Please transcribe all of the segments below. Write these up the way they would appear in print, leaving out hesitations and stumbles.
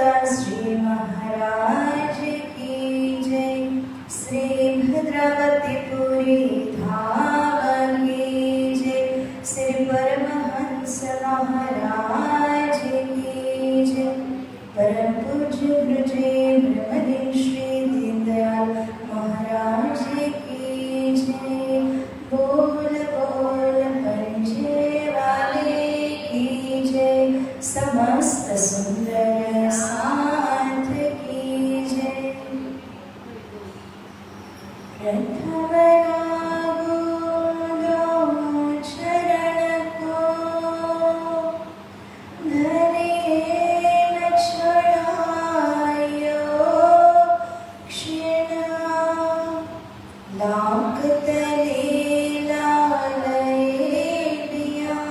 तुलसीदास जी महाराज की जय। श्री भद्रवतीपुरी धाम की जय। श्री परमहंस महाराज की जय। परम पूज्य ब्रजेंद्र श्री दीनदयाल महाराज की जय। बोल बोल पंजे वाले की जय। समस्त सुंदर साथ की जय। प्रथम लागो दो चरण को, धरे न छुड़ायो क्षण। लाख तले लालय दिया,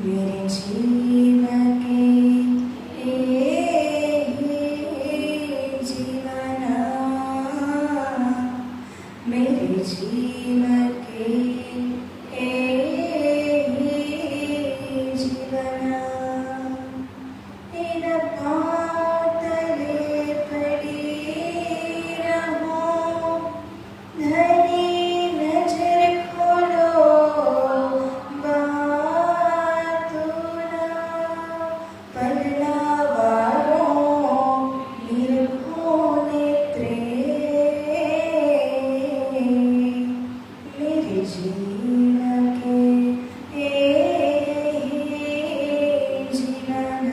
मेरे जीव के जीवन, मेरे जीव के जीवन। इन पाँव तले पड़ी रहो, धनी नजर खोलो बातुना। पलड़ा वारो निरखो नेत्रे, मेरे जीवन के जीवन,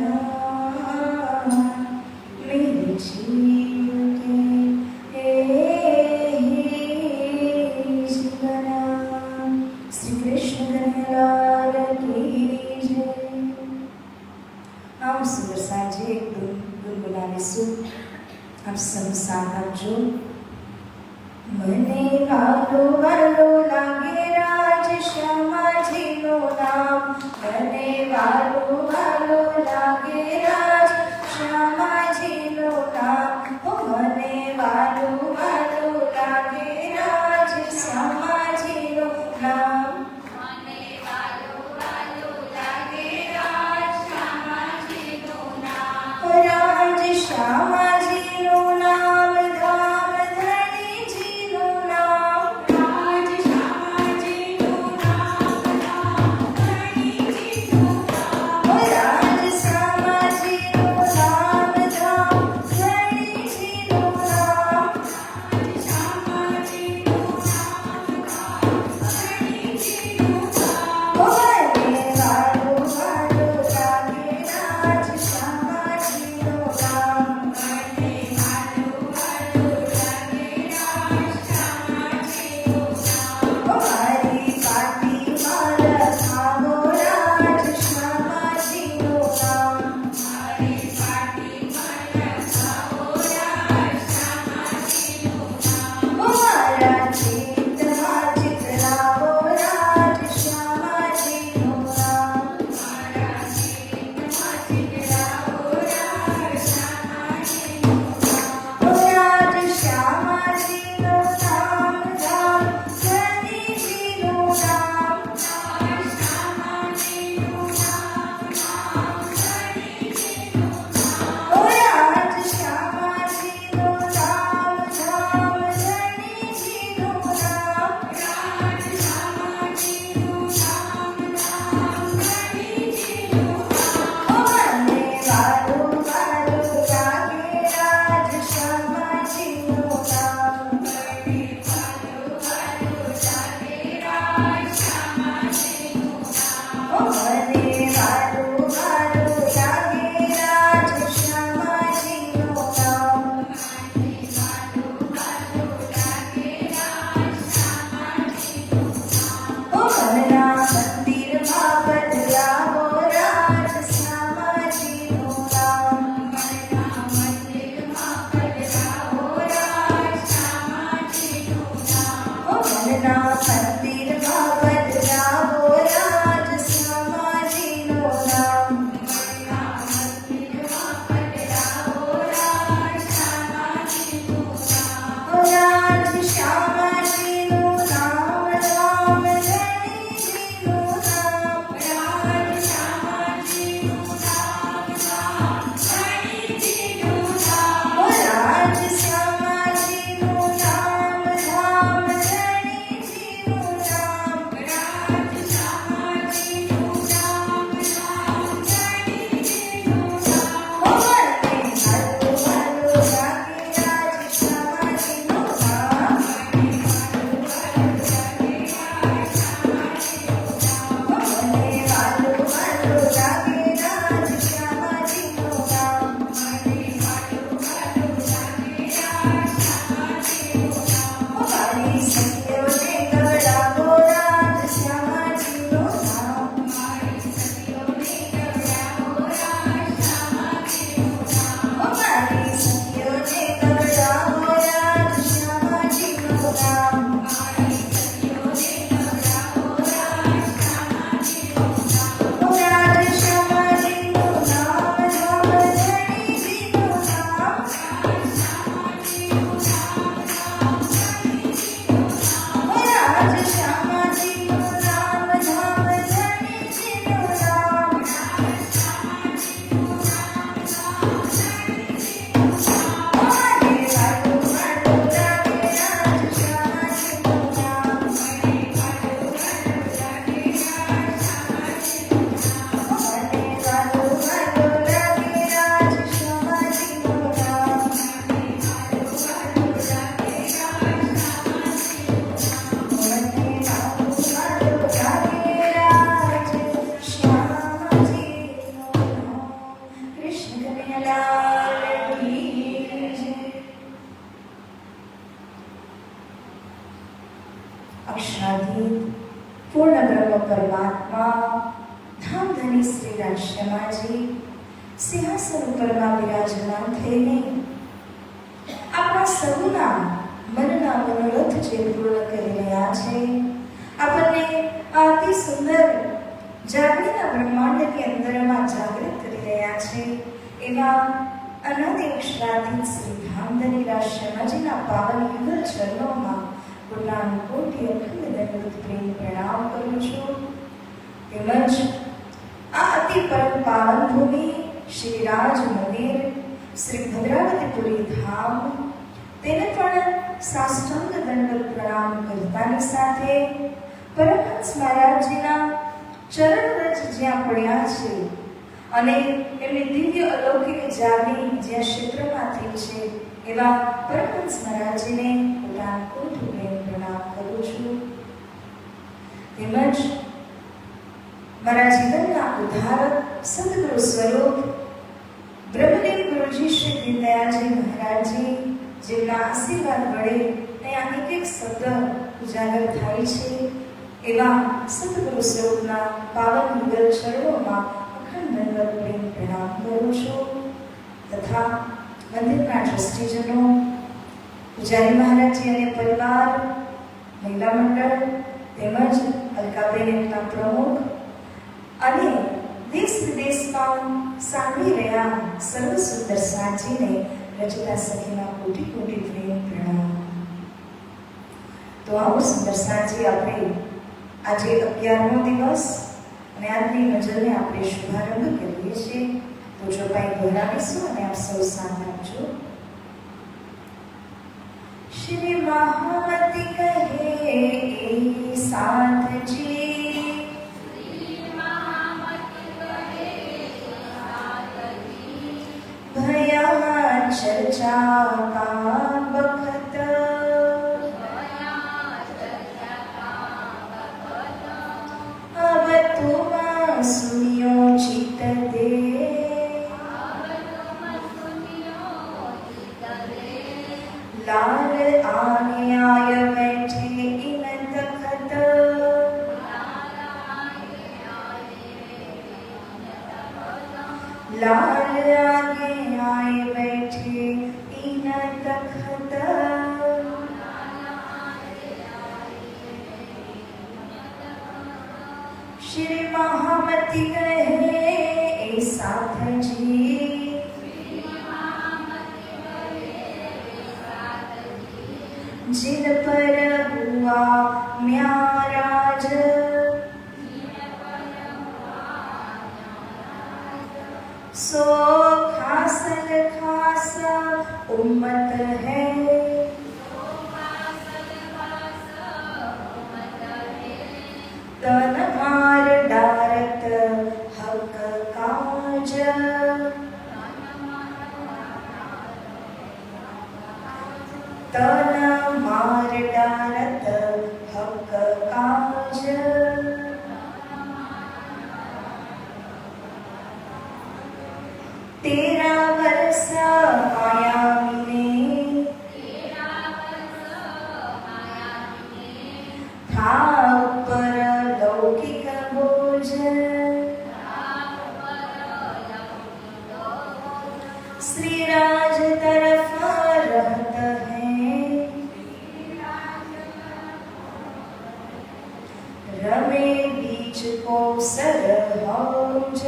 मेरे जीवन के जीवन। श्री कृष्ण कन्हैयालाल की जय। આમ સુંદર સાંજે એક ગુનગુનાવીશું. આપ સૌ સાથ આપજો. મને વાલો વાલો લાગે રાજ શ્યામાજીનું નામ. મને વાલો વાલો લાગે રાજ શ્યામાજીનું નામ. ઓ મને વાલો વાલો લાગે રાજ શ્યામાજીનું નામ. રાજ શ્યામાજીનું નામ, ધામ ધણીજીનું નામ. રાજ શ્યામાજીનું નામ, ધામ ધણીજીનું નામ. રાજ શ્યામાજીનું નામ, ધામ ધણીજીનું નામ. રાજ શ્યામાજીનું નામ, ધામ ધણીજીનું નામ. મને વાલો વાલો લાગે રાજ શ્યામાજીનું નામ. મને વાલો વાલો લાગે રાજ શ્યામાજીનું નામ. મારી પાટી મારા ખાવો રાજ શ્યામાજીનું નામ. મારી પાટી મારા ખાવો રાજ શ્યામાજીનું નામ. મારા ચિત્તમાં ચિતરાવો રાજ શ્યામાજીનું નામ. મારા ચિત્તમાં ચિતરાવો રાજ શ્યામાજીનું નામ. રાજ શ્યામાજીનું નામ, ધામ ધણીજીનું નામ. રાજ શ્યામાજીનું નામ, ધામ ધણીજીનું નામ. રાજ શ્યામાજીનું નામ, ધામ ધણીજીનું નામ. રાજ શ્યામાજીનું નામ, ધામ ધણીજીનું નામ. મને વાલો વાલો લાગે રાજ શ્યામાજીનું નામ. મને વાલો વાલો લાગે રાજ શ્યામાજીનું નામ. મને વાલો વાલો લાગે રાજ શ્યામાજીનું નામ. મને વાલો વાલો લાગે રાજ શ્યામાજીનું નામ. મનના મંદિરમાં બદલાવો રાજ શ્યામાજીનું નામ. મનના મંદિરમાં બદલાવો રાજ શ્યામાજીનું નામ. મનના મંદિરમાં બદલાવો રાજ શ્યામાજીનું નામ. મનના મંદિરમાં બદલાવો રાજ શ્યામાજીનું નામ. રાજ શ્યામાજીનું નામ, ધામ ધણીજીનું નામ. રાજ શ્યામાજીનું અક્ષરાધીન પૂર્ણ બ્રહ્મ પરમાત્મા ધામધની શ્રી રાજ્યમાજી સિંહાસન ઉપરમાં બિરાજમાન થઈને આપણા સૌના મનના મનોરથ જે પૂર્ણ કરી રહ્યા છે, આપણને આ અતિ સુંદર જાગૃતના બ્રહ્માંડની અંદરમાં જાગૃત કરી રહ્યા છે, એવા અનંત અક્ષરાધીન શ્રી ધામધની રાજ્યમાજીના પાવન યુગલ ચરણોમાં કોટી અખંડ દંડવત પ્રેમ પ્રણામ કરું છું. તેમજ આ અતિ પરમ પાવન ભૂમિ શ્રી રાજ મંદિર શ્રી ભદ્રાવતીપુરી ધામ તેને પણ સાષ્ટાંગ દંડવત પ્રણામ કરતાની સાથે પરમહંસ મહારાજજીના ચરણ રજ જ્યાં પડ્યા છે અને એમની દિવ્ય અલૌકિક જાની જ્યાં ક્ષેત્રમાં થઈ છે, એવા પરમહંસ મહારાજજીને પોતાના કોટી પ્રેમ પ્રણામ કરું છું. તેમજ મારા જીવનના ઉદ્ધારક સદગુરુ સ્વરૂપ બ્રહ્મદેવ ગુરુજી શ્રી દીનદયાળજી મહારાજજી જેમના આશીર્વાદ વડે ત્યાં એક એક શબ્દ ઉજાગર થાય છે, એવા સદગુરુ સ્વરૂપના પાવન યુગલ ચરણોમાં અખંડ દંડવત પ્રેમ પ્રણામ કરું છું. તથા મંદિરના ટ્રસ્ટીજનો, પૂજારી મહારાજજી અને પરિવાર, મહિલા મંડળ તેમજ અલકાબેન એમના પ્રમુખ અને દેશ વિદેશમાં સાંભળી રહ્યા સર્વ સુંદર સાજીને રચિતા સખીના કોટી કોટી પ્રેમ પ્રણામ. તો આવો સુંદર સાજી આપણે આજે 11મો દિવસ અને આજની નજરને આપણે શુભારંભ કરીએ છીએ. તો જો ભાઈ દોહરાવીશું અને આપ સૌ સાથ આપજો. શ્રી મહામતી કહે સાથજી, ભયા ચર્ચા કા બખત, અબ તુમ સુનિયો ચિત દે, लाल आने आय बैठे इन तखत, लाल आगे आए बैठे इन तखत, श्री महामती कहे ए साथजी, जिन पर हुआ म्याराज, सो खासल खास उम्मत है, तन मार डारत हक काज, तन मार डारत हक काज, तेरा वर्ष आया मिले, था ऊपर लौकिक बोझ, श्री राज तरफ रहत है, रमे बीच को सरहौज,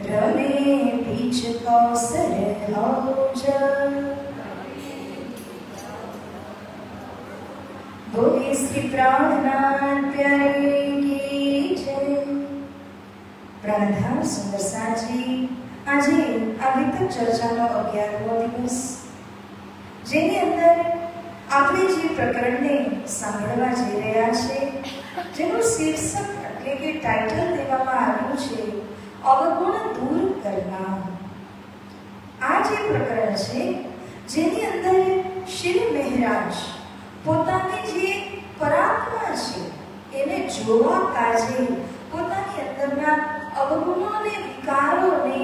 रमे बीच को सरहौज, बोले श्री प्राणनाथ प्यारे की जय. પ્રાણધામ સુંદર સાજી, આજે આ વિતક ચર્ચાનો 11મો દિવસ, જેની અંદર આપણે જે પ્રકરણને સાંભળવા જઈ રહ્યા છે, જેનું શીર્ષક એટલે કે ટાઇટલ દેવામાં આવ્યું છે અવગુણ દૂર કરનાર. આ જે પ્રકરણ છે જેની અંદર શ્રી મહારાજ પોતાની જે પરાત્મા છે એને જોવા કાજે પોતાની અંદરના અવગુણોને વિકારોને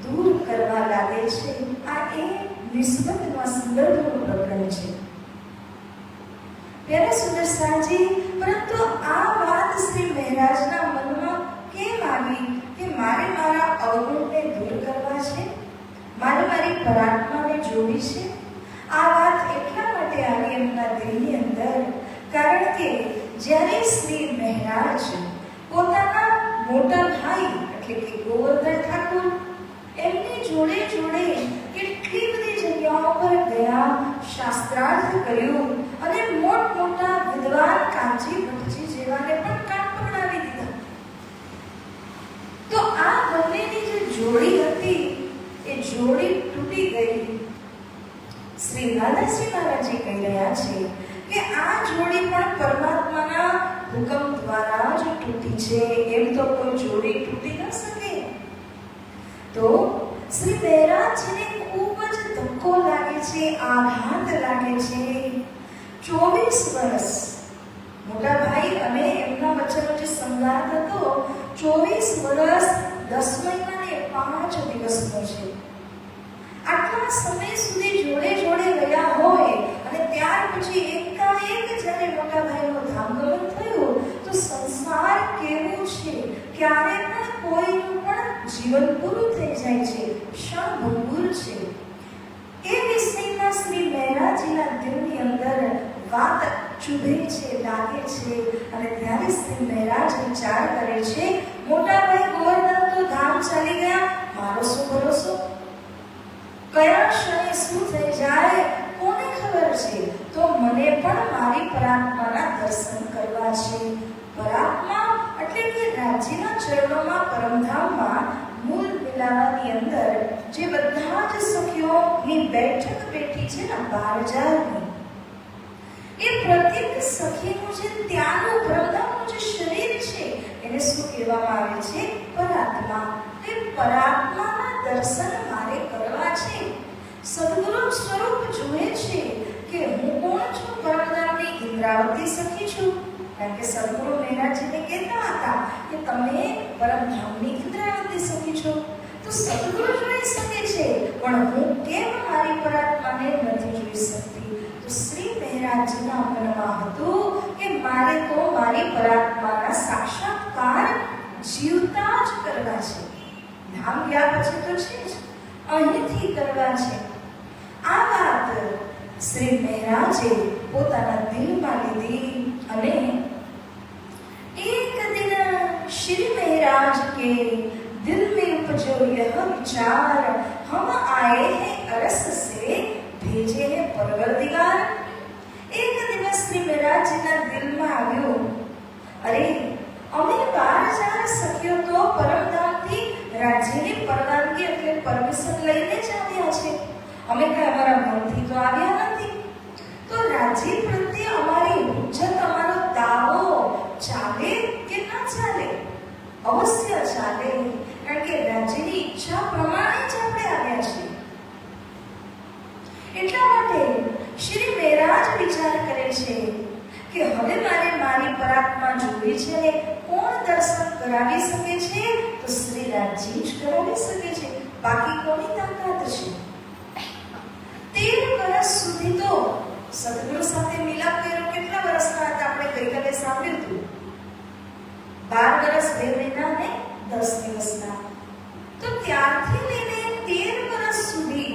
દૂર કરવા લાગે છે. આ એ નિસ્બતના સંદર્ભનું પ્રકરણ છે. પ્યારા સુંદર સાજી, પરંતુ આ વાત શ્રી મહારાજના મનમાં કેમ આવી કે મારે મારા અવગુણને દૂર કરવા છે, મારે મારી પરાત્માને જોડી છે? આ વાત એટલા માટે આવી એમના દિલની અંદર, કારણ કે જ્યારે શ્રી મહારાજ પોતાના મોટા ભાઈ એટલે કે ગોવર્ધન ઠાકોર એમની જોડે જોડે કેટલી બધી જગ્યાઓ પર ગયા, શાસ્ત્રાર્થ કર્યું અને મોટા વિદ્વાન કાંચી ભટ્ટજી જેવાને પણ કાન પકડાવી દીધા. તો આ બંનેની જે જોડી હતી એ જોડી તૂટી ગઈ. શ્રી દાદાશ્રી મહારાજજી કહી રહ્યા છે કે આ જોડી પણ પરમાત્માના હુકમ દ્વારા જ તૂટી છે, એમ તો કોઈ જોડી તૂટી ન શકે. તો શ્રી મહારાજજીને ખૂબ જ ધક્કો લાગે છે, આઘાત લાગે છે. 24 વર્ષ મોટા ભાઈ અને એમના વચ્ચેનો જે સંગાત હતો 24 વર્ષ 10 મહિના અને 5 દિવસનો છે. આટલા સમય સુધી જોડે જોડે ગયા હોય અને ત્યાર પછી એકાએક જ્યારે મોટા ભાઈનું ધામગમન થયું તો સંસાર કેવું છે, ક્યારે પણ કોઈનું પણ જીવન પૂરું થઈ જાય છે, ક્ષણભંગુર છે. એ વિષયમાં શ્રી મહારાજજીના દિલની અંદર વાત ચૂભે છે, લાગે છે. અને ત્યારે શ્રી મહારાજ વિચાર કરે છે, મોટા ભાઈ ગોવર્ધન તો ધામ ચાલી ગયા, મારો શું ભરોસો? કયા ક્ષણે શું થઈ જાય કોને ખબર છે? તો મને પણ મારી પરાત્માના દર્શન કરવા છે. પરાત્મા એટલે કે રાજ્યના ચરણોમાં, પરમધામમાં મૂળ મિલાવાની અંદર જે બધા જ સખીઓની બેઠક બેઠી છે ને 12,000ની, એ પ્રત્યેક સખીનું જે ત્યાંનું પરમધામનું જે શરીર છે એને શું કહેવામાં આવે છે? પરાત્મા. એ પરાત્માના દર્શન મારે કરવા છે. સદગુરુ સ્વરૂપ જુએ છે કે હું કોણ છું? પરમધામની ઇન્દ્રાવતી સખી છું. કારણ કે સદગુરુ મહારાજજીને કહેતા હતા કે તમે પરમધામની ઇન્દ્રાવતી સખી છો. તો સદગુરુ જોઈ શકે છે, પણ હું કેમ મારી પરાત્માને નથી જોઈ શકતી? તો શ્રી મહારાજજીના મનમાં હતું કે મારે તો મારી પરાત્માના સાક્ષાત્કાર જીવતા જ કરવા છે. ધામ ગયા પછી તો છે જ, અહીંથી કરવા છે. આ વાત શ્રી મહારાજે પોતાના દિલમાં લીધી અને एक दिन श्री महाराज के दिल में उपजो यह विचार, हम आए हैं अरस से, भेजे हैं परवरदिगार. एक દિવસ શ્રી મહારાજના દિલમાં આવ્યું, અરે અમે 12,000 સખીઓ તો પરમધામથી રાજ્યની પરવાનગી એટલે પરમિશન લઈને જ આવ્યા છે. અમે કઈ અમારા મનથી તો આવ્યા નથી. તો રાજ્ય પ્રત્યે અમારી ઉજ્જત, અમારો દાવો ચાલે કે ના ચાલે? અવશ્ય ચાલે, કારણ કે રાજ્યની ઈચ્છા પ્રમાણે જ આપણે આવ્યા છીએ. એટલા માટે શ્રી મહારાજ વિચાર કરે છે કે હવે મારે મારી પરાત્મા જોવી છે ને કોણ દર્શન કરાવી શકે છે? તો શ્રી રાજજી જ કરાવી શકે છે. બાકી કોની તાકાત છે? 13 વર્ષ સુધી તો સદગુરુ સાથે મિલાપ કર્યો. કેટલા વર્ષના હતા આપણે ગઈકાલે સાંભળ્યું હતું? 12 વર્ષ 2 મહિના અને 10 દિવસના. તો ત્યારથી લઈને 13 વર્ષ સુધી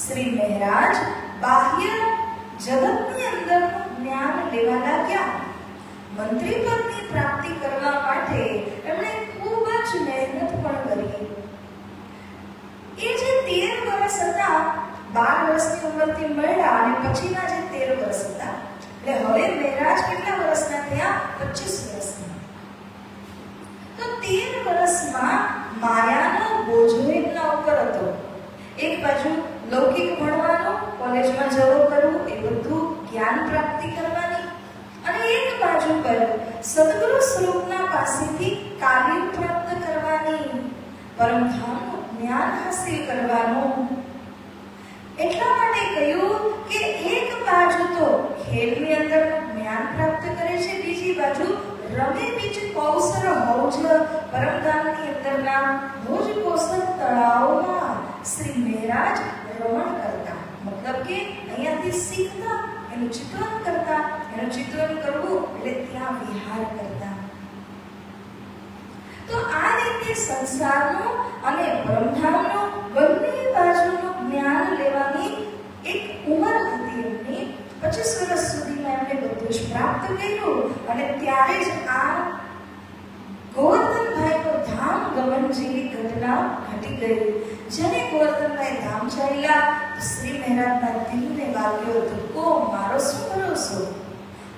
શ્રી મહારાજ બાહ્ય જગતની અંદરનું જ્ઞાન લેવા લાગ્યા. મંત્રી પદની પ્રાપ્તિ કરવા માટે એમણે ખૂબ જ મહેનત પણ કરી. એ જે 13 વર્ષ હતા, 12 વર્ષની ઉંમરથી મળ્યા અને પછીના જે 13 વર્ષ હતા, એટલે હવે મહારાજ કેટલા વર્ષના થયા? 25 વર્ષના. તો 13 વર્ષમાં માયાનો બોજો એમના ઉપર હતો. એક બાજુ લૌકિક ભણવાનું, કોલેજમાં જવું કરવું, એ બધું જ્ઞાન પ્રાપ્તિ કરવાની, અને એક બાજુ પર સદગુરુ સ્વરૂપના પાસેથી તાલીમ પ્રાપ્ત કરવાની, પરમધામનું જ્ઞાન હાસિલ કરવાનું. એટલા માટે કહ્યું કે એક બાજુ તો ખેલની અંદર જ્ઞાન પ્રાપ્ત કરે છે, બીજી બાજુ રમે બીજ કૌશલ હૌજ પરમધામની અંદરના ભોજ કૌશલ તળાવમાં શ્રી મહારાજ રમણ કરતા ત્યાંથી શીખતા, એનું ચિંતન કરતા. એનું ચિંતન કરવું એટલે ત્યાં વિહાર કરતા. તો આ રીતે સંસારનું અને બ્રહ્માંડનું બંને બાજુનું જ્ઞાન લેવાની એક ઉંમર હતી એમની. 25 વર્ષ સુધીમાં એમને બધું જ પ્રાપ્ત કર્યું અને ત્યારે જ આ ગોવર્ધનભાઈનો ધામ ગમન જેવી ઘટના ઘટી ગઈ. જ્યારે ગોવર્ધનભાઈ ધામ ચાલ્યા તો શ્રી મહારાજના દિલને વાગ્યો ધક્કો, મારો શું ભરોસો?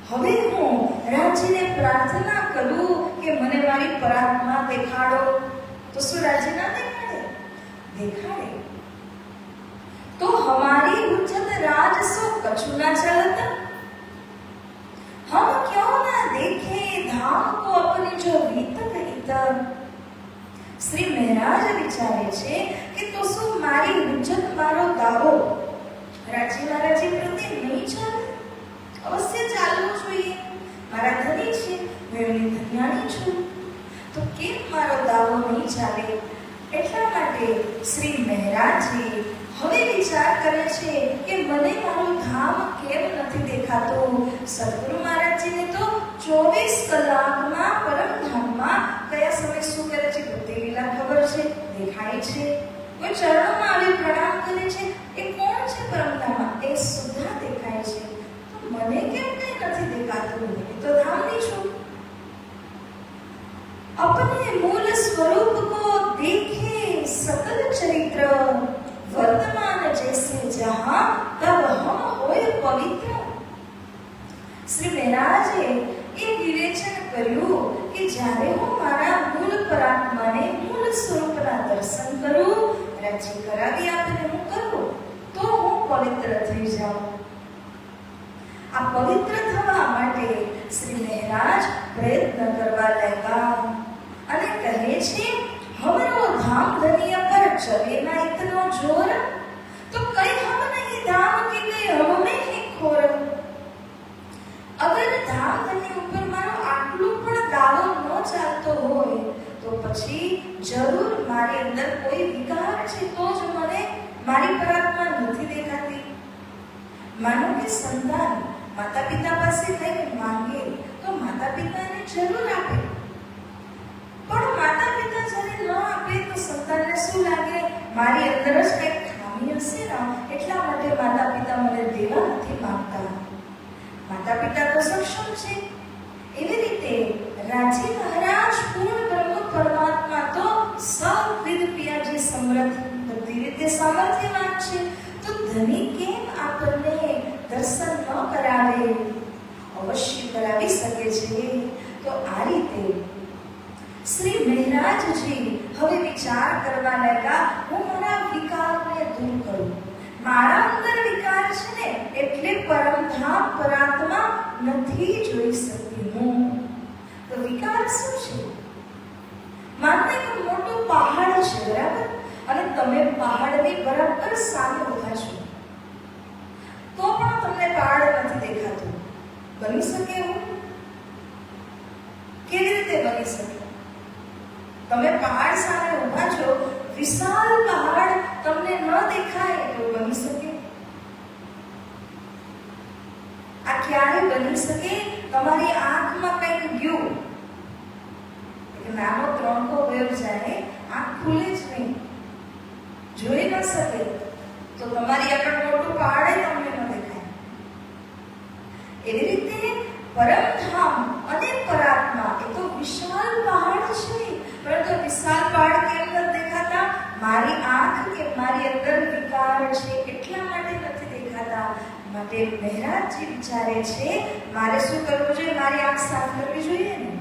હવે હું રાજીને પ્રાર્થના કરું કે મને મારી પરાત્મા દેખાડો, તો શું રાજી ના દેખાડે? દેખાડે. तो हमारी उज्जत राज सो कछु न चलत, हम क्यों न देखे धाम को अपनी जो रीत गीत. श्री महाराज विचारे छे कि तो શું મારી ઉજ્જત, મારો દાવો રાજી મહારાજી પ્રત્યે નહીં ચાલે? અવશ્ય ચાલવું જોઈએ. મારા ધણી છે, હું એમની ધન્યાણી છું, તો કેમ મારો દાવો નહીં ચાલે? એટલા માટે શ્રી મહારાજજી હવે વિચાર કરે છે કે મને મારું ધામ કેમ નથી દેખાતું. સદગુરુ મહારાજજીને તો 24 કલાકમાં પરમધામમાં કયા સમય શું કરે છે બધી લીલા ખબર છે, દેખાય છે. કોઈ ચરણોમાં આવી પ્રણામ કરે છે, એ કોણ છે પરમધામમાં, એ સુદ્ધા દેખાય છે. તો મને કેમ કંઈ નથી દેખાતું? એ તો ધામની છું. अपने मूल स्वरूप को देखे सकल चरित्र, वर्तमान जैसे जहां तब हम होय पवित्र. श्री महाराजे એ વિવેચન કર્યું કે જ્યારે હું મારા મૂળ પરાત્માને, મૂળ સ્વરૂપના દર્શન કરું, રાજ્ય કરાવી આપીને હું કરું, તો હું પવિત્ર થઈ જાઉં. આ પવિત્ર થવા માટે શ્રી મહારાજ પ્રયત્ન કરવા લાગ્યા અને કહે છે, हमरो धाम धनिया पर चले ना इतनो जोर, तो कई हम नहीं धाम की गई हम में ही खोर. अगर धाम धनी ऊपर मारो आटલું પણ દાવો ન ચાલતો હોય તો પછી જરૂર મારી અંદર કોઈ વિકાર છે, તો જ મને મારી પરાત્મા નથી દેખાતી. માનો કે સંતાન માતા પિતા પાસે કંઈક માંગે તો માતા પિતા એને જરૂર આપે, પણ માતા પિતા જ્યારે ન આપે તો સંતાનને શું લાગે? મારી અંદર જ કંઈક ખામી હશે ને, એટલા માટે માતા પિતા મને દેવા નથી માંગતા. માતા પિતા તો સક્ષમ છે. એવી રીતે રાજી મહારાજ પૂર્ણ બ્રહ્મ પરમાત્મા તો સૌવિધ પિયાજી સમર્થ, બધી રીતે સામર્થ્યવાન છે. તો ધની કેમ આપણને દર્શન ન કરાવે? અવશ્ય કરાવી શકે છે. તો આ રીતે શ્રી મહારાજજી હવે વિચાર કરવા લાગ્યા, હું મારા વિકારને દૂર કરું. મારા અંદર વિકાર છે ને, એટલે પરમધામ પરાત્મા નથી જોઈ શકતી હું. તો વિકાર શું છે? માનો એક મોટું પહાડ છે, બરાબર, અને તમે પહાડની બરાબર સામે ઊભા છો, તો પણ તમને પહાડ નથી દેખાતું. બની શકે એવું? કેવી રીતે બની શકે? તમે પહાડ સામે ઊભા છો, વિશાળ પહાડ તમને ન દેખાય તો બની શકે? આ ક્યારે બની શકે? તમારી આંખમાં કંઈક ગયું, નાનો ત્રણકો વેવ જાય, આંખ ખુલે જ નહીં, જોઈ ન શકે, તો તમારી આગળ મોટું પહાડ તમને ન દેખાય. એવી રીતે પરમધામ અને પરાત્મા એ તો વિશાળ પહાડ છે, પરંતુ વિશાળ પહાડ કેમ નથી દેખાતા? મારી આંખ કે મારી અંદર વિકાર છે, એટલા માટે નથી દેખાતા. માટે મહારાજજી વિચારે છે, મારે શું કરવું જોઈએ? મારી આંખ સાફ કરવી જોઈએ ને,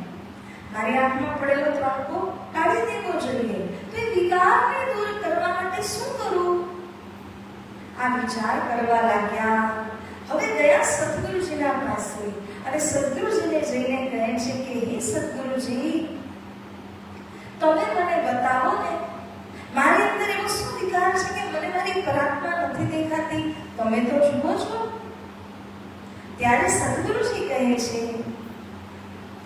મારી આંખમાં પડેલો ત્રણકો કાઢી દેવો જોઈએ. તો એ વિકારને દૂર કરવા માટે શું કરું? આ વિચાર કરવા લાગ્યા. હવે ગયા સદગુરુજીના પાસે અને સદગુરુજીને જઈને કહે છે કે હે સદગુરુજી, તમે મને બતાવો ને, મારી અંદર એવો શું વિકાર છે કે મને મારી પરાત્મા નથી દેખાતી? તમે તો જુઓ છો. ત્યારે સદગુરુજી કહે છે,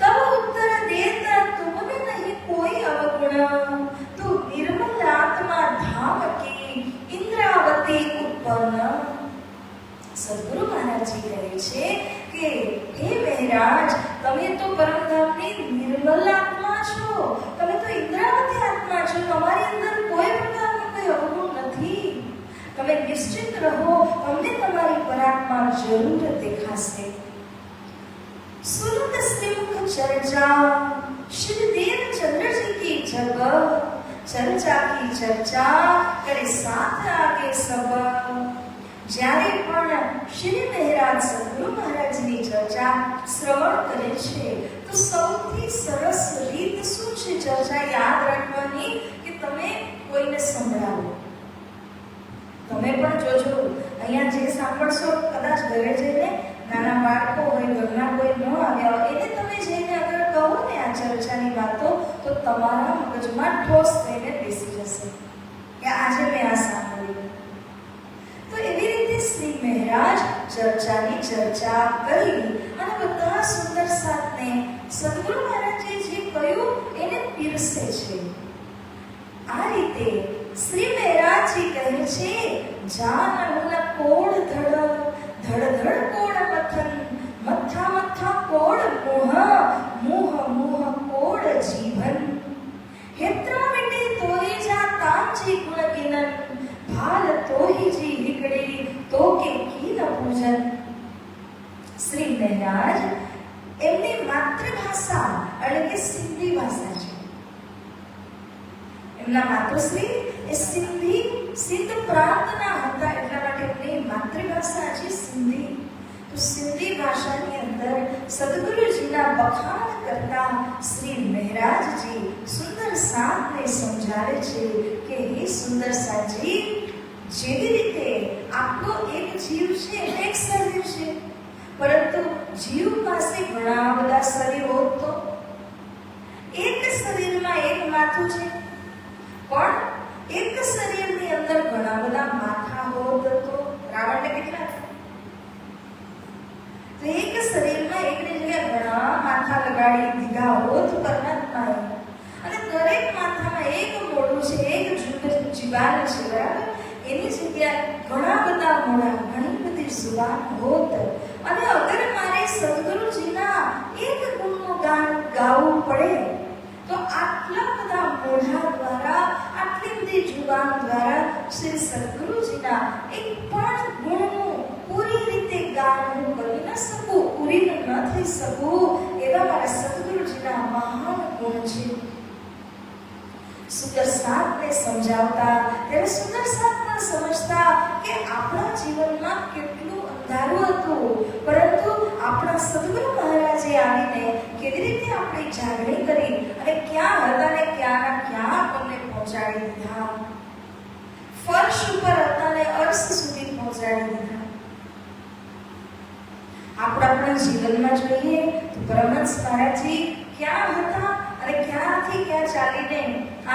તવ ઉત્તર દેતા તુમને નહીં કોઈ અવગુણ, તું નિર્મલ આત્મા ધામ કી ઇન્દ્રાવતી ઉત્પન્ન. સદગુરુ કે હે મહારાજ, તમે તો પરમધામની નિર્મલ આત્મા છો, તમે તો ઇન્દ્રાવતી આત્મા છો, તમારી અંદર કોઈ પ્રકારનું કોઈ અવગુણ નથી. તમે નિશ્ચિત રહો, અમને તમારી પરાત્મા જરૂર દેખાશે. सुनत श्रीमुख चर्चा श्री देवचंद्र जी की जब, चर्चा की चर्चा करे साथ आगे सब. જ્યારે પણ શ્રી મહારાજ સદગુરુ મહારાજની ચર્ચા શ્રવણ કરે છે તો સૌથી સરસ રીત શું છે ચર્ચા યાદ રાખવાની કે તમે કોઈને સંભળાવો. તમે પણ જોજો, અહીંયા જે સાંભળશો કદાચ ઘરે જઈને નાના બાળકો હોય, ઘરના કોઈ ન આવ્યા હોય, એને તમે જઈને અગર કહો ને આ ચર્ચાની વાતો, તો તમારા મગજમાં ઠોસ થઈને બેસી જશે કે આજે મેં આ સાંભળ્યું. તો એવી રીતે શ્રી મહારાજ ચર્ચાની ચર્ચા કરી અને બધા સુંદર સાથને સદગુરુ મહારાજે જે કહ્યું એને પીરસે છે. આ રીતે શ્રી મહારાજજી કહે છે, જાન મુન કોડ ધડ, ધડ ધડ કોડ મથન, મથા મથા કોડ મોહ, મોહ મોહ કોડ જીવન. હેત્રા મિટે તોય જા તામજી ગુણ ગિનન, ભાલ તોહી જી હિકડી તો કે કીન પૂજન. શ્રી મહારાજ એમની માતૃભાષા એટલે કે સિંધી ભાષા છે. એમના માતૃશ્રી એ સિંધ પ્રાંતના હતા, એટલા માટે એમની માતૃભાષા છે સિંધી. તો સિંધી ભાષાની અંદર સદગુરુજીના વખાણ કરતા શ્રી મહારાજજી સુંદર સાતને સમજાવે છે કે હે સુંદર સાજી, જેવી રીતે આપણો એક જીવ છે, એક શરીર છે, પરંતુ જીવ પાસે ઘણા બધા શરીર હોત તો એક શરીરમાં એક માથું છે, પણ એક શરીરની અંદર ઘણા બધા માથા હોત તો રાવણને કેટલા? તો એક શરીરમાં એકની જગ્યાએ ઘણા માથા લગાડી દીધા હોત પરમાત્માએ, અને દરેક માથામાં એક મોઢું છે, એક જીવાન છે, બરાબર? એની જગ્યાએ ઘણા બધા મોઢા, ઘણી બધી જુબાન હોત, અને અગર મારે સદગુરુજીના એક ગુણનું ગાન ગાવું પડે તો આટલા બધા મોઢા દ્વારા, આટલી બધી જુબાન દ્વારા શ્રી સદગુરુજીના એક પણ ગુણનું પૂરી રીતે ગાન હું કરી ન શકું, પૂરી ન થઈ શકું, એવા મારા સદગુરુજીના મહાન ગુણ છે. સુંદર સાતને સમજાવતા ત્યારે સુંદર સાત પણ સમજતા કે આપણા જીવનમાં કેટલું અંધારું હતું, પરંતુ આપણા સદગુરુ મહારાજે આવીને કેવી રીતે આપણી જાગણી કરી અને ક્યાં હતા ને ક્યાંના ક્યાં આપણને પહોંચાડી દીધા, ફર્શ ઉપર હતા ને અર્શ સુધી પહોંચાડી દીધા. આપણા જીવનમાં જોઈએ તો પરમહંસ મહારાજજી ક્યાં હતા અને ક્યાંથી ક્યાં ચાલીને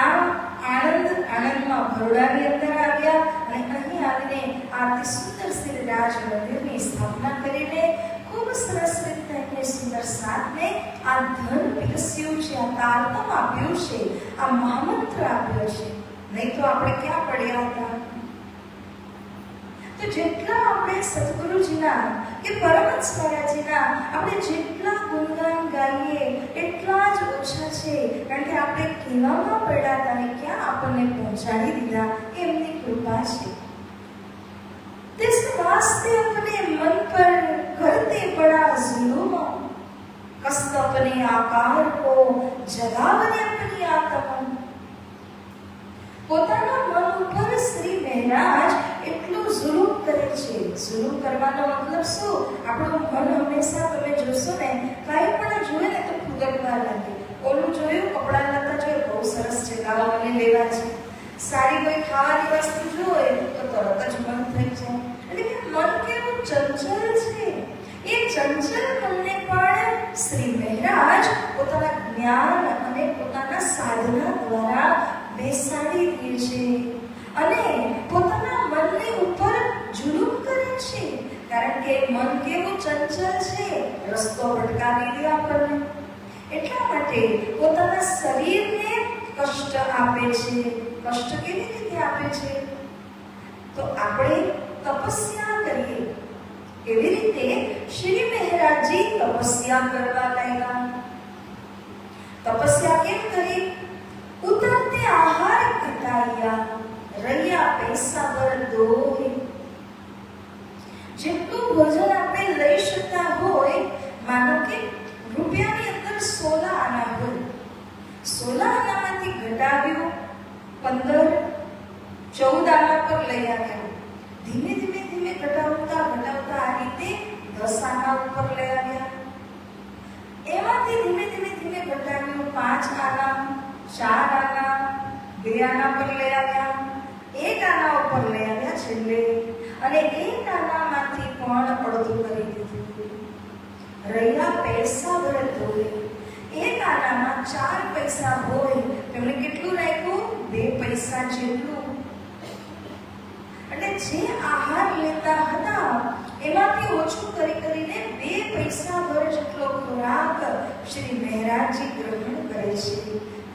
આણંદમાં ભરોડાની અંદર આવ્યા અને અહીં આવીને આ સુંદર શ્રી રાજ મંદિરની સ્થાપના કરીને ખૂબ સરસ રીતે એને સુંદર સાતને આ ધન પીરસ્યું છે, આ તારતમ આપ્યું છે, આ મહામંત્ર આપ્યો છે. નહીં તો આપણે ક્યાં પડ્યા હતા? તો જેટલા આપણે સદગુરુજીના કે પરમહંસ મહારાજજીના આપણે જેટલા ગુણગાન ગાઈએ એટલા જ ઓછા છે, કારણ કે આપણે કેવામાં પડ્યા હતા અને ક્યાં આપણને પહોંચાડી દીધા, એમની કૃપા છે. तिस वास्ते अपने मन पर करते बड़ा जुलूम, कस्त अपने आकार को जगावने अपनी आत्मा. પોતાના મન ઉપર શ્રી મહારાજ એટલું જુલુમ કરે છે. જુલુમ કરવાનો મતલબ શું? આપણું મન હંમેશા તમે જોશો ને, કાંઈ પણ જોઈએ ને તો ફૂગટવા લાગે. ઓલું જોયું, કપડા લતા જોયું, બહુ સરસ છે, લાવો મને લેવા છે. સારી કોઈ ખાવાની વસ્તુ જોઈએ તો તરત જ મન થઈ જાય. એટલે કે મન કેવું ચંચલ છે. એ ચંચલ મનને પણ શ્રી મહારાજ પોતાના જ્ઞાન અને પોતાના સાધના દ્વારા બેસાડી દે છે અને પોતાના મનની ઉપર જુલુમ કરે છે. કારણ કે મન કેવું ચંચલ છે, રસ્તો ભટકાવી દે આપણને. એટલા માટે પોતાના શરીરને કષ્ટ આપે છે. કષ્ટ કેવી રીતે આપે છે? તો આપણે તપસ્યા કરીએ, એવી રીતે શ્રી મહારાજજી તપસ્યા કરવા લાગ્યા. તપસ્યા કેમ કરી? ઉતરતે આહાર ઘટાયા, રહ્યા પૈસા બર દોય. જેટલું ભોજન આપણે લઈ શકતા હોય, માનો કે રૂપિયાની અંદર 16 આના હોય, 16 આનામાંથી ઘટાવ્યું 15, 14 આના પર લઈ આવ્યા. ધીમે ધીમે ધીમે ઘટાડતા ઘટાડતા આ રીતે 10 આના ઉપર લઈ આવ્યા. એમાંથી ધીમે ધીમે ધીમે ઘટાડ્યું 5 આના, 4 આના, 2 આના પર લઈ આવ્યા, 1 આના ઉપર લઈ આવ્યા છેલ્લે, અને 1 આનામાંથી પણ અડધું કરી દીધું. રહ્યા પૈસા ભરે ધોય. 1 આનામાં 4 પૈસા હોય, તેમણે કેટલું રાખ્યું? 2 પૈસા જેટલું. એટલે જે આહાર લેતા હતા એમાંથી ઓછું કરી કરીને 2 પૈસા ભર જેટલો ખોરાક શ્રી મહારાજજી ગ્રહણ કરે છે.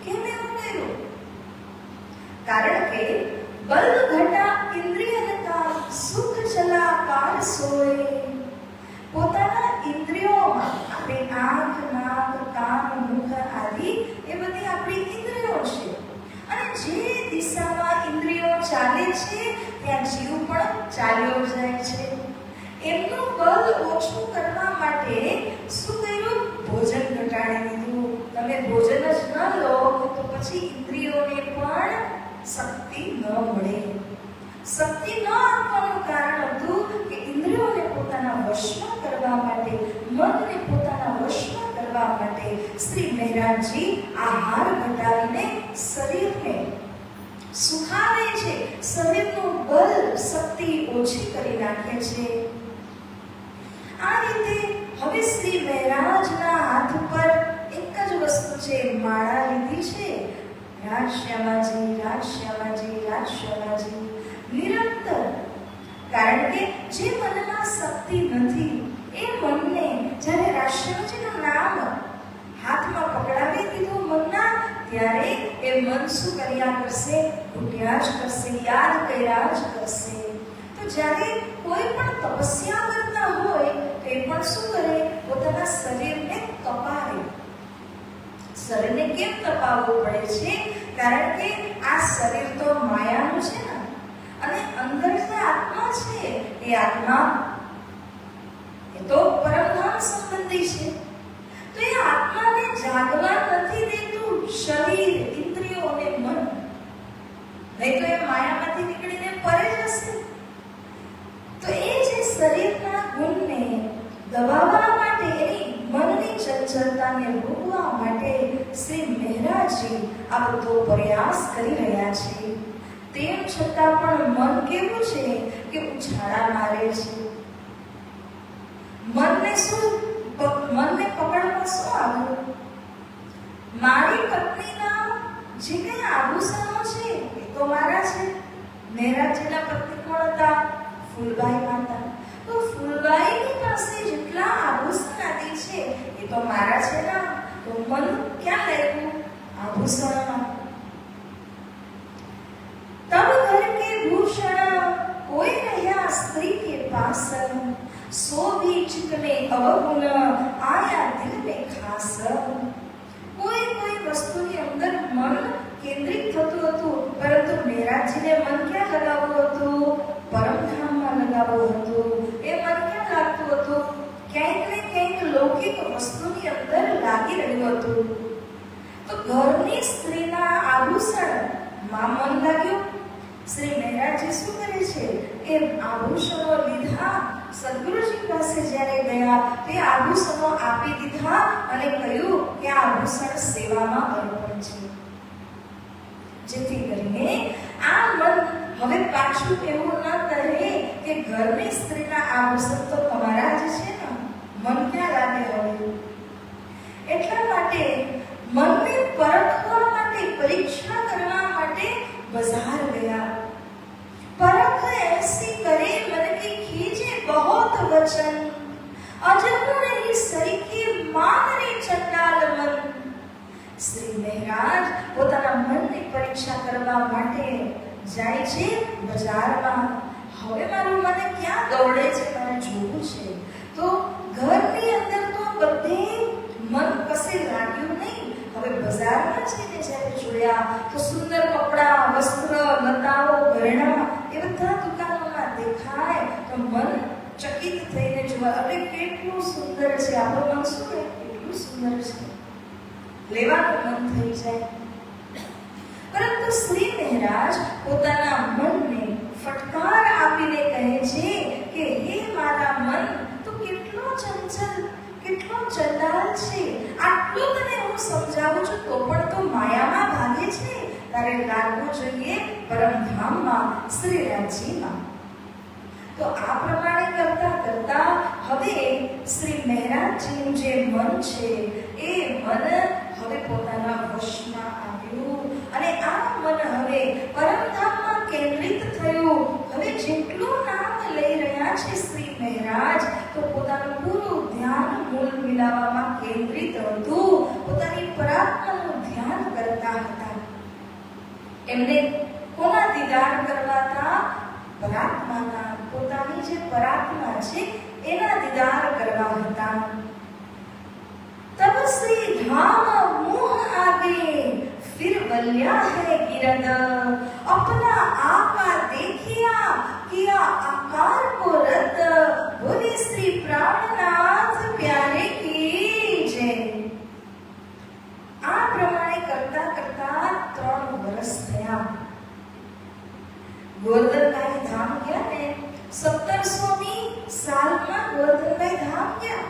કેમ એવું કર્યું? કારણ કે બલ ઘટા ઇન્દ્રિયનતા સુખ ચલાકાર સોય. પોતાના ઇન્દ્રિયોમાં આપણે આંખ, નાક, કાન, મુખ આદિ એ બધી આપણી ઇન્દ્રિયો છે, અને જે દિશામાં ઇન્દ્રિયો ચાલે છે ત્યાં જીવ પણ ચાલ્યો જાય છે. એમનું બળ ઓછું કરવા માટે શું કર્યું? ભોજન ઘટાડી દીધું. તમે ભોજન જ ન લો તો પછી ઇન્દ્રિયોને પણ શક્તિ ન મળે. શક્તિ ન આપવાનું કારણ હતું કે ઇન્દ્રિયોને પોતાના વશમાં કરવા માટે, મનને પોતાના વશમાં કરવા માટે શ્રી મહારાજજી આહાર ઘટાડીને શરીરને સુખાવે છે, શરીરનું બળ શક્તિ ઓછી કરી નાખે છે. આ રીતે હવે શ્રી મહારાજના હાથ ઉપર એક જ વસ્તુ છે, માળા લીધી છે. રાજશ્યામાજી, રાજશ્યામાજી, રાજશ્યામાજી નિરંતર. કારણ કે જે મનમાં શક્તિ નથી એ મનને જ્યારે રાજશ્યામાજીનું નામ હાથમાં પકડાવી દીધું મનના, ત્યારે એ મન શું કર્યા કરશે? ઘૂંટ્યા જ કરશે, યાદ કર્યા જ કરશે. તો જ્યારે કોઈ પણ તપસ્યા કરતા હોય તે પણ શું કરે? પોતાના શરીરને તપાવે. શરીરને કેમ તપાવવું પડે છે? કારણ કે આ શરીર તો માયાનું છે ને, અને અંદર જે આત્મા છે એ આત્મા એ તો પરમધામ સંબંધી છે. તો એ આત્માને જાગવા નથી દેતું શરીર, ઇન્દ્રિયો અને મન. નહીં તો એ માયામાંથી નીકળીને પરે જશે. તો એ જે શરીરના ગુણને દબાવવા માટે, એની મનની ચંચળતાને રોકવા માટે શ્રી મહારાજજી આ બધો પ્રયાસ કરી રહ્યા છે. તેમ છતાં પણ મન કેવું છે કે ઉછાળા મારે છે. મનને પકડવા શું આવ્યું? મારી પત્નીના જે કઈ આભૂષણો છે એ તો મારા છે. મહારાજજીના પત્ની કોણ હતા? ફૂલબાઈ માતા. તો ફૂલબાઈની પાસે જેટલા આભૂષણ આદિ છે એ તો મારા છે ને. તો મન ક્યાં લાગ્યું? આભૂષણમાં. तब घर के भूषण कोई રહ્યા स्त्री के पास, सो भी चित्त में अवगुण आया दिल में खास. કોઈ વસ્તુની અંદર મન કેન્દ્રિત થતું હતું, પરંતુ મહારાજજીને મન ક્યાં લગાવવું હતું? પરમધામમાં લગાવવું હતું. એ મન ક્યાં લાગતું હતું? ક્યાંક ને ક્યાંક લૌકિક વસ્તુની અંદર લાગી રહ્યું હતું. તો ઘરની સ્ત્રીના આભૂષણ માં મન લાગ્યું. શ્રી મહારાજજી શું કરે છે? એ આભૂષણો લીધા, સદગુરુજી પાસે જ્યારે ગયા તે આભૂષણો આપી દીધા અને કહ્યું કે આ આભૂષણ સેવામાં અર્પણ છે. જેથી કરીને આ મન હવે પાછું એવું ન કરે કે ઘરની સ્ત્રીના આભૂષણ તો તમારા જ છે ને, મન ક્યાં લાગે હવે? એટલા માટે મનને પરખવા માટે, પરીક્ષા કરવા માટે बाजार गया. परख ऐसी करे मन की खींचे बहुत वचन, अजब नहीं सही की मान रे चंडाल मन. શ્રી મહારાજ પોતાના મનની પરીક્ષા કરવા માટે જાય છે બજારમાં. હવે મારું મને ક્યાં દોડે છે, મારે જોવું છે. તો ઘરની અંદર તો બધે મન કશે લાગ્યું નહીં. હવે બજારમાં જઈને જ્યારે જોયા તો સુંદર કપડાં, વસ્ત્ર, લતાઓ, ઘરેણાં એ બધા દુકાનોમાં દેખાય તો મન ચકિત થઈને જોવા, અરે કેટલું સુંદર છે, આપણું મન શું કહે, કેટલું સુંદર છે, લેવાનું મન થઈ જાય. પરંતુ શ્રી મહારાજ પોતાના મનને ફટકાર આપીને કહે છે કે હે મારા મન, તું કેટલો ચંચલ, કેટલો ચંડાલ છે. આટલું તને હું સમજાવું છું તો પણ તો માયામાં ભાગે છે. તારે લાગવું જોઈએ પરમધામમાં, શ્રીરાજીમાં. તો આ પ્રમાણે કરતા કરતા હવે શ્રી મહારાજજીનું જે મન છે એ મન હવે પોતાના વશમાં આવ્યું અને આ મન હવે પરમધામમાં કેન્દ્રિત થયું. હવે જેટલું નામ લઈ રહ્યા છે શ્રી મહારાજ તો પોતાનું પૂરું ધ્યાન મૂળ મિલાવવામાં કેન્દ્રિત હતું. પોતાની પરાત્માનું ધ્યાન કરતા હતા. એમને કોના દીદાર કરવા હતા? પરાત્માના. પોતાની જે પરાત્મા છે એના દીદાર કરવા હતા. तब से धाम मुह आगे फिर बलिया है गिरद, अपना आपा देखिया किया आकार को रद्द, बोले श्री प्राणनाथ प्यारे की जय. આ પ્રમાણે કરતા કરતા 3 વર્ષ થયા. ગોવર્ધનભાઈ ધામ ગયા ને 1700ની સાલમાં ગોવર્ધનભાઈ ધામ ગયા.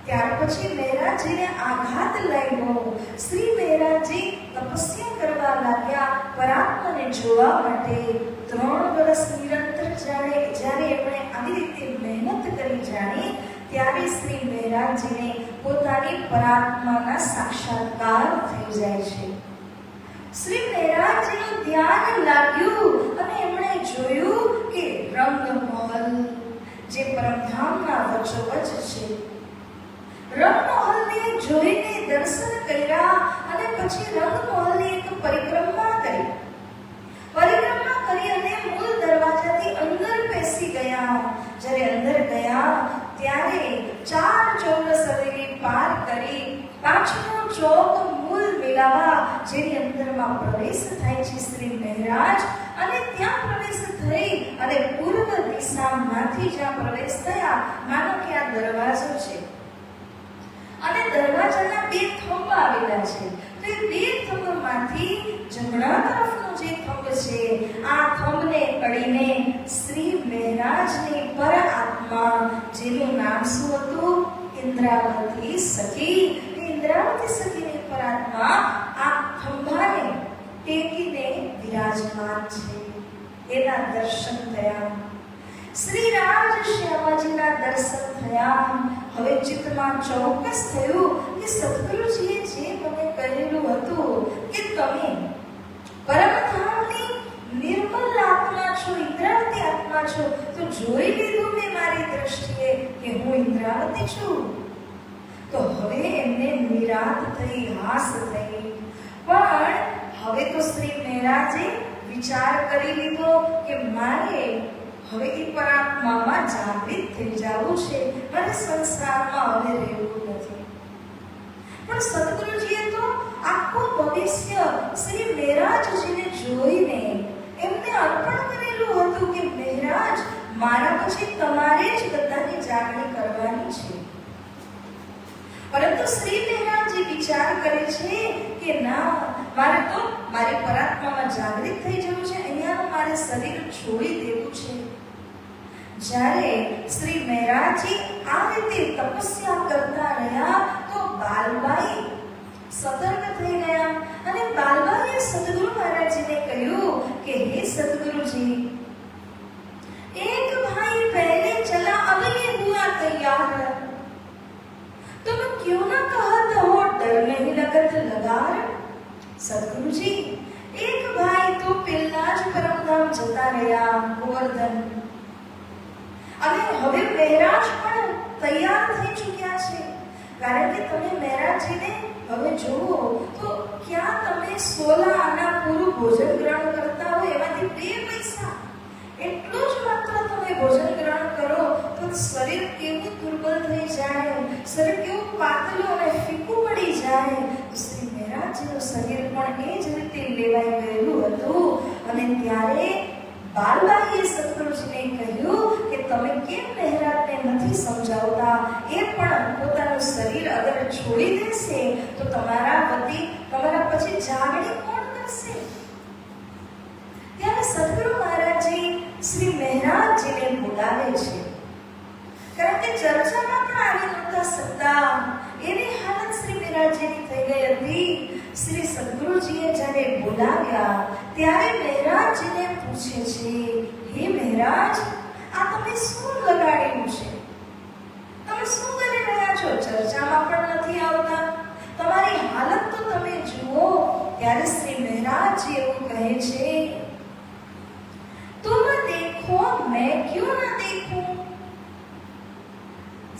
ત્યાર પછી મહારાજજીને આઘાત લાગ્યો. શ્રી મહારાજજી તપસ્યા કરવા લાગ્યા પરાત્માને જોવા માટે. 3 વર્ષ નિરંતર જ્યારે એમણે આવી રીતે મહેનત કરી જાણી ત્યારે શ્રી મહારાજજીને પોતાની પરાત્માના સાક્ષાત્કાર થઈ જાય છે. શ્રી મહારાજજીનું ધ્યાન લાગ્યું અને એમણે જોયું કે રંગમહલ જે પરમધામના વચ્ચોવચ છે, રંગમહલને જોઈને દર્શન કર્યા અને પછી રંગમહલની એક પરિક્રમા કરી. પરિક્રમા કરી અને મૂળ દરવાજાથી અંદર બેસી ગયા. જ્યારે અંદર ગયા ત્યારે 4 ચોરસ હવેલી પાર કરી 5મો ચોક મૂળ મિલાવા જેની અંદરમાં પ્રવેશ થાય છે શ્રી મહારાજ. અને ત્યાં પ્રવેશ થઈ અને પૂર્વ દિશામાંથી જ્યાં પ્રવેશ થયા, માનો કે આ દરવાજો છે અને દરવાજાના 2 થંભ આવેલા છે. તો એ 2 થંભમાંથી જમણા તરફનો જે થંભ છે આ થંભને અડીને શ્રી મહારાજની પર આત્મા જેનું નામ શું હતું? ઇન્દ્રાવતી સખી. ઇન્દ્રાવતી સખીની પર આત્મા આ થંભાને ટેકીને વિરાજમાન છે. એના દર્શન થયા. શ્રી રાજ શ્યામાજીના દર્શન થયા. હવે ચિત્તમાં ચોક્કસ થયું કે સદગુરુજીએ જે મને કહેલું હતું કે તમે પરમધામની નિર્મલ આત્મા છો, ઇન્દ્રાવતી આત્મા છો, તો જોઈ લીધું મેં મારી દ્રષ્ટિએ કે હું ઇન્દ્રાવતી છું. તો હવે એમને નિરાત થઈ, હાસ થઈ. પણ હવે તો શ્રી મહારાજે વિચાર કરી લીધો કે મારે હવે એ પરાત્મામાં જાગૃત થઈ જવું છે, મારે સંસારમાં હવે રહેવું નથી. પણ સદગુરુજીએ તો આખું ભવિષ્ય શ્રી મહારાજજીને જોઈને એમને અર્પણ કરેલું હતું કે મહારાજ મારા પછી તમારે જ બધાની જાગણી કરવાની છે. પરંતુ શ્રી મહારાજજી વિચાર કરે છે કે ના, મારે તો મારી પરાત્મામાં જાગૃત થઈ જવું છે, અહીંયા મારે શરીર છોડી દેવું છે. જ્યારે શ્રી મહારાજજી આ રીતે તપસ્યા કરતા રહ્યા તો બાલબાઈ સતર્ક થઈ ગયા અને બાલબાઈએ સદગુરુ મહારાજજીને કહ્યું કે હે સદગુરુજી, એક ભાઈ પહેલે ચલા अब ये हुआ तैयार, तुम क्यों ना कहत हो डर नहीं लगत लगार. सदगुरुजी, एक भाई तो પેલા જ પરમધામ જતા રહ્યા ગોવર્ધન, અને હવે મહારાજ પણ તૈયાર થઈ ચૂક્યા છે. કારણ કે તમે મહારાજજીને હવે જુઓ તો ક્યાં તમે 16 આના પૂરું ભોજન ગ્રહણ કરતા હોય એમાંથી 2 પૈસા એટલું જ માત્ર ભોજન ગ્રહણ કરો તો શરીર કેવું દુર્બળ થઈ જાય, શરીર કેવું પાતળું અને ફીકું પડી જાય. શ્રી મહારાજનું શરીર પણ એ જ રીતે લેવાઈ ગયેલું હતું. અને ત્યારે બાલબાઈએ સદગુરુજીને કહ્યું કે તમે કેમ મહારાજને નથી સમજાવતા? એ પણ પોતાનું શરીર અગર છોડી દેશે તો તમારા પછી જાગણી કોણ કરશે? ત્યારે સદગુરુ મહારાજજી શ્રી મહારાજજીને બોલાવે છે. કારણ કે ચર્ચામાં પણ આવી નહોતા શકતા એવી હાલત શ્રી મહારાજજીની થઈ ગઈ હતી. શ્રી સદગુરુજીએ જ્યારે બોલાવ્યા ત્યારે મહારાજજીને પૂછે છે, હે મહારાજ, આ તમે શું લગાડ્યું છે? તમે શું કરી રહ્યા છો? ચર્ચામાં પણ નથી આવતા, તમારી હાલત તો તમે જુઓ. ત્યારે શ્રી મહારાજજી એવું કહે છે, तुम देखो मैं क्यों ना देखूं?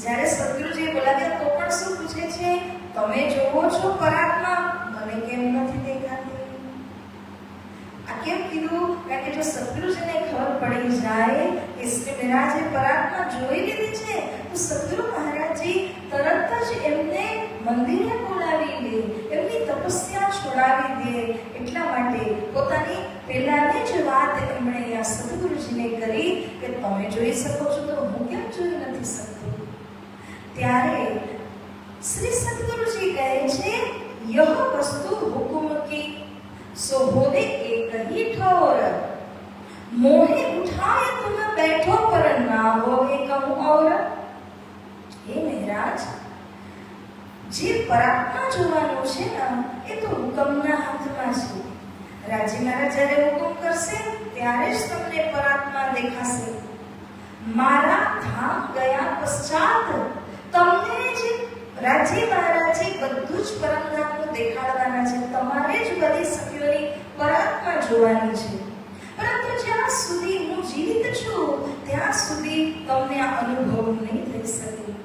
જ્યારે સદગુરુજી બોલાવ્યા તો પણ શું પૂછે છે? તમે જોવો છો પરાત્મા, મને કેમ નથી દેખાતી? આ કેમ કીધું? કારણ કે જો સદગુરુજીને ખબર પડી જાય કે શ્રી મહારાજે પરાત્મા જોઈ લીધી છે તો સદગુરુ મહારાજજી તરત જ એમને મંદિરે બોલાવી લે, એમની તપસ્યા છોડાવી દે. એટલા માટે પોતાની પહેલાની જ વાત એમણે આ સદગુરુજીને કરી કે તમે જોઈ શકો છો તો હું કેમ જોઈ નથી શકતો? ત્યારે શ્રી સદગુરુજી કહે છે, यह वस्तु हुकुम की सो होवे एक ही ठोर, मोहे उठाए तुम बैठो पर ना होवे कहूं और. हे महाराज, જે પરાત્મા જોવાનું છે ને એ તો હુકમના હાથમાં છે. રાજી મહારાજ જ્યારે હુકમ કરશે ત્યારે જ તમને પરાત્મા દેખાશે. મારા ધામ ગયા પશ્ચાત તમને જે રાજી મહારાજે બધું જ પરમધામનું દેખાડવાના છે, તમારે જ બધી સખીઓની પરાત્મા જોવાની છે. પરંતુ જ્યાં સુધી હું જીવિત છું ત્યાં સુધી તમને આ અનુભવ નહીં થઈ શકે.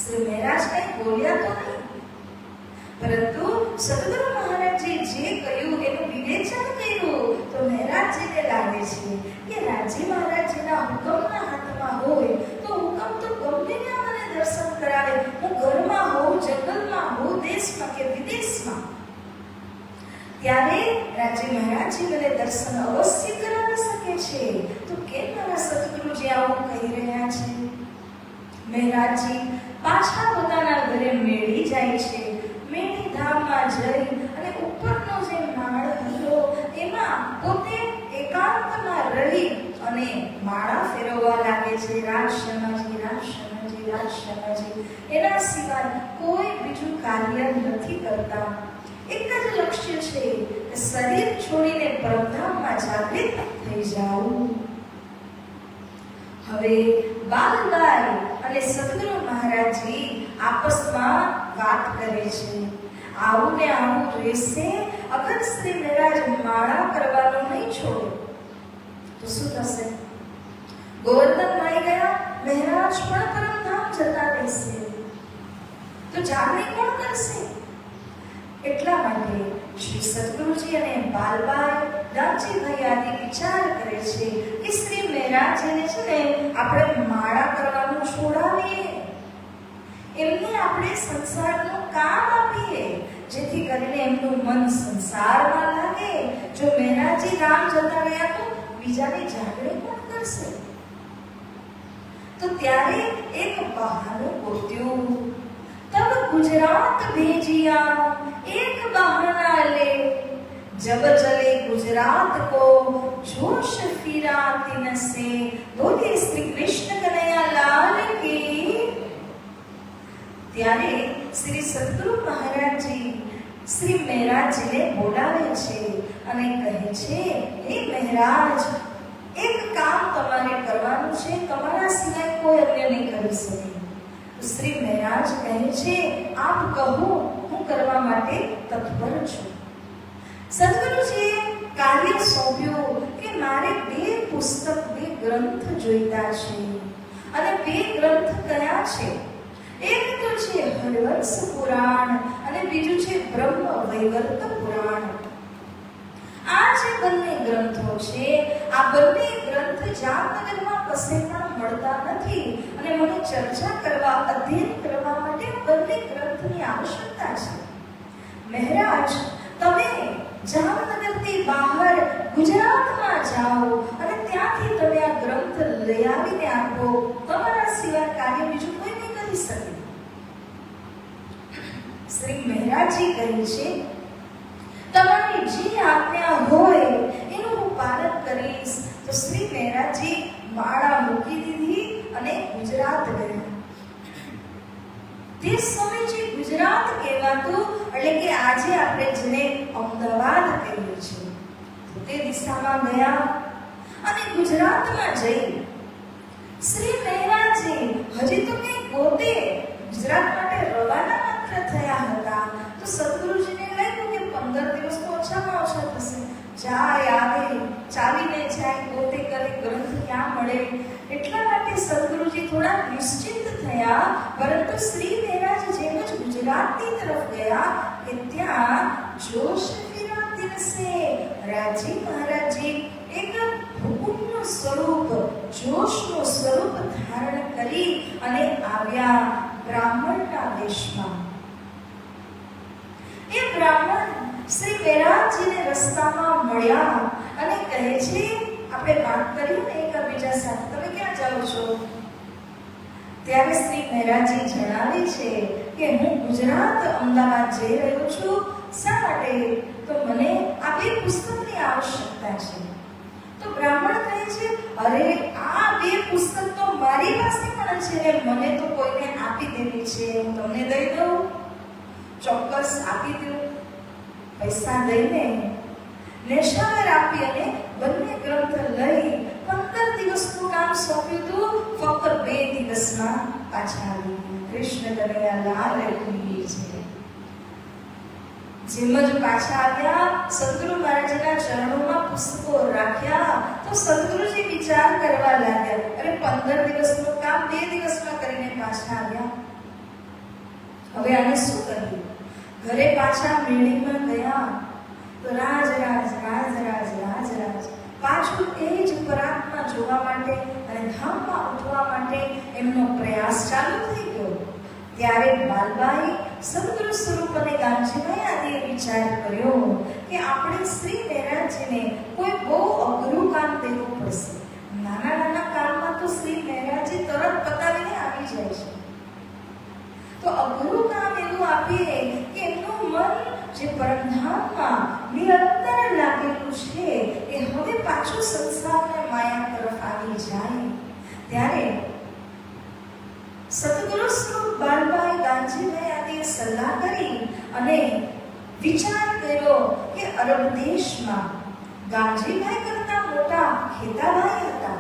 શ્રી મહારાજ કઈ બોલ્યા તો નહીં, પરંતુ સદગુરુ મહારાજે જે કહ્યું એનું વિવેચન કર્યું તો મહારાજજીને લાગે છે કે રાજી મહારાજજીના હુકમના હાથમાં હોય તો હુકમ તો ગમે ત્યાં મને દર્શન કરાવે. હું ઘરમાં હોઉં, જંગલમાં હોઉં, દેશમાં કે વિદેશમાં, ત્યારે રાજી મહારાજજી મને દર્શન અવશ્ય કરાવી શકે છે. તો કેમ મારા સદગુરુજી આવું કહી રહ્યા છે? મહારાજજી પાછા પોતાના ઘરે મેળી જાય છે. મેળી ધામમાં જઈ અને ઉપરનો જે માળ હતો એમાં પોતે એકાંતમાં રહી અને માળા ફેરવવા લાગે છે. રાજ શર્માજી, રાજ શર્માજી, રાજ શર્માજી. એના સિવાય કોઈ બીજું કાર્ય નથી કરતા. એક જ લક્ષ્ય છે કે શરીર છોડીને પરમધામમાં જાગૃત થઈ જાવું. હવે બાલબાઈ અને સદગુરુ મહારાજજી આપસમાં વાત કરે છે. આવું ને આવું રહેશે અગર શ્રી મહારાજ માળા કરવાનું નહીં છોડે તો શું થશે? ગોવર્ધન માઈ ગયા, મહારાજ પણ પરમધામ જતા રહેશે તો જાગણી કોણ કરશે? એટલા માટે શ્રી સદગુરુજી અને બાલબાઈ, દામજીભાઈ આદિ વિચાર કરે છે કે શ્રી મહારાજને છે ને આપણે માળા કરવાનું છોડાવીએ, એમને આપણે સંસારનું કામ આપીએ, જેથી કરીને એમનું મન સંસારમાં લાગે. જો મહારાજજી રામ જતા રહ્યા તો બીજાની જાગણી કોણ કરશે? તો ત્યારે એક બહાનું ગોત્યું. तब गुजरात भेजिया एक बहाना ले, जब चले गुजरात को जोश फिरा तिन से. बोले श्री कृष्ण कन्हैया लाल की. ત્યારે શ્રી સદગુરુ મહારાજજી શ્રી મહારાજજીને બોલાવે છે અને કહે છે, હે મહારાજ, એક કામ તમારે કરવાનું છે, તમારા સિવાય કોઈ અન્ય નહીં કરી શકે. શ્રી મહારાજ કહે છે, આપ કહો, હું કરવા માટે તત્પર છું. સદગુરુજીએ કાર્ય સોંપ્યું કે મારે 2 પુસ્તક, 2 ગ્રંથ જોઈતા છે. અને 2 ગ્રંથ કયા છે? એક તો છે હરિવંશ પુરાણ અને બીજું છે બ્રહ્મ વૈવર્ત પુરાણ. આ જે બંને ગ્રંથો છે, આ બંને ગ્રંથ જામનગરમાં કશે પણ મળતા નથી અને મને ચર્ચા કરવા, અધ્યયન કરવા માટે બંને ગ્રંથની આવશ્યકતા છે. મહારાજ, તમે જામનગરથી બહાર ગુજરાતમાં જાઓ અને ત્યાંથી તમે આ ગ્રંથ લઈ આવીને આપો. તમારા સિવાય કાર્ય બીજું કોઈ નહીં કરી શકે. શ્રી મહારાજજી કહે છે, તમારી જે આજ્ઞા હોય એનું હું પાલન કરીશ. તો શ્રી મહારાજજી માળા મૂકી દીધી અને ગુજરાત ગયા. તે સમય જે ગુજરાત કહેવાતું, એટલે કે આજે આપણે જેને અમદાવાદ કહીએ છીએ, તે દિશામાં ગયા અને ગુજરાતમાં જઈ શ્રી મહારાજજી હજી તો કંઈ પોતે ગુજરાત માટે રવાના માત્ર થયા હતા. તો સદગુરુજીને લાગ્યું કે 15 દિવસ તો ઓછામાં ઓછા થશે. જાય આવે, ચાલીને જાય, પોતે કરે, ગ્રંથ ક્યાં મળે. એટલા માટે સદગુરુજી થોડા નિશ્ચિંત થયા. પરંતુ શ્રી મહારાજ જેમ જ ગુજરાતની તરફ ગયા કે ત્યાં જોશ ફિરા દિવસે રાજી મહારાજજી એક હુકુમનું સ્વરૂપ, જોશનું સ્વરૂપ ધારણ કરી અને આવ્યા બ્રાહ્મણના દેશમાં. એ બ્રાહ્મણ શ્રી મહારાજજીને રસ્તામાં મળ્યા અને કહે છે, આપણે વાત કરી ને એકબીજા સાથે, તમે ક્યાં જાઓ છો? ત્યારે શ્રી મહારાજજી જણાવે છે કે હું ગુજરાત અમદાવાદ જઈ રહ્યો છું. શા માટે? તો મને આ બે પુસ્તકની આવશ્યકતા છે. તો બ્રાહ્મણ કહે છે, અરે આ બે પુસ્તક તો મારી પાસે પણ છે ને મને તો કોઈને આપી દેવી છે. હું તમને દઈ દઉં? ચોક્કસ આપી દઉં. પૈસા દઈને નેશાવર આપી અને બંને ગ્રંથ લઈ 15 દિવસનું કામ સોંપ્યું હતું. ફક્ત 2 દિવસમાં પાછા આવી. કૃષ્ણ કનૈયા લાલ કી જય. જેમ જ પાછા આવ્યા, સદગુરુ મહારાજના ચરણોમાં પુસ્તકો રાખ્યા. તો સદગુરુજી વિચાર કરવા લાગ્યા, અરે 15 દિવસનું કામ 2 દિવસમાં કરીને પાછા આવ્યા. હવે આને શું કર્યું? ઘરે પાછા મેળીમાં ગયા તો રાજ પાછું એ જ પરાત્મા જોવા માટે અને ધામમાં ઉઠવા માટે એમનો પ્રયાસ ચાલુ થઈ ગયો. ત્યારે બાલબાઈ, સદગુરુ સ્વરૂપ અને ગાંધીભાઈ આદિએ વિચાર કર્યો કે આપણે શ્રી મહારાજજીને કોઈ બહુ અઘરું કામ દેવું પડશે. નાના નાના કામમાં તો શ્રી મહારાજજી તરત પતાવીને આવી જાય છે. તો અઘરું કામ એવું આપીએ કે એમનું મન જે પરમધામમાં નિરંતર લાગેલું છે એ હવે પાછું સંસારને માયા તરફ આવી જાય. ત્યારે સદગુરુ સ્વરૂપ બાલબાઈ, ગાંધીભાઈ આદિએ સલાહ કરી અને વિચાર કર્યો કે અરબ દેશમાં ગાંધીભાઈ કરતા મોટા ખેતાભાઈ હતા.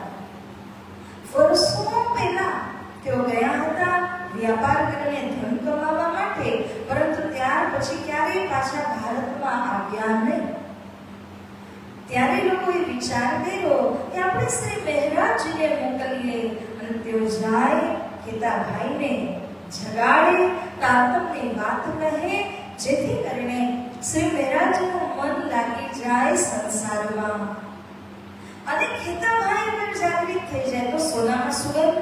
વર્ષો પહેલા તેઓ ગયા હતા વ્યાપાર કરીને ધન કમાવા માટે, પરંતુ ત્યાર પછી ક્યારેય પાછા ભારતમાં આવ્યા નહીં. ત્યારે લોકોએ વિચાર કર્યો કે આપણે શ્રી મહારાજજીને મોકલીએ અને તેઓ જાય, ખેતાભાઈને જગાડે, તાતમની વાત કહે, જેથી કરીને શ્રી મહારાજનું મન લાગી જાય સંસારમાં અને ખેતાભાઈ અગર જાગૃત થઈ જાય તો સોનામાં સુગંધ.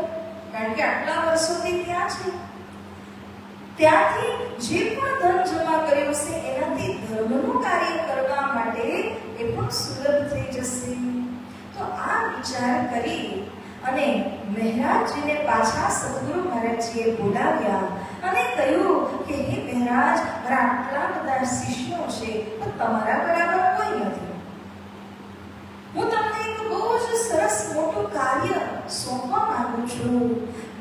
કારણ કે આટલા વર્ષોથી ત્યાં છે, ત્યાંથી જે પણ ધન જમા કર્યું છે એનાથી ધર્મનું કાર્ય કરવા માટે એ પણ સુલભ થઈ જશે. તો આ વિચાર કરી અને મહારાજજીને પાછા સદગુરુ મહારાજજીએ બોલાવ્યા અને કહ્યું કે હે મહારાજ, મારા આટલા બધા શિષ્યો છે પણ તમારા બરાબર કોઈ નથી. હું તમને એક બહુ જ સરસ મોટું કાર્ય સોંપવા માંગુ છું.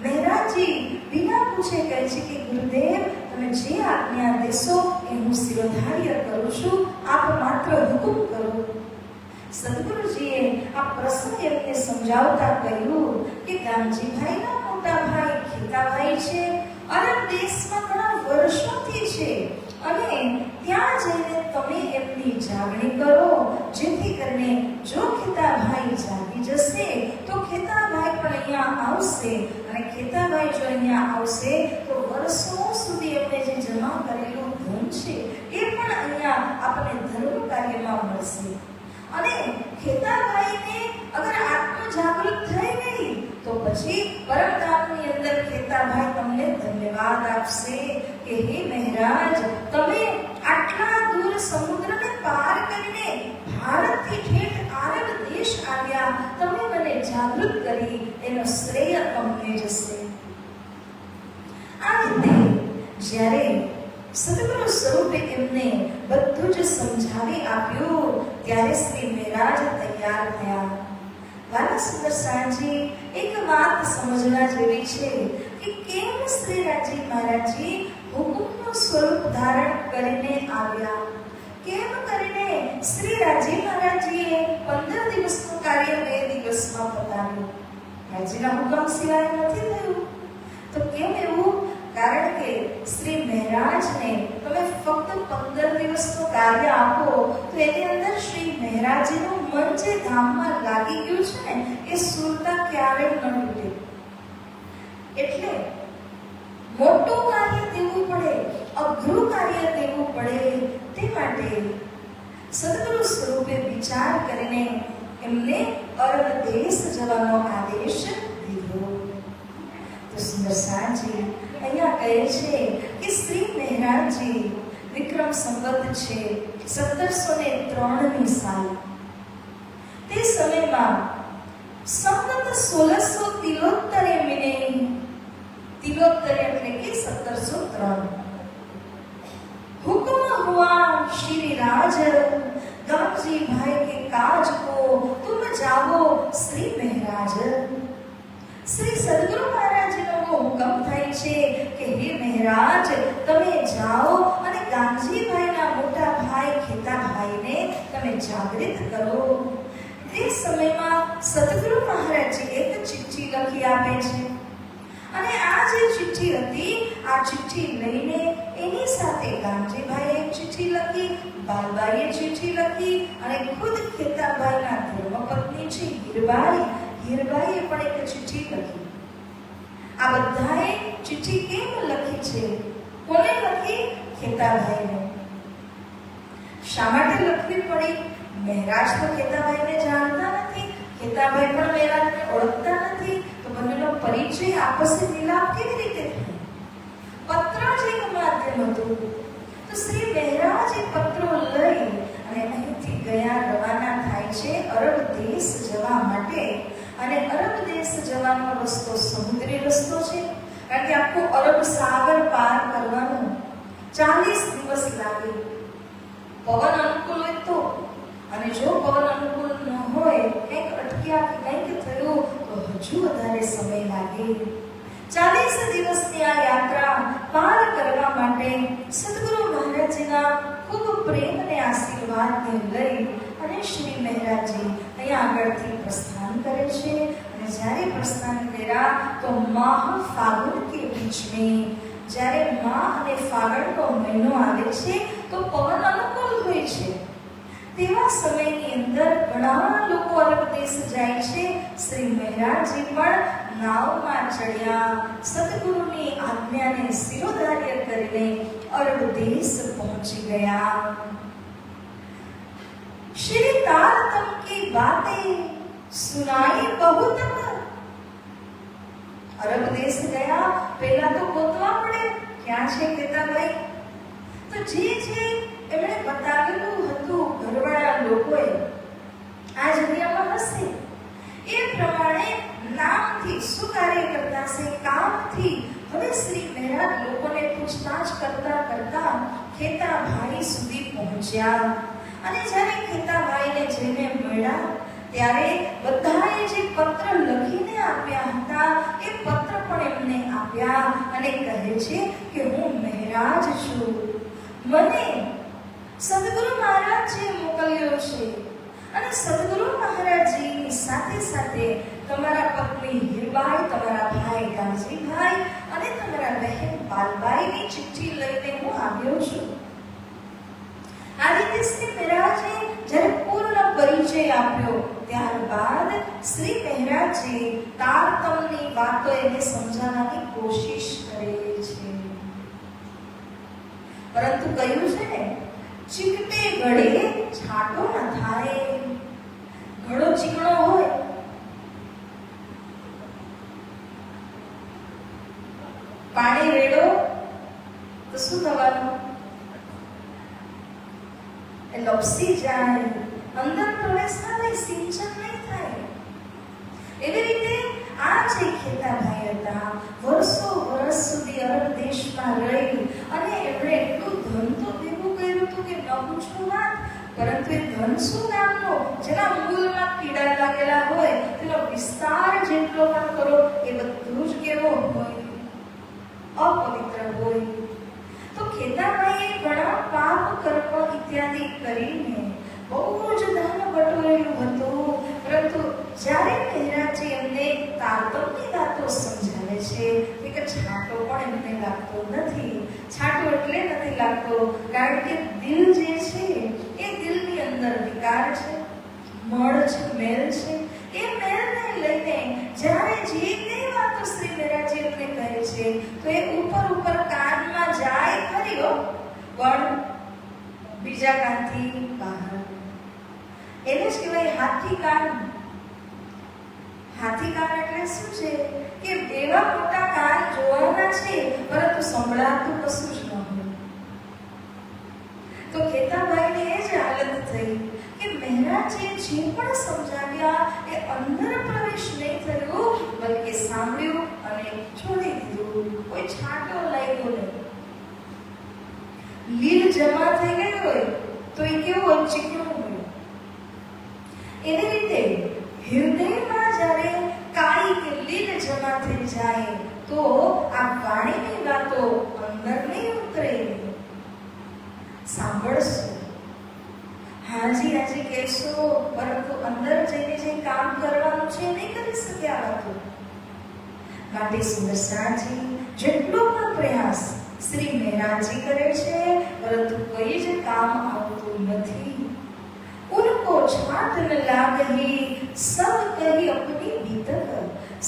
મહારાજજી વિના પૂછે કહે છે કે ગુરુદેવ, તમે જે આજ્ઞા દેશો એ હું શિરોધાર્ય કરું છું. આપ માત્ર હુકુમ કરો. સદગુરુજીએ આ પ્રસંગ એમને સમજાવતા કહ્યું કે ગાંધીભાઈના મોટા ભાઈ ખેતાભાઈ છે, અરબ દેશમાં ઘણા વર્ષોથી છે અને ત્યાં જઈને તમે એમની જાગણી કરો, જેથી કરીને જો ખેતાભાઈ જાગી જશે તો ખેતાભાઈ પણ અહીંયા આવશે અને ખેતાભાઈ જો અહીંયા આવશે તો વર્ષો સુધી એમને જે જમા કરેલું ધન છે એ પણ અહીંયા આપણે ધર્મ કાર્યમાં મળશે. અને ખેતાભાઈને અગર આત્મ જાગૃત પરમધામની અંદર ખેતાભાઈ તમને ધન્યવાદ આપશે કે હે મહારાજ, તમે આટલા દૂર સમુદ્રને પાર કરીને ભારતથી ઠેઠ આરબ દેશ આવ્યા, તમે મને જાગૃત કરી, એનો શ્રેય તમને જશે. આ રીતે જ્યારે સદગુરુ સ્વરૂપે એમને બધું જ સમજાવી આપ્યું, ત્યારે શ્રી મહારાજ તૈયાર થયા. વાલા સુદર્શનજી, એક વાત સમજવા જેવી છે કે કેમ શ્રી રાજી મહારાજજી હુકુમનું સ્વરૂપ ધારણ કરીને આવ્યા. કેમ કરીને શ્રી રાજી મહારાજજીએ 15 દિવસનું કાર્ય 2 દિવસમાં પતાવ્યું. રાજીના હુકમ સિવાય નથી થયું. તો કેમ એવું? કારણ કે શ્રી મહારાજને તમે ફક્ત 15 દિવસનું કાર્ય આપો તો એની અંદર શ્રી મહારાજજીનું મન જે ધામમાં લાગી ગયું છે ને, એ સુરતા ક્યારેય ન તૂટે. એટલે મોટું કાર્ય દેવું પડે, અઘરું કાર્ય દેવું પડે, તે માટે સદગુરુ સ્વરૂપે વિચાર કરીને એમને અરબ દેશ જવાનો આદેશ દીધો. તો સુદર્શનજી અહીંયા કહે છે કે શ્રી મહારાજજી વિક્રમ સંવત છે 1703ની સાલ. તે સમયમાં સંવત 1600 તિલોત્તરે મિને, તિલોત્તરે એટલે કે 1703. हुक्म हुआ श्री राज गामजी भाई के काज को तुम जाओ श्री महाराज. श्री सदगुरु મહારાજનો હુકમ થાય છે કે હે મહારાજ, તમે જાઓ અને ગામજીભાઈના મોટા ભાઈ ખેતાભાઈને તમે જાગૃત કરો. તે સમયમાં સદગુરુ મહારાજે એક ચિઠ્ઠી લખી આપે છે અને આ જે ચિઠ્ઠી હતી, આ ચિઠ્ઠી લઈને એની સાથે ગામજીભાઈએ એક ચિઠ્ઠી લખી, બાલબાઈએ ચિઠ્ઠી લખી અને ખુદ ખેતાભાઈના ધર્મપત્ની છે હીરબાઈએ પણ એક ચિઠ્ઠી લખી. આ બધાએ ચિઠ્ઠી કેમ લખી છે? કોને લખી? ખેતાભાઈને. શા માટે લખવી પડી? મહારાજ તો ખેતાભાઈને જાણતા નથી, ખેતાભાઈ પણ મહારાજને ઓળખતા નથી, તો બંનેનો પરિચય આપસે મિલાપ કેવી રીતે થાય? પત્ર જ એક માધ્યમ હતું. તો શ્રી મહારાજ એ પત્રો લઈ અને અહીંથી ગયા, રવાના થાય છે અરબ દેશ જવા માટે. અને અરબ દેશ જવાનો રસ્તો સમુદ્રી રસ્તો છે, કારણ કે આખો અરબ સાગર પાર કરવાનું 40 દિવસ લાગે. પવન અનુકૂળ હોય તો, અને જો પવન અનુકૂળ ન હોય, કંઈક અટક્યા કે કંઈક થયું તો હજુ વધારે સમય લાગે. 40 દિવસની આ યાત્રા પાર કરવા માટે સદગુરુ મહારાજજીના ખૂબ પ્રેમ અને આશીર્વાદને લઈ અને શ્રી મહારાજજી અહીંયા આગળથી પ્રસ્થાન કરે છે. અને જ્યારે પ્રસ્થાન કર્યા તો માહ ફાગુન કે બીચ में, જ્યારે માહ અને ફાગણનો મહિનો આવે છે તો પવન અનુકૂળ હોય છે. તેવા સમયની અંદર ઘણા લોકો અરબ દેશ જાય છે. શ્રી મહારાજજી પણ નાવમાં ચડ્યા, સદગુરુની આજ્ઞાને શિરોધાર્ય કરીને અરબ દેશ પહોંચી ગયા. श्री तारतम की बातें सुनाई बहुत. अरब देश ગયા, પહેલા તો ગોતવા પડે ક્યાં છે ખેતાભાઈ. તો જે એમણે બતાવેલું હતું ઘરવાળા લોકોએ આ જગ્યામાં હશે, એ પ્રમાણે નામથી શું કાર્ય કરતા છે, કામથી. હવે શ્રી મહારાજ લોકોને પૂછતાછ કરતા કરતા ખેતાભાઈ સુધી પહોંચ્યા. અને જ્યારે ખેતાભાઈને જઈને મળ્યા ત્યારે બધાએ જે પત્ર લખીને આપ્યા હતા એ પત્ર પણ એમને આપ્યા અને કહે છે કે હું મહારાજ છું, મને સદગુરુ મહારાજજીએ મોકલ્યો છે. અને સદગુરુ મહારાજજીની સાથે સાથે તમારા પત્ની હીરબાઈ, તમારા ભાઈ ગામજીભાઈ અને તમારા બહેન બાલબાઈની ચિઠ્ઠી લઈને હું આવ્યો છું. આ રીતે શ્રી મહારાજે જ્યારે પૂર્ણ પરિચય આપ્યો, ત્યારબાદ શ્રી મહારાજજી તારતમની વાતો એને સમજાવવાની કોશિશ કરે છે. પરંતુ કહ્યું છે ને, ચીકટે ગળે છાંટો ન થાય. ઘડો ચીકણો હોય તપસી જાય, અંદર પ્રવેશ ના થાય, સિંચન નહીં થાય. એવી રીતે આ જે ખેતાભાઈ હતા, વર્ષો વર્ષ સુધી અરબ દેશમાં રહી અને એમણે એટલું ધન તો ભેગું કર્યું હતું કે ન પૂછો વાત. પરંતુ એ ધન શું નામનો, જેના મૂળમાં કીડા લાગેલા હોય, તેનો વિસ્તાર જેટલો પણ કરો એ બધું જ કેવો હોય, અપવિત્ર હોય. તો ખેતાભાઈએ ઘણા પાપ કર્મ ઇત્યાદિ કરીને બહુ જ ધન બટોરેલું હતું. પરંતુ જ્યારે મહેરાજજી એમને તારતમ્યની વાતો સમજાવે છે કે છાંટો પણ એમને લાગતો નથી. છાંટો એટલે નથી લાગતો કારણ કે દિલ જે છે એ દિલની અંદર વિકાર છે, મળ છે, મેલ છે. એ મેલને લઈને જ્યારે જે કઈ વાતો શ્રી મહેરાજજી એમને કહે છે તો એ ઉપર ઉપર કાનમાં જાય ખરી, પણ બીજા કાનથી બહાર. એને જ કહેવાય હાથી કાન. હાથી કાન એટલે શું છે કે એવા મોટા કાન જોવાના છે પરંતુ સંભળાતું કશું જ ન હોય. તો ખેતાભાઈને એ જ હાલત થઈ કે મહેરાજે જે પણ સમજાવ્યા એ અંદર પ્રવેશ નહીં થયો, બલકે સાંભળ્યું અને છોડી દીધું. કોઈ છાંટો લાગ્યો નહીં. લીલ જમા થઈ ગઈ હોય તો એ કેવો ચીકણું હોય. એવી રીતે હૃદયમાં જ્યારે કાળી કે લીલ જમા થઈ જાય તો આ વાણીની વાતો અંદર નહીં ઉતરે. સાંભળશો, હાજી હાજી કહેશો, પરંતુ અંદર જઈને જે કામ કરવાનું છે નહીં કરી શકે આ વાતો. માટે સુદર્શનજી જેટલો પણ પ્રયાસ શ્રી મહેરાજજી કરે છે પરંતુ કઈ જ કામ આવતું નથી. उनको छाट न लागही सब कही अपनी बीतक.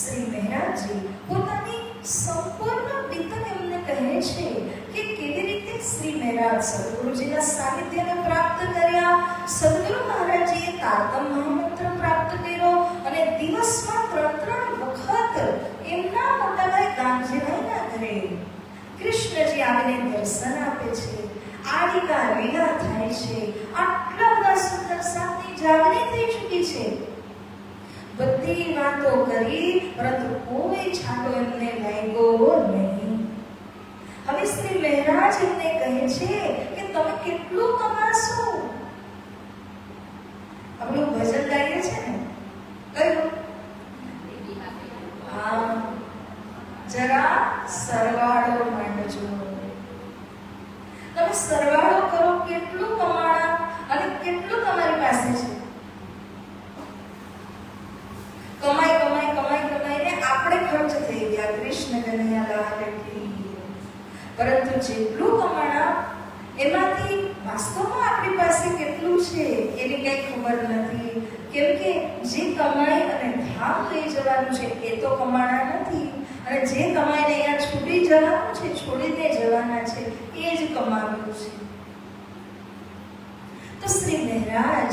श्री મહેરાજજી પોતાની સંપૂર્ણ બીતક એમને કહે છે કે કેવી રીતે શ્રી મહેરાજ સદગુરુજીના સાનિધ્યને પ્રાપ્ત કર્યા. સદગુરુ મહારાજજીએ તારતમ મહામંત્ર પ્રાપ્ત કર્યો અને દિવસમાં 3 વખત એમના મોટાભાઈ ગાંધીભાઈના ઘરે કૃષ્ણજી આવીને દર્શન આપે છે. આડિકા લીલા થાય છે. આટલા બધા સુંદર સાથી જાગની થઈ ચૂકી છે. બધી વાતો કરી પરંતુ કોઈ છાંટો એમને લાગ્યો નહીં. હવે શ્રી મહેરાજ એમને કહે છે કે તમે કેટલું કમાશો. આપણું ભજન ગાઈએ છે ને, કયું? હા, જરા સરવાળો માંડજો. તમે સરવાળો કરો, કેટલું કમાણા અને કેટલું તમારી પાસે છે. કમાઈ કમાઈ કમાઈ કમાઈને આપણે ખર્ચ થઈ ગયા. કૃષ્ણ કનૈયા લાલ કી. પરંતુ જેટલું કમાણા એમાંથી વાસ્તવમાં આપણી પાસે કેટલું છે એની કઈ ખબર નથી. કેમ કે જે કમાઈ અને ધામ લઈ જવાનું છે એ તો કમાણા નથી, અને જે કમાઈને અહીંયા છૂટી જવાનું છે, છોડીને જવાના છે, એ જ કમાવ્યું છે. તો શ્રી મહેરાજ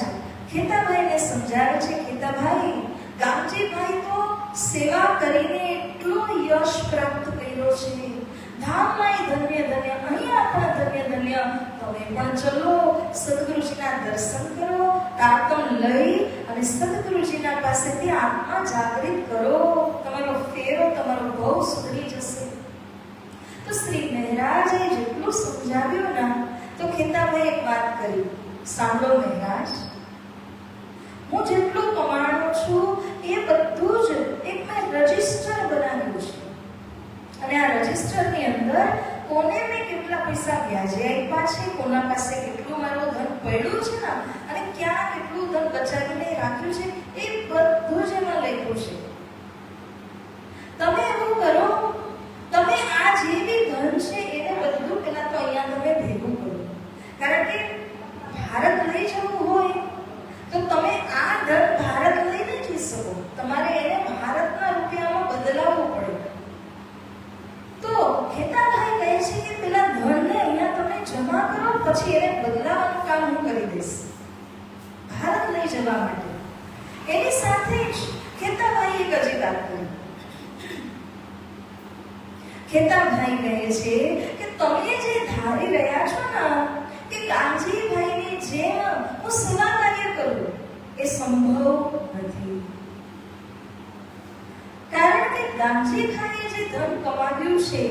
ખેતાભાઈને સમજાવે છે, ખેતાભાઈ, ગામજીભાઈ તો સેવા કરીને એટલો યશ પ્રાપ્ત કર્યો છે. ધામમાં ધન્ય ધન્ય, અહીંયા પણ ધન્ય ધન્ય. તમે પણ ચલો, સદગુરુજીના દર્શન કરો, તારતમ લઈ અને સદગુરુજીના પાસેથી આત્મા જાગૃત કરો. તમારો ફેરો, તમારો ભવ સુધરી જશે. તો શ્રી મહેરાજે જેટલું સમજાવ્યું ના, તો ખેતાભાઈ એક વાત કરી, સાંભળો મહેરાજ, હું જેટલું કમાણું છું એ બધું જ એક મેં રજિસ્ટર બનાવ્યું છે. અને આ રજિસ્ટરની અંદર કોને મેં કેટલા પૈસા વ્યાજે આપ્યા છે, કોના પાસે કેટલું મારું ધન પડ્યું છે ને, અને ક્યાં કેટલું ધન બચાવીને રાખ્યું છે, એ બધું જ એમાં લખ્યું છે. તમે એવું કરો, તમે આ જે બી ધન છે એને બધું પહેલા તો અહીંયા તમે ભેગું કરો. કારણ કે ભારત લઈ જવું હોય તો તમે આ ધન ભારત લઈ નહીં જઈ શકો. તમારે એને ભારતના રૂપિયામાં બદલાવવું પડે. તો ખેતાભાઈ કહે છે કે પેલા ધનને અહીંયા તમે જમા કરો, પછી એને બદલાવાનું કામ હું કરી દઈશ ભારત લઈ જવા માટે. એની સાથે જ ખેતાભાઈ એક હજી વાત કરી. ખેતાભાઈ કહે છે કે તમે જે ધારી રહ્યા છો ને કે કાનજીભાઈની જેમ હું સેવા કાર્ય કરું એ સંભવ નથી. કારણ કે કાનજીભાઈએ જે ધન કમાવ્યું છે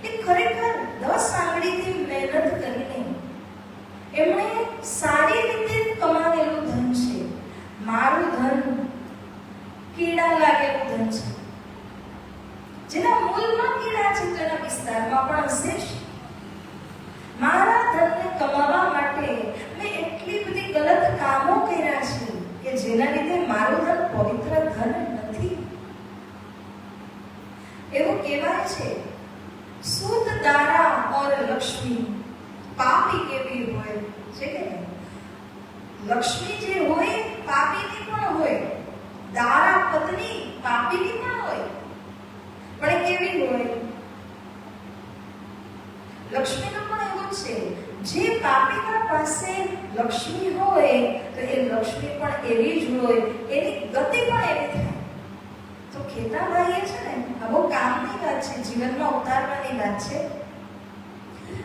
એ ખરેખર 10 આંગળીથી મહેનત કરીને એમણે સારી રીતે કમાવેલું ધન છે. મારું ધન કીડા લાગેલું ધન છે, જેના મૂળમાં કીડા છે, તેના વિસ્તારમાં પણ હશે જ. મારા ધનને કમાવા માટે મેં એટલી બધી ગલત કામો કર્યા છે કે જેના લીધે મારું ધન પવિત્ર ધન નથી. એવું કહેવાય છે, શુદ્ધ દારા और લક્ષ્મી પાપી કેવી હોય છે કે લક્ષ્મી જે હોય પાપીની પણ હોય, દારા પત્ની પાપીની પણ હોય, પણ એ કેવી હોય? લક્ષ્મીનું પણ એવું છે, જે પાપીના પાસે લક્ષ્મી હોય તો એ લક્ષ્મી પણ એવી જ હોય, એની ગતિ પણ એવી થાય. તો ખેતાભાઈએ છે ને, આ બહુ કામની વાત છે, જીવનમાં ઉતારવાની વાત છે.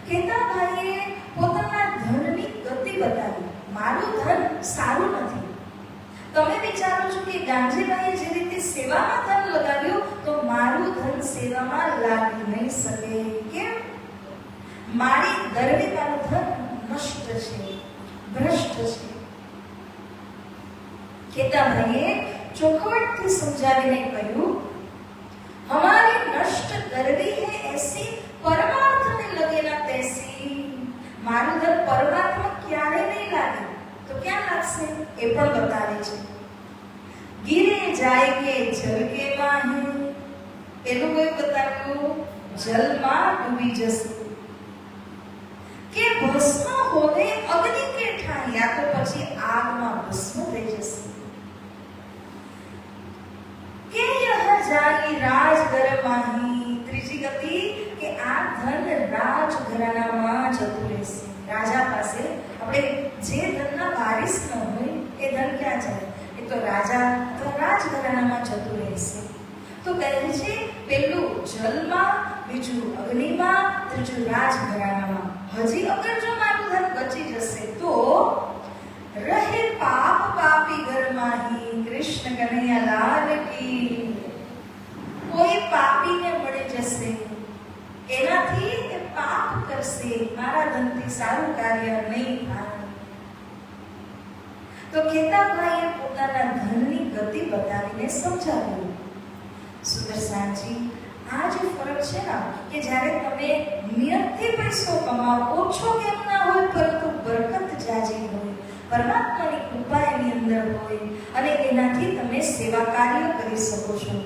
ખેતાભાઈએ પોતાના ધનની ગતિ બતાવી. મારું ધન સારું નથી. તમે વિચારો છો કે ગાંધીભાઈએ જે રીતે સેવામાં ધન લગાવ્યું તો મારું ધન સેવામાં લાગી નહીં શકે. કેમ? મારી ગરવી મારું ધન નષ્ટ છે, ભ્રષ્ટ છે. ખેતાભાઈએ ચોખવટથી સમજાવીને કહ્યું, हमारी नष्ट गरवी है ऐसी परमार्थ में लगे ना तैसी. माરું ધન પરમાર્થમાં ક્યારે નહીં લાગે તો ક્યાં લાગશે એ પણ બતાવે છે. ગીરે જાય કે જલ કે માહે, એનું કોઈ બતાવ્યું જલમાં ડૂબી જશે. કે ભસ્મ હોવે અગ્નિ કે ઠાઈ, યા તો પછી આગમાં ભસ્મ થઈ જશે. કે યહ જાઈ રાજઘર માહી, ત્રીજી ગતિ કે આ ધન રાજઘરાનામાં જતું રહેશે. રાજા પાસે આપણે જે ધનના વારિસ ન હોય એ ધન ક્યાં જાય? એ તો રાજા અથવા રાજઘરાનામાં જતું રહેશે. તો કહે છે, પેલું જલમાં, બીજું અગ્નિમાં, ત્રીજું રાજઘરાનામાં. હજી અગર જો મારું ધન બચી જશે તો રહે પાપ પાપી ઘર માહી, કૃષ્ણ કનૈયા લાલ કી. કોઈ પાપીને મળી જશે, એનાથી એ પાપ કરશે, મારા ધનથી સારું કાર્ય નહીં થાય. તો ખેતાભાઈએ પોતાના ધનની ગતિ બતાવીને સમજાવ્યું. સુદર્શનજી, આ જે ફરક છે ને, કે જ્યારે તમે નિયતથી પૈસો કમાવો, ઓછો કેમ ના હોય પરંતુ બરકત જાજી હોય, પરમાત્માની કૃપા એની અંદર હોય અને એનાથી તમે સેવા કાર્ય કરી શકો છો.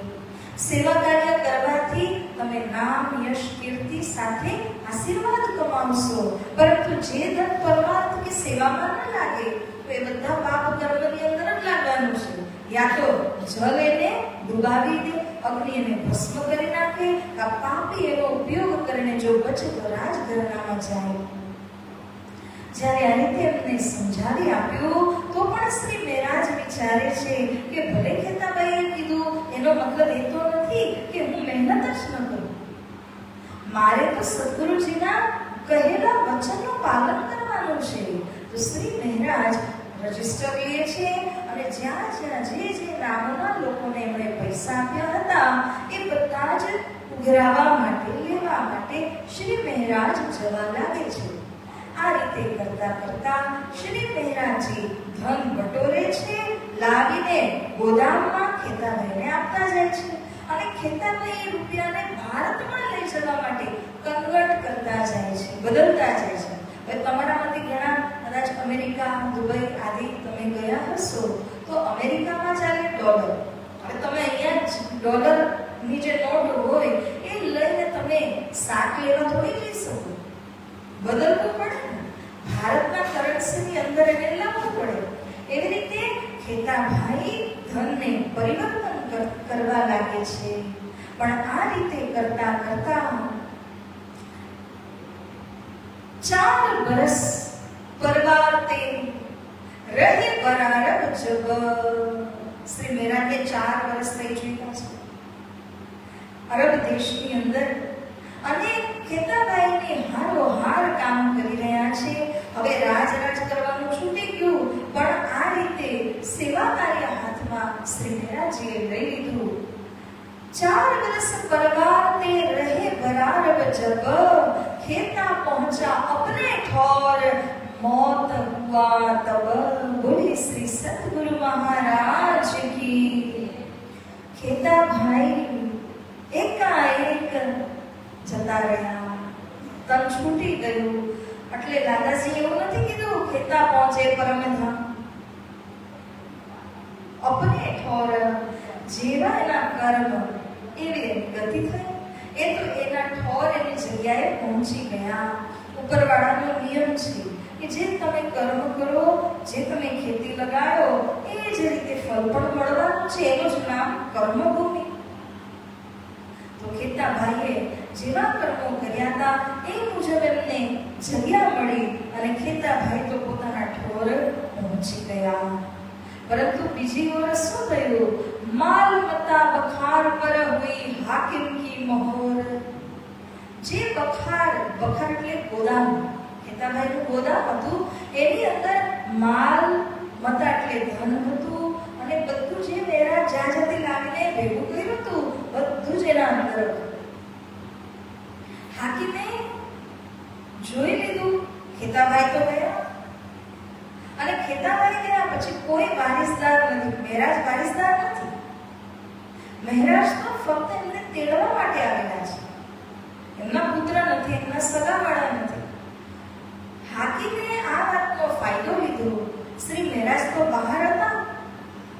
સેવા કાર્ય કરવાથી તમે નામ, યશ, કીર્તિ સાથે આશીર્વાદ કમાવશો. પરંતુ જે ધન પરમાર્થ કે સેવામાં ન લાગે તો એ બધા પાપ કર્મની અંદર જ લાગવાનું છે. યા તો જલ એને ડૂબાવી દે, અગ્નિ એને ભસ્મ કરી નાખે, આ પાપી એનો ઉપયોગ કરીને જો બચે તો રાજઘરાનામાં જાય. જ્યારે આ રીતે એમને સમજાવી આપ્યું તો પણ શ્રી મહારાજ વિચારે છે કે ભલે ખેતાભાઈએ કીધું, એનો મતલબ એ તો નથી કે હું મહેનત જ ન કરું. મારે તો સદગુરુજીના કહેલા વચનનું પાલન કરવાનું છે. તો શ્રી મહારાજ રજિસ્ટર લે છે અને જ્યાં જ્યાં જે નામોના લોકોને એમણે પૈસા આપ્યા હતા એ બધા જ ઉઘરાવવા માટે, લેવા માટે શ્રી મહારાજ જવા લાગે છે. આ રીતે કરતા કરતા શ્રી મહારાજજી ધન બટોરે છે, લાવીને ગોદામમાં ખેતાભાઈને આપતા જાય છે અને ખેતાભાઈ એ રૂપિયાને ભારતમાં લઈ જવા માટે કન્વર્ટ કરતા જાય છે, બદલતા જાય છે. હવે તમારામાંથી ઘણા કદાચ અમેરિકા, દુબઈ આદિ તમે ગયા હશો તો અમેરિકામાં ચાલે ડોલર. હવે તમે અહીંયા ડોલરની જે નોટ હોય એ લઈને તમે શાક લેવા થોડી લઈ શકો, બદલવું પડે ને. ભારતના કરન્સીની અંદર એને લાવવું પડે. એવી રીતે ખેતાભાઈ ધનને પરિવર્તન કરવા લાગે છે. પણ આ રીતે કરતા કરતા 4 વર્ષ પરવાતે રહે બરારબ જબ. શ્રી મહારાજને 4 વર્ષ થઈ ચૂક્યા છે અરબ દેશની અંદર અને ખેતાભાઈને હારોહાર કામ કરી રહ્યા છે હવે રાજ કરવાનું છૂટી ગયું, પણ આ રીતે સેવા કાર્ય હાથમાં શ્રી મહેરાજીએ લઈ લીધું. 4 વર્ષ परवार ते रहे बरारब जब, खेता पहुंचा अपने ठौर, मौत हुआ तब. बोले श्री सतगुरु महाराज की. खेता भाई एकाएक જતા રહ્યા, તન છૂટી ગયું. એટલે દાદાજી એવું નથી કીધું ખેતા પહોંચે પરમધામ. અપને ઠોર, જેવા એના કર્મ એવી એની ગતિ થઈ. એ તો એના ઠોર એની જગ્યાએ પહોંચી ગયા. ઉપરવાળાનો નિયમ છે કે જે તમે કર્મ કરો, જે તમે ખેતી લગાડો, એ જ રીતે ફળ પણ મળવાનું છે. એનું જ નામ કર્મભૂમિ. તો ખેતા ભાઈએ જેવા કર્મો કર્યા હતા એ મુજબ એમને જગ્યા મળી અને ખેતા ભાઈ તો પોતાના ઠોર પહોંચી ગયા. પરંતુ બીજી ઓર શું થયું? માલ મતા બખાર પર હુઈ હાકિમ કી મોહર. જે બખાર એટલે ગોદામ, ખેતાભાઈનું ગોદામ હતું, એની અંદર માલ મતા એટલે ધન હતું અને બધું જે મેરા જ્યાં જ્યાંથી લાવીને ભેગું કર્યું હતું બધું જ એના અંદર હતું. હાકીમે જોઈ લીધું, ખેતાભાઈ તો ગયા અને ખેતાભાઈ ગયા પછી કોઈ વારિસદાર નથી. મહેરાજ વારિસદાર નથી. મહેરાજ તો ફક્ત એમને તેડવા માટે આવેલા છે. એમના પુત્ર નથી, એમના સગાવાળા નથી. હાકીમે આ વાતનો ફાયદો લીધો. શ્રી મહેરાજ તો બહાર હતા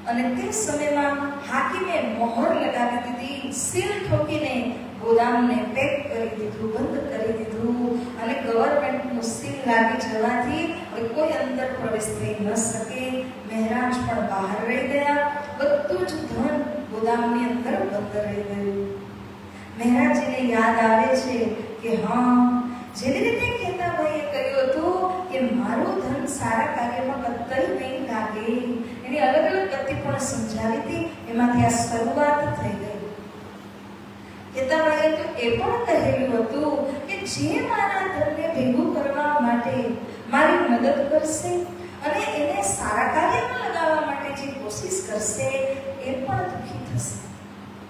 અને તે સમયમાં હાકીમે મોહર લગાવી દીધી, સીલ ઠોકીને ગોદામને પેક કરી દીધું, બંધ કરી દીધું અને ગવર્મેન્ટનું સીલ લાગી જવાથી હવે કોઈ અંદર પ્રવેશ થઈ ન શકે. મહેરાજ પણ બહાર રહી ગયા. બધું જ ધન ગોદામની અંદર બંધ રહી ગયું. મહેરાજજીને યાદ આવે છે કે હા, જેવી રીતે ખેતાભાઈએ કહ્યું હતું કે મારું ધન સારા કાર્યમાં કતઈ નહીં લાગે, એની અલગ અલગ ગતિ પણ સમજાવી હતી. એમાંથી આ શરૂઆત થઈ ગઈ. ખેતાભાઈએ તો એ પણ કહેલું હતું કે જે મારા ધનને ભેગું કરવા માટે મારી મદદ કરશે અને એને સારા કાર્યમાં લગાવવા માટે જે કોશિશ કરશે એ પણ દુઃખી થશે.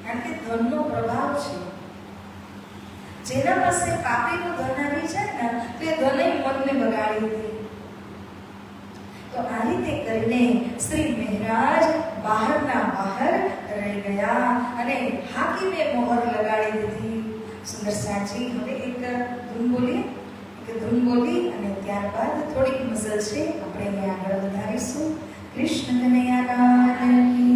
કારણ કે ધનનો પ્રભાવ છે. જેના પાસે પાપીનું ધન આવી જાય ને તો એ ધને મનને બગાડી દે. તો આ રીતે કરીને શ્રી મહેરાજ બહારના બહાર રહી ગયા અને હાકીમે મોહર લગાડી દીધી. સુંદરસાજી હવે એક ધૂન બોલી અને ત્યારબાદ થોડીક મઝલ છે આપણે એને આગળ વધારીશું. કૃષ્ણ કનૈયા લાલ કી.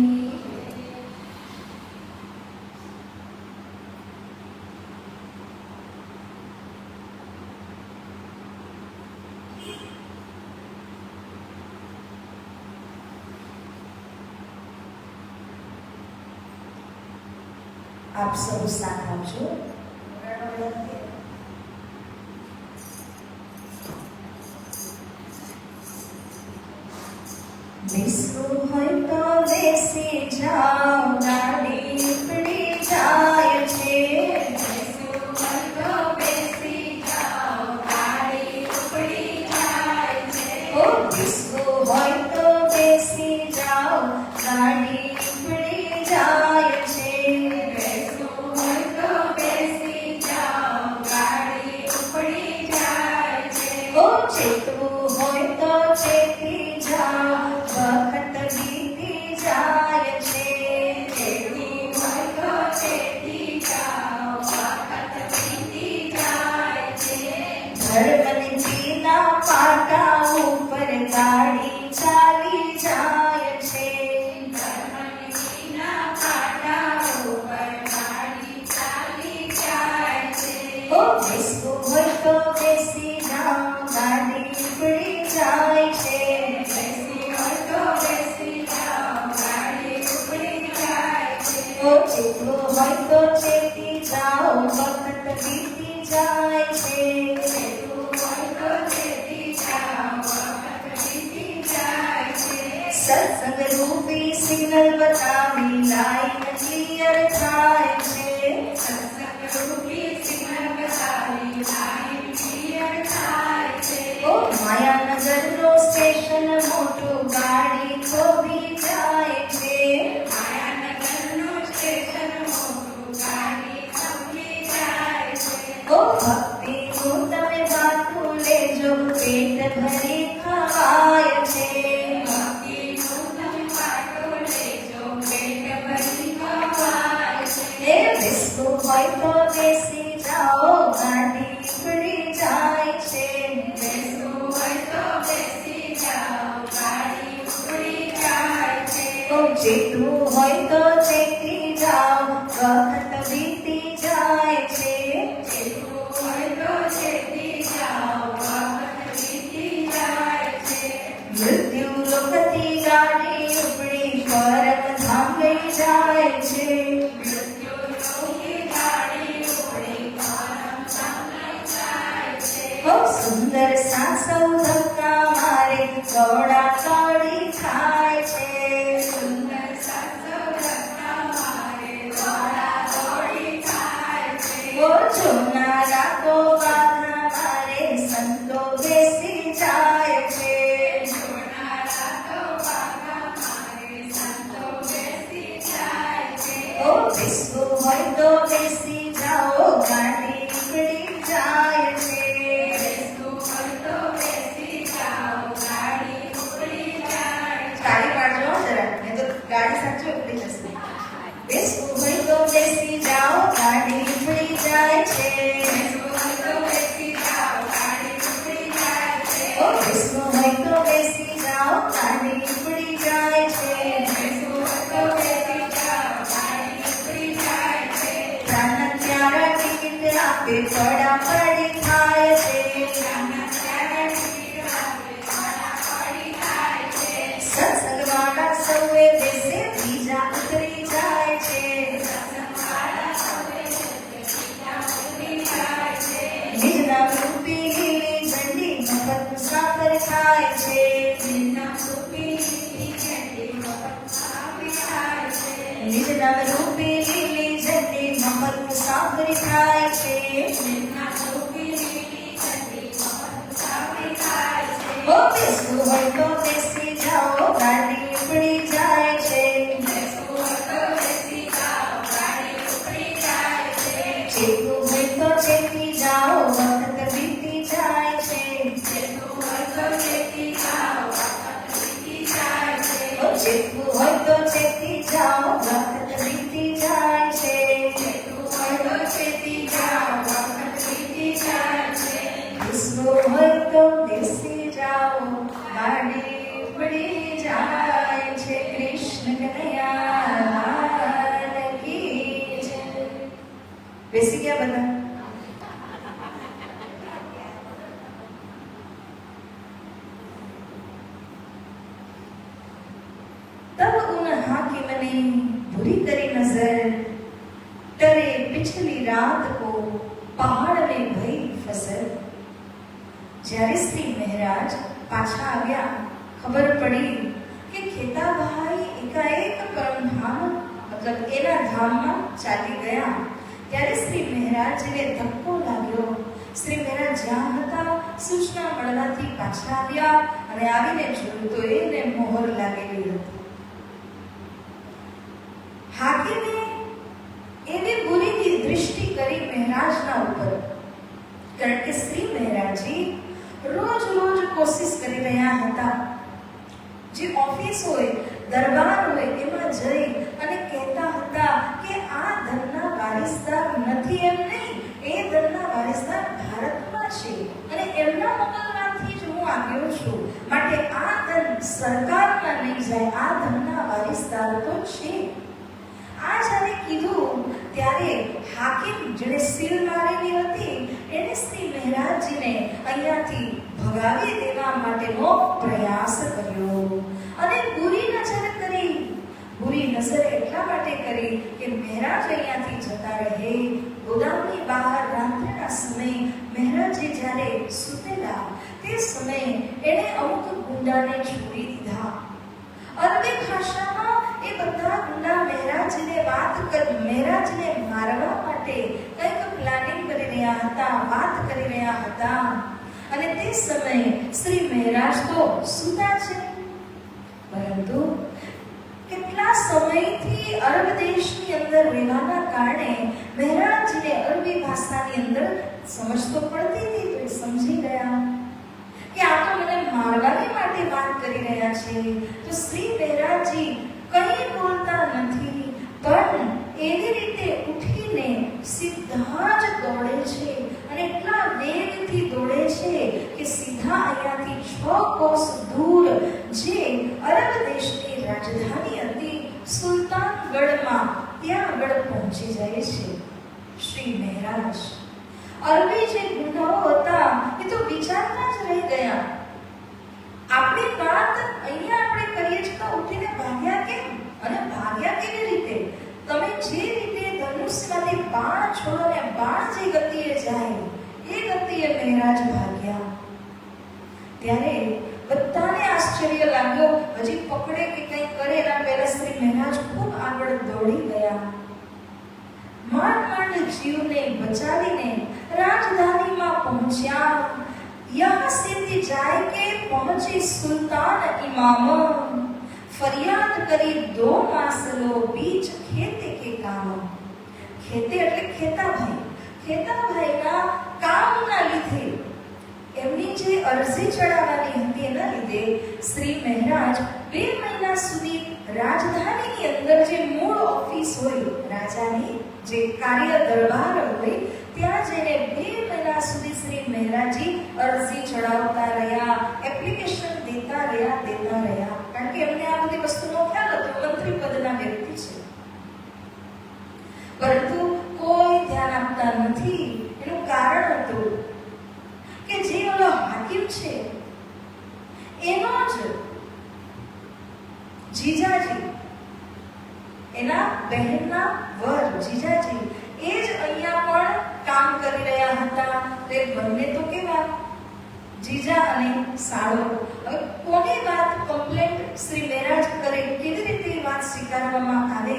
आप सब साथ आपજો. બેસવું હોય તો બેસી જાઓ, ગાડી ઉપડી જાય છે. બેસવું હોય તો બેસી જાઓ, ગાડી ઉપડી જાય છે. ઓ બેસવું હોય તો બેસી જાઓ, ગાડી ઉપડી જાય છે. ચેતવું હોય તો ચેતી જાઓ, વખત વીતી જાય છે. ચેતવું હોય તો ચેતી જાઓ, વખત વીતી જાય છે. ધર્મનીતિના પાટા ઉપર ગાડી ચાલી જાય છે. ધર્મનીતિના પાટા ઉપર ગાડી ચાલી જાય છે. ઓ બેસવું હોય તો બેસી જાઓ, ગાડી ઉપડી જાય છે. બેસી હોય તો બેસી જાઓ, ગાડી ઉપડી જાય છે. ઓ ચેતવું હોય તો ચેતી જાઓ, વખત વીતી જાય છે. ચેતવું હોય તો ચેતી જાઓ, વખત વીતી જાય છે. સત્સંગ રૂપી સિગ્નલ બતાવી લાઈન ક્લિયર થાય છે. સત્સંગ રૂપી સિગ્નલ બતાવી લાઈન ક્લિયર થાય છે. ઓ માયા હોય તો બેસી જાઓ, ગાડી ઉપડી જાય છે. બેસવું હોય તો બેસી જાઓ, ગાડી ઉપડી જાય છે. જેટલું હોય તો ચેતી જાઓ, વખત વીતી જાય છે. જેટલું હોય તો જેતી જાઓ, વખત વીતી જાય છે. મૃત્યુ લોકથી ગાડી ઉપડી પરમધામ લઈ જાય છે. મૃત્યુ લોકી ગાડી ઉપડી પરમધામ લઈ જાય છે. સુંદર સાસવ ધક્કા મારે દોડા દોડી થાય છે. સુંદર સાસવ ધક્કા મારે દોડા દોડી થાય છે. જોનારા કો બાધા મારે સંતો બેસી જાય છે. જોનારા તો બાધા મારે સંતો બેસી જાય છે. બેસવું હોય તો બેસી જાઓ, ગાડી ઉપડી જાય છે. બેસવું હોય તો બેસી જાઓ, ગાડી ઉપડી જાય છે. તાળી પાડજો હો જરા, નહીં તો ગાડી સાચી ઉપડી જશે. બેસવું હોય તો બેસી જાઓ, ગાડી ઉપડી જાય છે. બેસવું હોય તો બેસી જાઓ, ગાડી ઉપડી જાય છે. બેસવું હોય તો બેસી જાઓ, ગાડી ઉપડી જાય છે. બેસવું હોય તો બેસી જાઓ, ગાડી ઉપડી જાય છે. પ્રાણ ત્યારા ટિકિટ આપે પડાપડી થાય છે. નાના ત્યારે ટિકિટ આપે પડાપડી થાય છે. સત્સંગવાળા સૌએ બેસે, બીજા ઉતરી જાય છે. સત્સંગવાળા સૌએ બીજા ઉતરી જાય છે. નિજના રૂપી લીલી ઝંડી મફત મુસાફર થાય છે. નિજના રૂપી લીલી ઝંડી મફત મુસાફરી થાય છે. નિજના રૂપી લીલી ઝંડી મફત મુસાફરી થાય છે. નિજના રૂપી લીલી ઝંડી મફત મુસાફરી થાય છે. બેસવું હોય તો બેસી જાઓ, ગાડી ઉપડી જાય છે. બેસવું હોય તો બેસી જાઓ, ગાડી ઉપડી જાય છે. ચેતવું હોય તો ચેતી જાઓ, વખત વીતી જાય છે. જેટલું હોય તો જેતી જાઓ, વખત વીતી જાય છે. ચેતવું હોય તો ચેતી જાઓ, વખત વીતી જાય છે. જેટલું હોય તો જેતી જાઓ, વખત વીતી જાય છે. બેસવું હોય તો બેસી જાઓ, ગાડી ઉપડી જાય છે. કૃષ્ણ કનૈયા લાલ કી જય. બેસી ગયા બધા? तब उन हाकिम ने बुरी करी नजर, टरे पिछली रात को पहाड़ में भई फसल. જ્યારે શ્રી મહારાજ પાછા આવ્યા, ખબર પડી કે ખેતાભાઈ એકાએક પરમધામ મતલબ એના ધામમાં ચાલી ગયા. ત્યારે શ્રી મહારાજને ધક્કો લાગ્યો. શ્રી મહારાજ જ્યાં હતા સૂચના મળવાથી પાછા આવ્યા અને આવીને જોયું તો એને મોહર લાગેલી હતી. હાકીમે એવી બુરી દૃષ્ટિ કરી મહારાજના ઉપર, કારણ કે શ્રી મહારાજી રોજ રોજ કોશિશ કરી રહ્યા હતા. જે ઓફિસ હોય, દરબાર હોય, એમાં જઈ અને કહેતા હતા કે આ ધનના વારિસદાર નથી એમ નહીં, એ ધનના વારિસદાર ભારતમાં છે અને એમના મોકલવાથી જ હું આવ્યો છું. માટે આ ધન સરકારમાં નહીં જાય, આ ધનના વારિસદાર તો છે. આ જ્યારે કીધું ત્યારે હાકીમ જેણે સીલ મારેલી હતી એને શ્રી મહારાજજીને અહીંયાથી ભગાવી દેવા માટેનો પ્રયાસ કર્યો અને બુરી નજર કરી. બુરી નજર એટલા માટે કરી કે મહારાજ અહીંયાથી જતા રહે. ગોદામની બહાર રાત્રિના સમયે મહારાજજી જ્યારે સૂતેલા તે સમયે એણે અમુક ગુંડાને છોડી દીધા. અરબી ભાષામાં એ બધા ગુંડા મહારાજને મહારાજને મારવા માટે કંઈક પ્લાનિંગ કરી રહ્યા હતા, વાત કરી રહ્યા હતા. અને તે સમયે શ્રી મહારાજ તો સૂતા છે, પરંતુ કેટલા સમયથી અરબ દેશની અંદર રહેવાના કારણે મહારાજને અરબી ભાષાની અંદર સમજ તો પડતી હતી. તો એ સમજી ગયા કે આ તો મને મારવાની માટે વાત કરી રહ્યા છે. તો શ્રી મહારાજજી કંઈ બોલતા નથી, પણ એવી રીતે ઉઠીને સીધા ત્યાં આગળ પહોંચી જાય છે શ્રી મહારાજ. અરબી જે ગુંડાઓ હતા એ તો વિચારતા જ રહી ગયા. આપણી વાત અહીંયા આપણે કરીએ છીએ તો ઉઠીને ભાગ્યા કેમ અને ભાગ્યા કેવી રીતે? તમે જે રીતે ધનુષમાંથી બાણ છોડો ને બાણ જે ગતિએ જાય એ ગતિએ મહારાજ ભાગ્યા. ત્યારે બધાને આશ્ચર્ય લાગ્યો. હજી પકડે કે કંઈ કરે એના પહેલા શ્રી મહારાજ ખૂબ આગળ દોડી ગયા. માંડ જીવને બચાવીને રાજધાનીમાં પહોંચ્યા. યહાં સે જાય કે પહોંચી સુલતાન ઇમામ. ફરિયાદ કરી 2 માસ લો બીચ ખેતે કે કામ. ખેતે એટલે ખેતાભાઈ. ખેતાભાઈના કામના લીધે એમની જે અરજી ચડાવવાની હતી એના લીધે શ્રી મહારાજ 2 મહિના સુધી રાજધાનીની અંદર જે મૂળ ઓફિસ હોય રાજાની જે કાર્ય દરબાર હોય ત્યાં જઈને 2 મહિના સુધી શ્રી મહારાજજી અરજી ચડાવતા રહ્યા, એપ્લિકેશન દેતા રહ્યા. કારણ કે એમને આ બધી વસ્તુનો ખ્યાલ હતો, મંત્રી પદના વ્યક્તિ છે. પરંતુ કોઈ ધ્યાન આપતા નથી. એનું કારણ હતું કે જે ઓલો હાકિમ છે એનો જ જીજાજી, એના બહેનના વર જીજાજી એ જ અહીંયા પણ કામ કરી રહ્યા હતા. તે બંને તો કેવા જીજા અને સાળો. હવે કોની વાત કમ્પ્લેન્ટ શ્રી મહારાજ કરે, કેવી રીતે વાત સ્વીકારવામાં આવે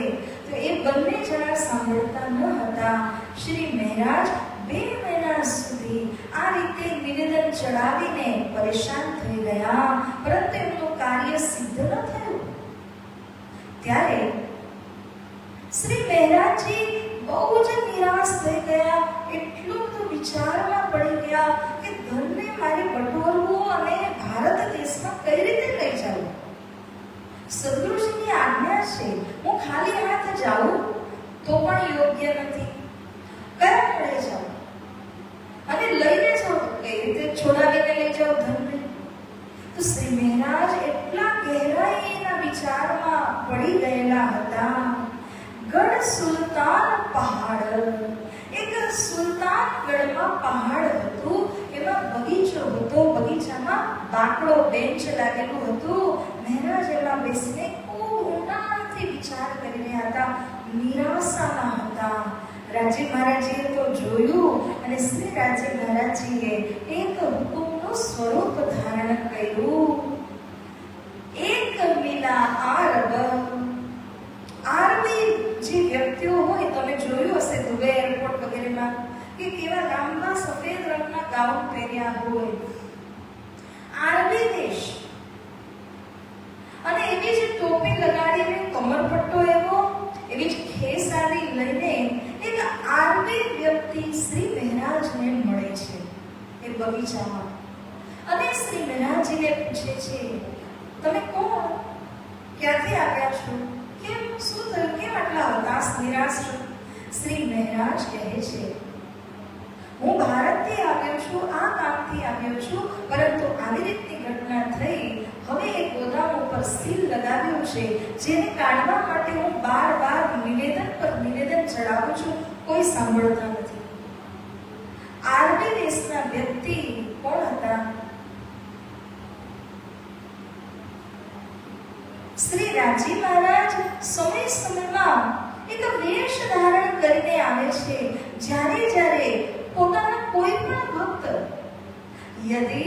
તો એ બંને જણા સાંભળતા ન હતા. શ્રી મહારાજ 2 મહિના સુધી આ રીતે નિવેદન ચડાવીને પરેશાન થઈ ગયા, પરંતુ એમનું કાર્ય સિદ્ધ ન થયું. ત્યારે શ્રી મહારાજજી બહુ જ નિરાશ થઈ ગયા. એટલું તો વિચારમાં પડી ગયા કે ધનને મારે બટોરવું અને ભારત દેશમાં કઈ રીતે લઈ જાઉં. સદગુરુજીની આજ્ઞા છે, હું ખાલી હાથ જાઉં તો પણ યોગ્ય નથી. કયા મળે જાઉં અને લઈને જાઉં, કઈ રીતે છોડાવીને લઈ જાઉં ધનને? તો શ્રી મહારાજ એટલા ગહેરાઈના વિચારમાં પડી ગયેલા હતા. ગઢ સુલતાન પહાડ, એક સુલતાનગઢમાં પહાડ હતું. એમાં બગીચો હતો. બગીચામાં બાકડો બેન્ચ લાગેલું હતું. મહારાજ એમાં બેસીને ખૂબ ઊંડાણથી વિચાર કરી રહ્યા હતા, નિરાશામાં હતા. રાજી મહારાજીએ તો જોયું અને શ્રી રાજી મહારાજીએ એક હુકુમનું સ્વરૂપ ધારણ કર્યું. એક મિલા આરબ. આરબી જે વ્યક્તિઓ હોય, તમે જોયું હશે દુબઈ એરપોર્ટ વગેરેમાં કે કેવા લાંબા સફેદ રંગના ગાઉન પહેર્યા હોય. આરબી દેશ. અને એવી જ ટોપી લગાડીને કમરપટ્ટો એવો, એવી જ ખેસારી લઈને એક આરબી વ્યક્તિ શ્રી મહારાજને મળે છે એ બગીચામાં. અને શ્રી મહારાજીને પૂછે છે, તમે કોણ? ક્યાંથી આવ્યા છો? કેમ, શું થયું? કેમ આટલા હતાશ નિરાશ છો? શ્રી મહારાજ કહે છે, હું ભારતથી આવ્યો છું, આ કામથી આવ્યો છું, પરંતુ આવી રીતની ઘટના થઈ. હવે એક ગોદામ ઉપર સીલ લગાવ્યું છે, જેને કાઢવા માટે હું બાર નિવેદન પર નિવેદન ચડાવું છું, કોઈ સાંભળતા નથી. આરબી દેશના વ્યક્તિ કોણ હતા? શ્રી રાજી મહારાજ સમયમાં એક વેશ ધારણ કરીને આવે છે. જ્યારે પોતાના કોઈ પણ ભક્ત યદિ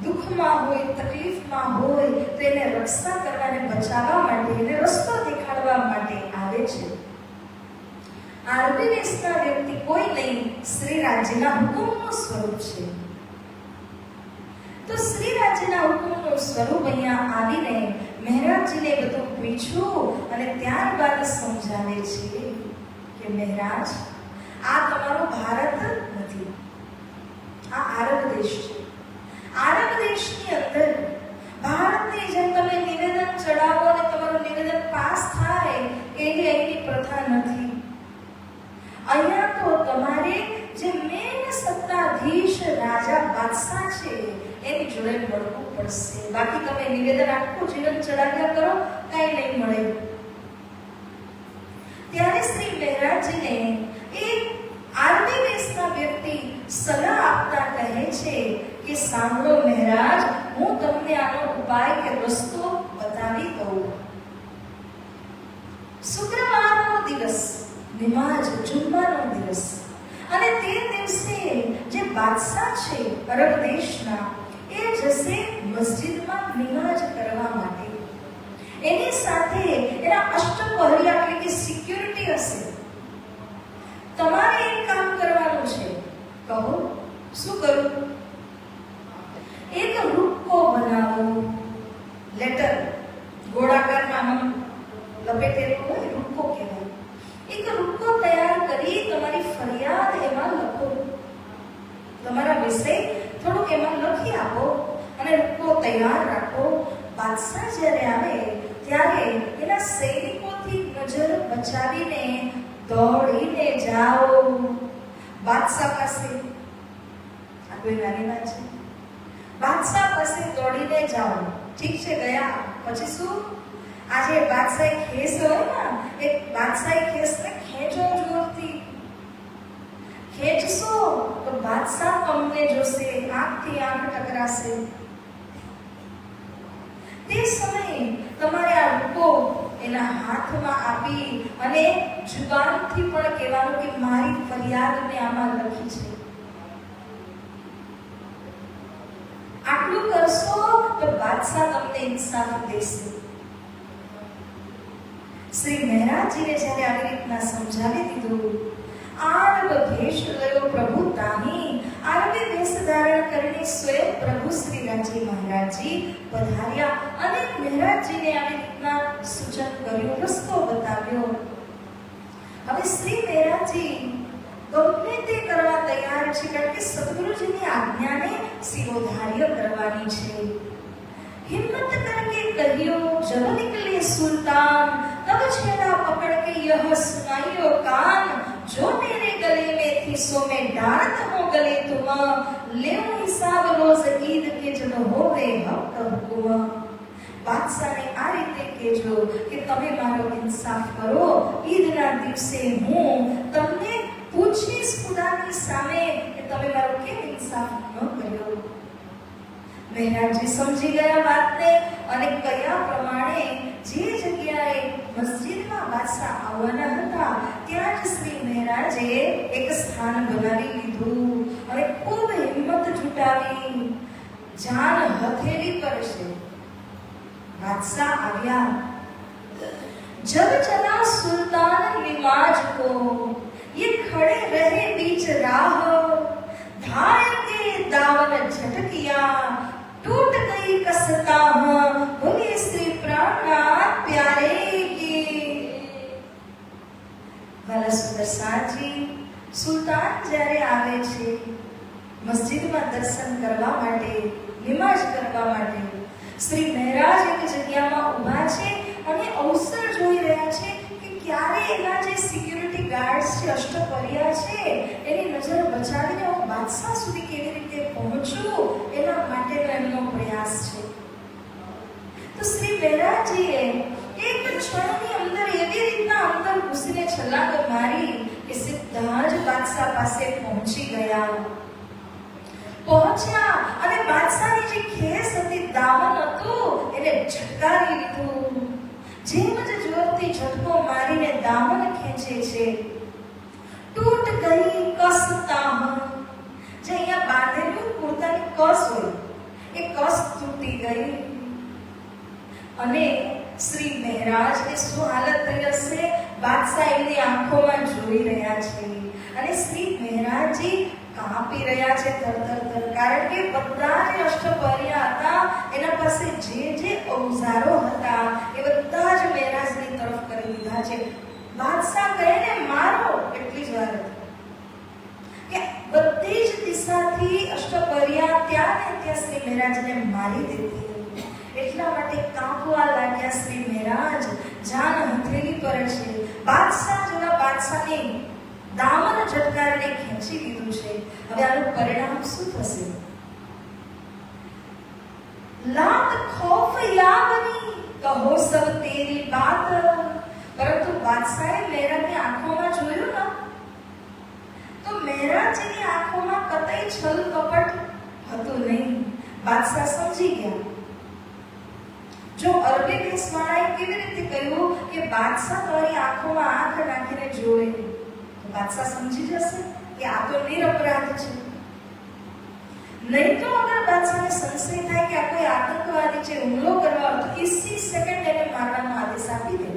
દુઃખમાં હોય, તકલીફમાં હોય તો એને રક્ષા કરવાને બચાવવા માટે, એને રસ્તો દેખાડવા માટે આવે છે. આરબી દેશના વ્યક્તિ કોઈ નહીં, શ્રી રાજીના હુકુમનું સ્વરૂપ છે. તો શ્રી રાજીના હુકુમનું સ્વરૂપ અહીંયા આવીને મહારાજજીને બધું પૂછ્યું અને ત્યારબાદ સમજાવે છે કે મહારાજ, આ તમારો ભારત નથી, આ આરબ દેશ છે. આરબ દેશની અંદર ભારતની જેમ તમે નિવેદન ચડાવો અને તમારું નિવેદન પાસ થાય એવી અહીંની પ્રથા નથી. અહીંયા તો તમારે જે મેન સત્તાધીશ રાજા બાદશાહ છે એની જોડે મળવું પડશે. બાકી તમે નિવેદન આખું જીવન ચડાવ્યા કરો, કઈ નહીં મળે. ત્યારે શ્રી મહેરાજજીને એક આરબી વેશના વ્યક્તિ સલાહ આપતા કહે છે કે સાંભળો મહારાજ, હું તમને આનો ઉપાય કે રસ્તો બતાવી દઉં. શુક્રવારનો દિવસ, નમાઝ જુમ્માનો દિવસ, અને તે દિવસે જે બાદશાહ છે અરબ દેશના, એ જશે મસ્જિદમાં નમાઝ કરવા માટે. એની સાથે એના અષ્ટપ્રહરી એટલે કે સિક્યુરિટી હશે. તમારે એક કામ કરવાનું છે. કહો, શું કરું? એક રૂપકો બનાવો. લેટર ગોળાકારમાં આમ લપેટેલો હોય, રૂપકો કહેવાય. એક રૂપકો તૈયાર કરી તમારી ફરિયાદ એમાં લખો. તમારા વિષય થોડુંક એમાં લખી આપો અને રૂપકો તૈયાર રાખો. બાદશાહ જ્યારે આવે ત્યારે એના સૈનિકોથી નજર બચાવીને દોડીને જાઓ બાદશાહ પાસે. આ કોઈ નાની વાત છે? બાદશાહ પાસે દોડીને જાઓ. ઠીક છે, ગયા પછી શું? આજે બાદશાહી ખેસ હોય ને, એક બાદશાહી ખેસને ખેંચો જોરથી. ખેંચશો તો બાદશાહ તમને જોશે, આંખથી આંખ ટકરાશે. તે સમયે તમારે આ રૂપકો એના હાથમાં આપી અને જુબાનથી પણ કહેવાનું કે મારી ફરિયાદને આમાં લખી છે. આટલું કરશો તો બાદશાહ તમને ઇન્સાફ દેશે. શ્રી મહેરાજજીને જ્યારે આવી રીતના સમજાવી દીધું, આરબ ભેષ લયો પ્રભુ તાહી. આરબી વેશ ધારણ કરીને સ્વયં પ્રભુ શ્રી રાજી મહારાજજી પધાર્યા અને મહેરાજજીને આવી રીતના સૂચન કર્યું, રસ્તો બતાવ્યો. હવે શ્રી મહેરાજજી ગમે તે કરવા તૈયાર છે, કારણ કે સદગુરુજીની આજ્ઞાને શિરોધાર્ય કરવાની છે. हिम्मत करके कहियो जब निकले सुल्तान, तब छेड़ा पकड़ के यह सुनाइयो कान. जो मेरे गले में थी सो मैं डांट हो गले तुम, ले हिसाब रोज ईद के जब होवे हक हुकुम. બાદશાહને આ રીતે કહેજો કે તમે મારો ઇન્સાફ કરો. ઈદના દિવસે હું તમને પૂછીશ ખુદાની સામે કે તમે મારો કેમ ઇન્સાફ ન કર્યો. મહેરાજજી સમજી ગયા વાતને અને કયા પ્રમાણે જે જગ્યાએ મસ્જિદમાં બાદશાહ આવવાના હતા ત્યાં જ શ્રી મહેરાજે એક સ્થાન બનાવી લીધું અને ખૂબ હિંમત જુટાવી જાન હથેળી પર છે. बादशाह આવ્યા. जब चला सुल्तान निमाज को, ये खड़े रहे बीच राह. धाय के दावन झटकिया, टूट गई कसता. बोले श्री प्राणनाथ प्यारे की. વાલા સુદર્શનજી, સુલતાન જ્યારે આવે છે મસ્જિદમાં દર્શન કરવા માટે, નમાઝ કરવા માટે, શ્રી મહેરાજ એક જગ્યામાં ઊભા છે અને અવસર જોઈ રહ્યા છે કે ક્યારે એના જે સિક્યુરિટી ગાર્ડ્સ છે, અષ્ટપરિયા છે, એની નજર બચાવીને હું બાદશાહ સુધી કેવી રીતે પહોંચું એના માટેનો એમનો પ્રયાસ છે. તો શ્રી મહેરાજજીએ એક ક્ષણની અંદર એવી રીતના અંદર ઘૂસીને છલાંગ મારી કે સીધા જ બાદશાહ પાસે પહોંચી ગયા. પહોંચ્યા અને બાદશાહની જે ખેસ હતી, દામન હતું, એને ઝટકારી લીધું. જેમ જ જોરથી ઝટકો મારીને દામન ખેંચે છે. ટૂટ ગઈ કસતા. જે અહીંયા બાંધેલું કુર્તાની કસ હોય, એ કસ તૂટી ગઈ અને શ્રી મહેરાજની શું હાલત થઈ હશે બાદશાહ એમની આંખોમાં જોઈ રહ્યા છે અને શ્રી મહેરાજજી કાપી રહ્યા છે તર. કારણ કે બધા જે અષ્ટપરિયા હતા એના પાસે જે જે અવજારો હતા એ બધા જ મહેરાજની તરફ કરી દીધા છે. બાદશાહ કહે ને મારો, એટલી જ વાર હતી કે બધી જ દિશાથી અષ્ટપરિયા ત્યાં ને ત્યાં શ્રી મહેરાજને મારી દીધી. એટલા માટે કાપવા લાગ્યા શ્રી મહેરાજ. જાન હથેળી પર છે. બાદશાહ જેવા બાદશાહની દામન ઝટકારીને ખેંચી લીધું છે. હવે આનું પરિણામ શું થશે? લાત ખૌફ યાબની કહો સબ તેરી બાત. પરંતુ બાદશાહે મહેરાજની આંખો મહેરાજીની આંખોમાં કતઈ છલ કપટ હતું નહીં. બાદશાહ સમજી ગયા. જો અરબી દેશવાળાએ કેવી રીતે કહ્યું કે બાદશાહ તમારી આંખોમાં આંખ નાખીને જોવે, તો બાદશાહ સમજી જશે કે આ તો નિરપરાધ છે. નહીં તો અગર બાદશાહને સંશય થાય કે આ કોઈ આતંકવાદી છે, હુમલો કરવા, તો ઇસી સેકન્ડ એને મારવાનો આદેશ આપી દે.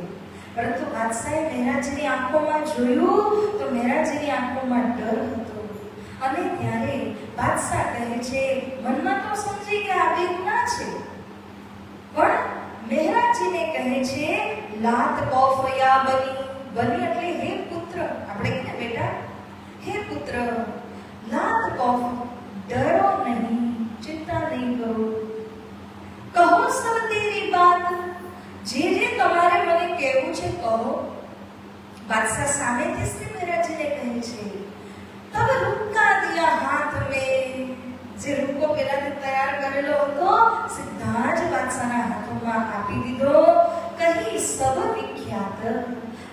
પરંતુ બાદશાહે મહેરાજીની આંખોમાં જોયું તો મહેરાજીની આંખોમાં ડર હતો. અને ત્યારે બાદશાહ કહે છે, મનમાં તો સમજી કે આ બેગુનાહ છે, પણ મહેરાજીને કહે છે, લાત કૌફ યા બની. બની એટલે હે પુત્ર, આપણે કહીએ બેટા, હે પુત્ર, લાત કૌફ, ડરો નહીં, ચિંતા નહીં કરો. કહો સબ તેરી બાત, જે તમારે મને કહેવું છે કહો. બાદશાહ સામેથી શ્રી મહેરાજીને કહે છે, તબ રૂકા દિયા હાથ મેં. જે રૂકો પહેલાથી તૈયાર કરેલો હતો સીધા જ બાદશાહના હાથોમાં આપી દીધો. કહી સબ વિખ્યાત.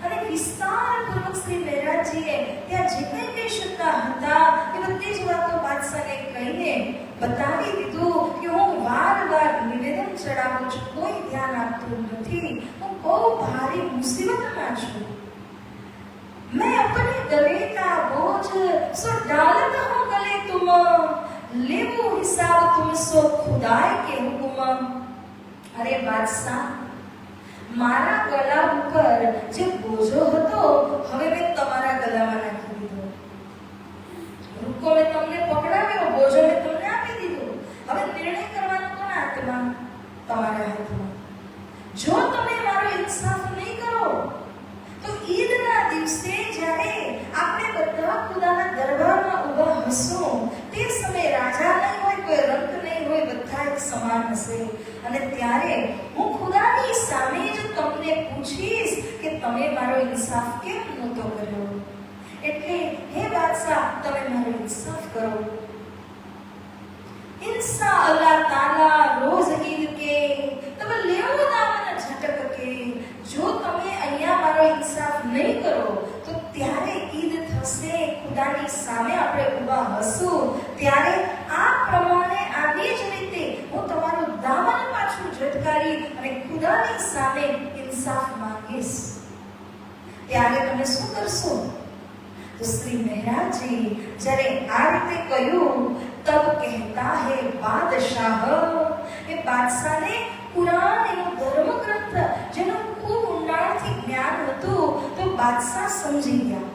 અને વિસ્તારપૂર્વક શ્રી મહેરાજીએ ત્યાં જે કંઈ કહી શકતા હતા એ બધી જ વાતો બાદશાહને કહીને બતાવી દીધું કે હું વારવાર નિવેદન ચડાવું છું, કોઈ ધ્યાન આપતું નથી, હું બહુ ભારે મુસીબતમાં છું. मैं अपने गले का बोझ सो डालता हूँ गले तुम, लेवो हिसाब तुम सो खुदाए के हुकुम. अरे बादशाह, મારા ગળા ઉપર જે બોજો હતો હવે મેં તમારા ગળામાં નાખી દીધો. રૂકો મેં તમને પકડાવ્યો, બોજો મેં તમને આપી દીધો. હવે નિર્ણય કરવાનો કોના હાથમાં? તમારા હાથમાં. જો તમે મારો ઇન્સાફ નહીં કરો તો ઈદના દિવસે જ્યારે આપણે બધા ખુદાના દરબારમાં ઊભા હશું, તે સમયે રાજા નહીં હોય, કોઈ રંગ નહીં હોય, બધા એક સમાન હશે. અને ત્યારે હું ખુદાની સામે જ તમને પૂછીશ કે તમે મારો ઇન્સાફ કેમ નહોતો કર્યો. એટલે હે બાદશાહ, તમે મારો ઇન્સાફ કરો. इंसा अल्लाह ताला रोज ईद के तब लेवो दामन झटक के. જો તમે અહીંયા મારો ઇન્સાફ નહીં કરો તો ત્યારે ઈદ થશે, ખુદાની સામે આપણે ઊભા હશું, ત્યારે આ પ્રમાણે આવી જ રીતે હું તમારું દામન પાછું ઝટકારી અને ખુદાની સામે ઇન્સાફ માંગીશ. ત્યારે તમે શું કરશો? તો શ્રી મહેરાજી જ્યારે આ રીતે કહ્યું, તબ કહેતા હે બાદશાહ. એ બાદશાહને કુરાન એનો ધર્મ ગ્રંથ જેનું ખૂબ ઊંડાણથી જ્ઞાન હતું તો બાદશાહ સમજી ગયા.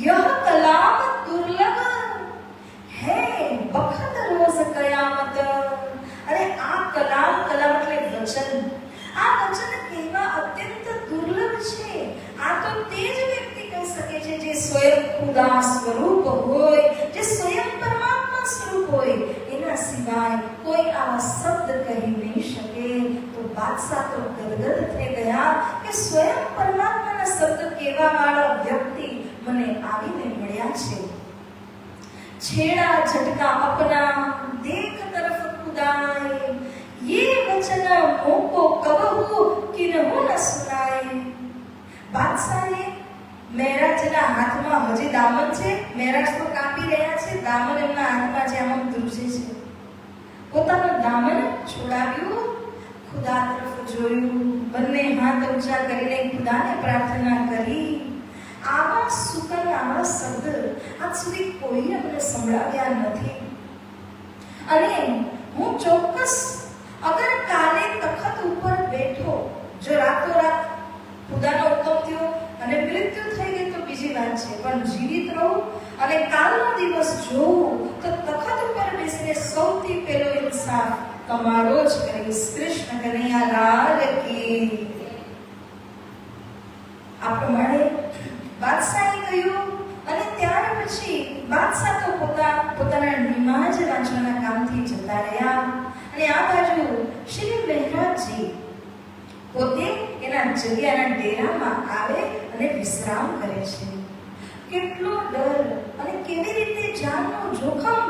યહ કલામ દુર્લભ હે બખત રોઝ કયામત. અરે આ કલામ, કલામ એટલે વચન, આ વચન કહેવા અત્યંત દુર્લભ છે. આ તો તે જ વ્યક્તિ કહી શકે છે જે સ્વયં ખુદા સ્વરૂપ હોય, જે સ્વયં પરમાત્મા સ્વરૂપ હોય. એના સિવાય કોઈ આવા શબ્દ કહી નહીં શકે. તો બાદશાહ તો ગદગદ થઈ ગયા કે સ્વયં પરમાત્માના શબ્દ કહેવા વાળો વ્યક્તિ મને આવીને મળ્યા છે. છેડા झटका अपना देख तरफ खुदाए, ये वचन मोको कबहू किन्हू न सुनाए. બાદશાહે મહેરાજના હાથમાં હજી દામન છે, મહેરાજ તો કાપી રહ્યા છે, દામન એમના હાથમાં છે, આમ ધ્રુજે છે. પોતાનું દામન છોડાવ્યું, ખુદા તરફ જોયું, બંને હાથ ઊંચા કરીને ખુદાને પ્રાર્થના કરી. આવા સુકન, આવા શબ્દ આજ સુધી કોઈએ મને સંભળાવ્યા નથી. અને હું ચોક્કસ અગર કાલે તખત ઉપર બેઠો, જો રાતોરાત ખુદાનો હુકમ થયો અને મૃત્યુ થઈ ગઈ તો બીજી વાત છે, પણ જીવિત રહું અને કાલનો દિવસ જોઉં તો તખત ઉપર બેસીને સૌથી પહેલો ઇન્સાફ તમારો જ કરીશ. કૃષ્ણ કનૈયા લાલ કી. આ પ્રમાણે બાદશાહે કહ્યું. અને ત્યાર પછી બાદશાહ તો પોતાના નિમાજ વાંચવાના કામથી જતા રહ્યા. અને આ બાજુ શ્રી મહેરાજજી પોતે એના જગ્યાના ડેરામાં આવે અને વિશ્રામ કરે છે. કેટલો ડર અને કેવી રીતે જાનનું જોખમ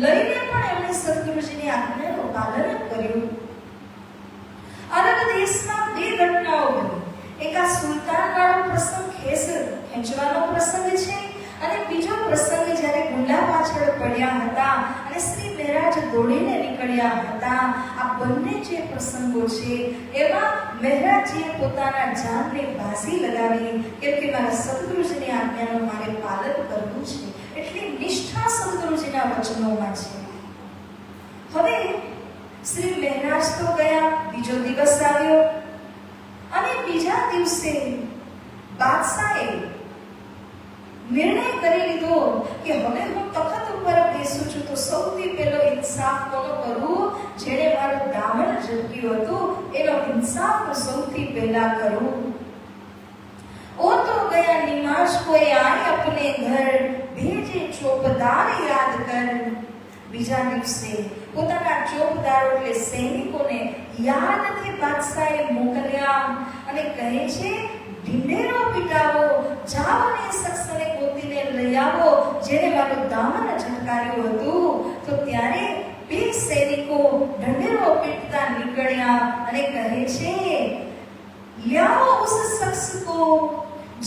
લઈને પણ એમણે સદગુરુજીની આજ્ઞાનું પાલન કર્યું. અરબ દેશમાં બે ઘટનાઓ બની. એક આ સુલતાન વાળો પ્રસંગ ખેંચવાનો પ્રસંગ છે અને બીજો પ્રસંગ પડ્યા હતા અને શ્રી મહારાજ દોડીને નીકળ્યા હતા. આ બંને જે પ્રસંગો છે એમાં મહારાજજીએ પોતાના જાનને બાજી લગાવી, કેમ કે મારા સદગુરુજીની આજ્ઞાનું મારે પાલન કરવું છે. એટલી નિષ્ઠા સદગુરુજીના વચનોમાં છે. હવે શ્રી મહારાજ તો ગયા, બીજો દિવસ આવ્યો અને બીજા દિવસે બાદશાહે નિર્ણય કરી લીધો કે હવે હું તખત ઉપર બેસું છું તો સૌથી પહેલો ઇન્સાફ કોનો કરું? જેણે મારું દામન ઝટક્યું હતું એનો ઇન્સાફ સૌથી પહેલા કરું. ઓ તો ગયા નિમાશ કોઈ આય અપને ઘર, ભેજે ચોપદાર યાદ કર. બીજા દિવસે પોતાના ચોપદારો એટલે સૈનિકોને યાદથી બાદશાહે મોકલ્યા અને કહે છે ઢીંઢેરો પીટાવો, જાઓ અને શખ્સને ગોતીને લઈ આવો જેને મારું દામન ઝટકાર્યું હતું. તો ત્યારે બે સૈનિકો ઢંઢેરો પીટતા નીકળ્યા અને કહે છે લ્યાઓ ઉસ શખ્સ કો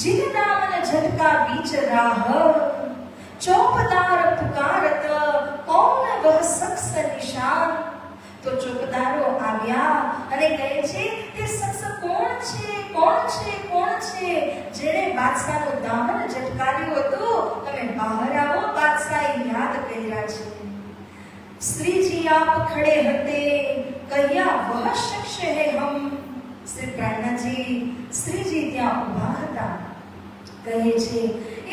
जिन दामन झटका बीच राह, चौपदार पुकारत कौन वह शख्स निशान. તો ચોપદારો આવ્યા અને કહે છે તે શખ્સ કોણ છે, કોણ છે, કોણ છે જેણે બાદશાહનું દામન ઝટકાર્યું હતું? તમે બહાર આવો, બાદશાહે યાદ કર્યા છે. શ્રીજી આપ ખડે હતે, કહ્યા વહ શખ્સ હે હમ. શ્રી પ્રાણજી શ્રીજી ત્યાં ઊભા હતા. કહે છે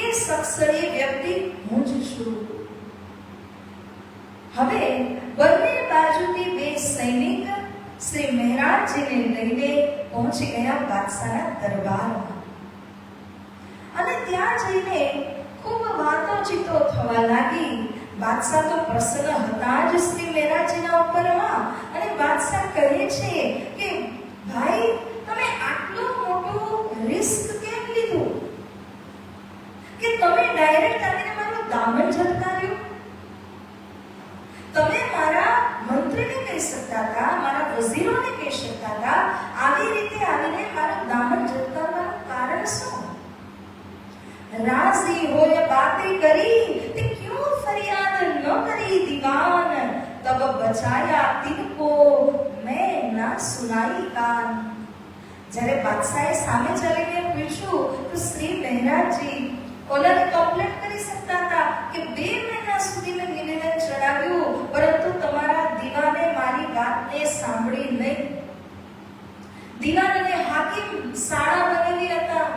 એ શખ્સ, એ વ્યક્તિ હું જ છું. હવે બંને બાજુથી બે સૈનિક શ્રી મહારાજજીને લઈને પહોંચી ગયા બાદશાહના દરબારમાં અને ત્યાં જઈને ખૂબ વાતોચીતો થવા લાગી. બાદશાહ તો પ્રસન્ન હતા જ શ્રી મહારાજજીના ઉપરમાં અને બાદશાહ કહે છે કે ભાઈ તમે આટલું મોટું રિસ્ક કેમ લીધું કે તમે ડાયરેક્ટ આવીને મારું દામન ઝટકાર્યું? તમે મારા મંત્રીને કહી શકતા હતા, મારા વઝીરોને કહી શકતા હતા, આવી રીતે આવીને મારું દામન ઝટકારવાનું કારણ શું? રાજી હોય બાतें કરી તે ક્यों फरियाद न करी दीवान, तब बचाया तिनको मैं ना सुनाई कान. જ્યારે બાદશાહે સામે ચાલીને પૂછ્યું તો શ્રી મહારાજજી ઓલાને કમ્પ્લેન કરી શકતા હતા કે 2 મહિના સુધી મેં નિવેદન ચડાવ્યું પરંતુ તમારા દીવાને મારી વાતને સાંભળી નહીં. દીવાનને હાકીમ સાળા બનાવી હતા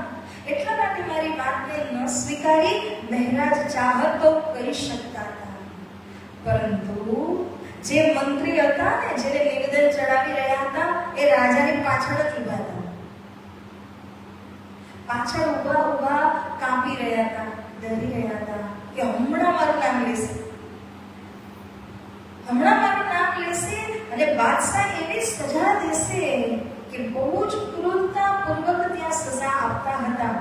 એટલા માટે મારી વાતને ન સ્વીકારી. મહારાજ ચાહત તો કરી શકતા હતા પરંતુ જે મંત્રી હતા ને જેને નિવેદન ચડાવી રહ્યા હતા એ રાજાની પાછળ જ ઊભા હતા. પાછળ ઊભા ઊભા કાંપી રહ્યા હતા, ડરી રહ્યા હતા કે હમણાં મારું નામ લેશે, હમણાં મારું નામ લેશે અને બાદશાહ એવી સજા દેશે કે બહુ જ ક્રૂરતાપૂર્વક ત્યાં સજા આપતા હતા.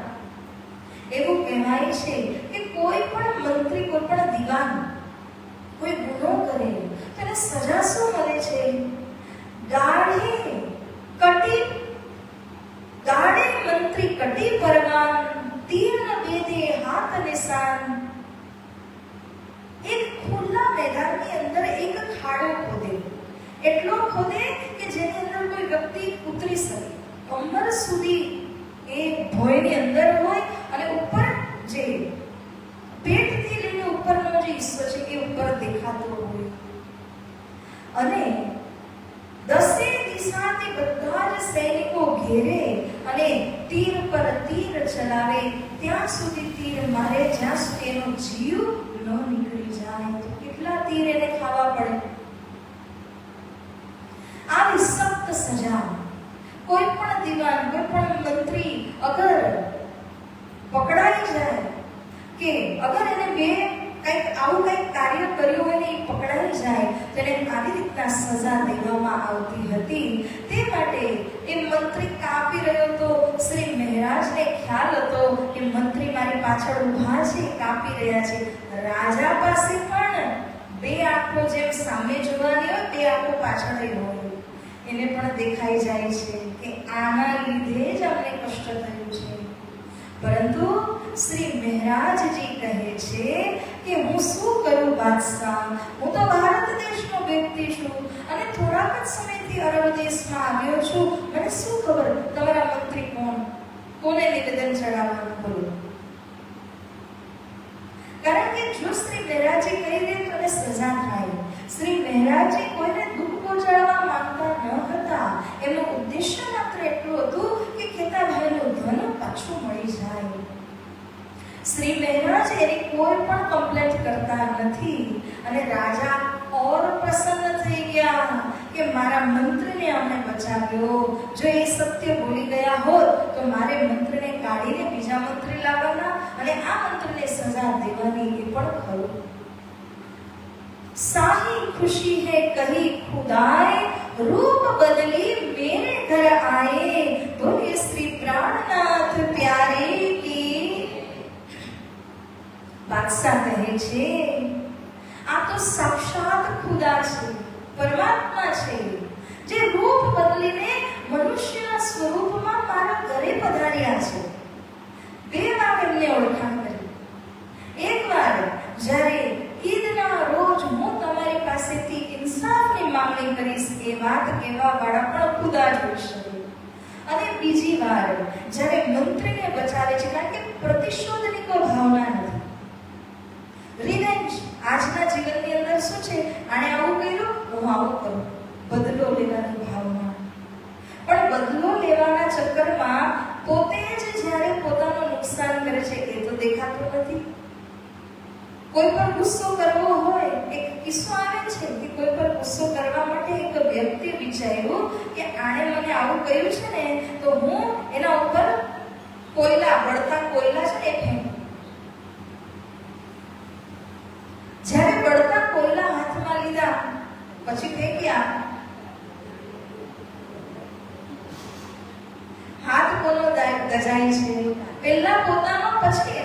એવું કહેવાય છે કે કોઈ પણ મંત્રી, કોઈ પણ દીવાન કોઈ ગુનો કરે તો એને સજા શું મળે છે? ગાડે મંત્રી કટી પરવાન, તીર્ણ બેદે હાથ નિશાન. એક ખુલ્લા મેદાનની અંદર એક ખાડો ખોદે, એટલો ખોદે કે જેની અંદર કોઈ વ્યક્તિ ઉતરી શકે, કમર સુધી એ ભોયની અંદર હોય અને ઉપર જે પેટથી લઈને ઉપરનો જે હિસ્સો છે એ ઉપર દેખાતો હોય અને 10 દિશાથી બધા જ સૈનિકો ઘેરે અને તીર પર તીર ચલાવે ત્યાં સુધી તીર મારે જ્યાં સુધી એનો જીવ ન નીકળી જાય. તો કેટલા તીર એને ખાવા પડે? આવી સખ્ત સજા કોઈ પણ દીવાન, કોઈ પણ મંત્રી અગર પકડાઈ જાય કે અગર એને કંઈક આવું કંઈક કાર્ય કર્યું હોય ને એ પકડાઈ જાય તો એને આવી રીતના સજા દેવામાં આવતી હતી. તે માટે એ મંત્રી કાપી રહ્યો હતો. શ્રી મહારાજને ખ્યાલ હતો કે મંત્રી મારી પાછળ ઊભા છે, કાપી રહ્યા છે. રાજા પાસે પણ 2 આંખો જેમ સામે જોવાની હોય 2 આંખો પાછળ હોય. એને પણ દેખાઈ જાય છે કે આના લીધે જ અમને કષ્ટ થયું છે. પરંતુ શ્રી મહારાજજી કહે છે કે હું શું કરું બાદશાહ, હું તો ભારત દેશનો વ્યક્તિ છું અને થોડાક જ સમયથી અરબ દેશમાં આવ્યો છું. મને શું ખબર તમારા મંત્રી કોને નિવેદન ચડાવવાનું? બોલો. કારણ કે જો શ્રી મહારાજજી કહી દે તો એને સજા થાય. શ્રી મહારાજજી કોઈને દુઃખ પહોંચાડવા માંગતા ન હતા. એમનો ઉદ્દેશ્ય માત્ર એટલું હતું કે કેતાભાઈનું ધન પાછું મળી જાય. શ્રી મહારાજ એની કોઈ પણ કમ્પ્લેન્ટ કરતા નથી અને રાજા ઓર પ્રસન્ન થઈ ગયા કે મારા મંત્રીને અમને બચાવ્યો. જો એ સત્ય ભૂલી ગયા હોત તો મારે મંત્રીને કાઢીને બીજા મંત્રી લાવવાના અને આ મંત્રીને સજા દેવાની. એ પણ ખરું. साही खुशी है कही खुदाए, रूप बदली मेरे घर आए, बोले श्री प्राणनाथ प्यारे की. બાદશાહ કહે છે આ તો સાક્ષાત ખુદા છે, પરમાત્મા છે, જે રૂપ બદલીને મનુષ્યના સ્વરૂપમાં મારા ઘરે પધાર્યા છે. બે વાર એમને ઓળખાણ કરી. એક વાર જ્યારે ઈદના રોજ હું તમારી પાસેથી ઇન્સાફની માંગણી કરીશ એ વાત કહેવા વાળા પણ ખુદા જ હોઈ શકે. અને બીજી વાર જ્યારે મંત્રીને બચાવે છે, કારણ કે પ્રતિશોધની કોઈ ભાવના નથી. રિવેન્જ આજના જીવનની અંદર શું છે? આણે આવું કર્યું, હું આવું કરું. બદલો લેવાની ભાવના. પણ બદલો લેવાના ચક્કરમાં પોતે જ જ્યારે પોતાનું નુકસાન કરે છે એ તો દેખાતું નથી. કોઈ પર ગુસ્સો કરવો હોય, એક કિસ્સો આવે છે કે કોઈ પર ગુસ્સો કરવા માટે એક વ્યક્તિ વિચાર્યું કે આણે મને આવું કર્યું છે ને તો હું એના ઉપર કોયલા, બળતા કોયલા છે ને એ ફેંકું. જ્યારે બળતા કોયલા હાથમાં લીધા પછી ફેંક્યા, હાથ કોનો દજાય છે? પહેલા પોતાનો, પછી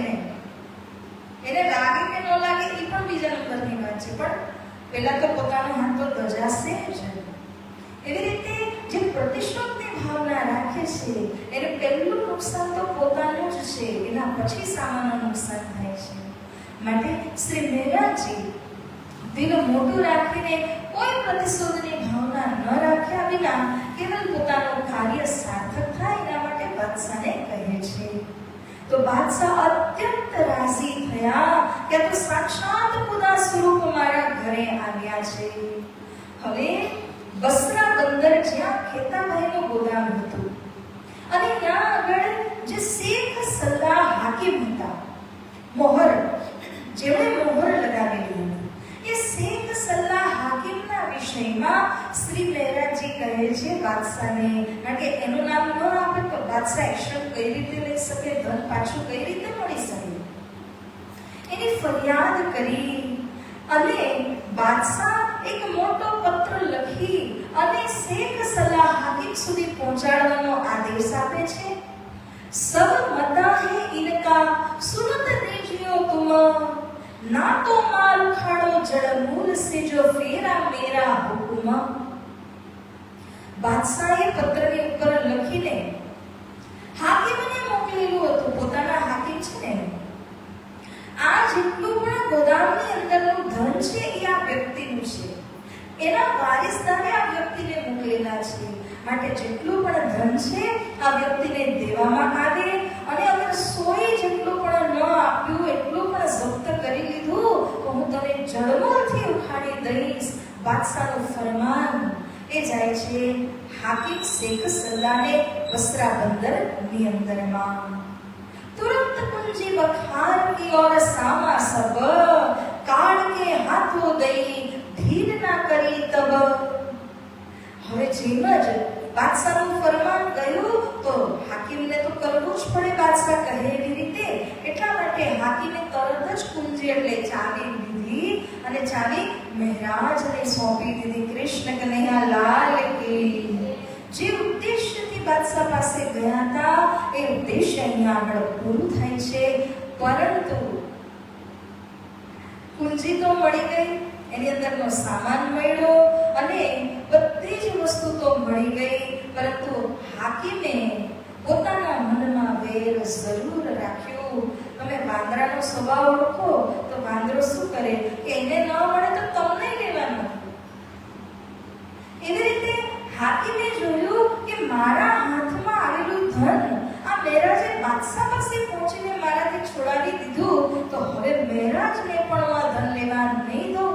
એને લાગે કે ન લાગે એ પણ બીજા નંબરની વાત છે, પણ પહેલા તો પોતાનો હાથ તો દજાશે જ. એવી રીતે જે પ્રતિશોધની ભાવના રાખે છે એને પહેલું નુકસાન તો પોતાનું જ છે, એના પછી સામાન્ય નુકસાન થાય છે. માટે શ્રી મહારાજજી દિલ મોટું રાખીને કોઈ પ્રતિશોધની ભાવના ન રાખ્યા વિના કેવલ પોતાનું કાર્ય સાર્થક થાય એના માટે બાદશાહને કહે છે. તો બાદશાહ અત્યંત રાજી થયા કે તો સાક્ષાત ખુદા સ્વરૂપ મારા ઘરે આવ્યા છે. હવે બસરા બંદર જ્યાં ખેતાભાઈનું ગોદામ હતું અને ત્યાં આગળ જે શેખ સલ્લાહ હાકિમ હતા, જેમણે મોહર લગાવેલી હતી, એ શેખ સલ્લાહ હાકિમના વિષયમાં શ્રી મહારાજજી કહે છે બાદશાહને, કારણ કે એનું નામ ન આપે તો બાદશાહ એક્શન કઈ રીતે લઈ શકે, ધન પાછું કઈ રીતે મળી શકે, એની ફરિયાદ કરી અને બાદશાહ એક મોટો પત્ર લખી અને શેખ સલ્લાહ હાકિમ સુધી પહોંચાડવાનો આદેશ આપે છે. સબ મતા હે ઇનકા સુનત દીजियो तुम, ना तो माल उखाड़ो जड़ मूल से जो फेरा मेरा हुकुम. બાદશાહે પત્રની ઉપર લખીને હાકીમને મોકલેલું હતું. પોતાના હાકીમ છે ને, આ જેટલું પણ ગોદામની અંદરનું ધન છે એ આ વ્યક્તિનું છે, એના વારિસદારે આ વ્યક્તિને મોકલેલા છે. માટે જેટલું પણ ધન છે આ વ્યક્તિને દેવામાં આવે અને અગર 100 જેટલું પણ ન આપ્યું, એટલું પણ જપ્ત કરી લીધું તો હું તને જળમૂળથી ઉખાડી દઈશ. બાદશાહનું ફરમાન એ જાય છે હાકિમ શેખ સલ્લાહને બસરા બંદરની અંદરમાં. तुरंत कुंजी बखार की और सामा सब, काढ़ के हाथों दई धीर ना કરી તબ. હવે જેમ જ બાદશાહનું ફરમાન ગયું તો હાકીમને તો કરવું જ પડે, બાદશાહ કહે એવી રીતે. એટલા માટે હાકીમે તરત જ કુંજી એટલે ચાવી લીધી અને ચાવી મહારાજને સોંપી દીધી. કૃષ્ણ કનૈયા લાલ કી. જે ઉદ્દેશ્યથી બાદશાહ પાસે ગયા હતા એ ઉદ્દેશ્ય અહીંયા આગળ પૂરું થાય છે. પરંતુ કુંજી તો મળી ગઈ, એની અંદરનો સામાન મળ્યો અને બધી જ વસ્તુ તો મળી ગઈ, પરંતુ હાકીમે પોતાના મનમાં વેર જરૂર રાખ્યું. તમે વાંદરાનો સ્વભાવ ઓળખો તો વાંદરો શું કરે કે એને ન મળે તો તમને લેવાનું. એવી રીતે હાકીમે જોયું કે મારા હાથમાં આવેલું ધન આ મહેરાજે બાદશાહ પાસે પહોંચીને મારાથી છોડાવી દીધું, તો હવે મહેરાજને પણ આ ધન લેવા નહીં દઉં.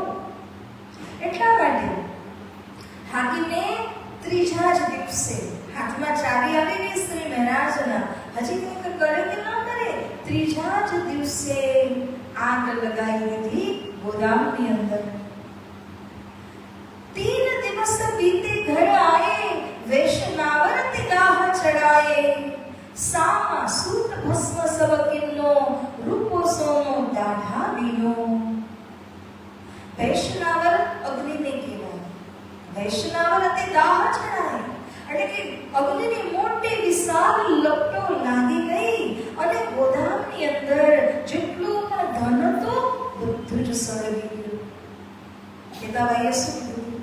એટલા માટે હાકીમે ત્રીજા જ દિવસે હાથમાં ચાવી આવી ગઈ શ્રી મહારાજના, હજી કંઈક કરે કે ન કરે, ત્રીજા જ દિવસે આગ લગાવી દીધી ગોદામની અંદર. 3 દિવસ बीते घर आए, वैष्णवर ते दाह चढ़ाए, सामा सूत भस्म सब किन्नो, रूपो सोनो दाढ़ा बीनो. वैष्णवर अग्नि ने कहेवाय, वैष्णवर ते दाह चढ़ाए એટલે કે અગ્નિની મોટી વિશાળ લપટો લાગી ગઈ અને ગોદામની અંદર જેટલું પણ ધન હતું બધું જ સળગી ગયું. કેતાભાઈએ શું કીધું?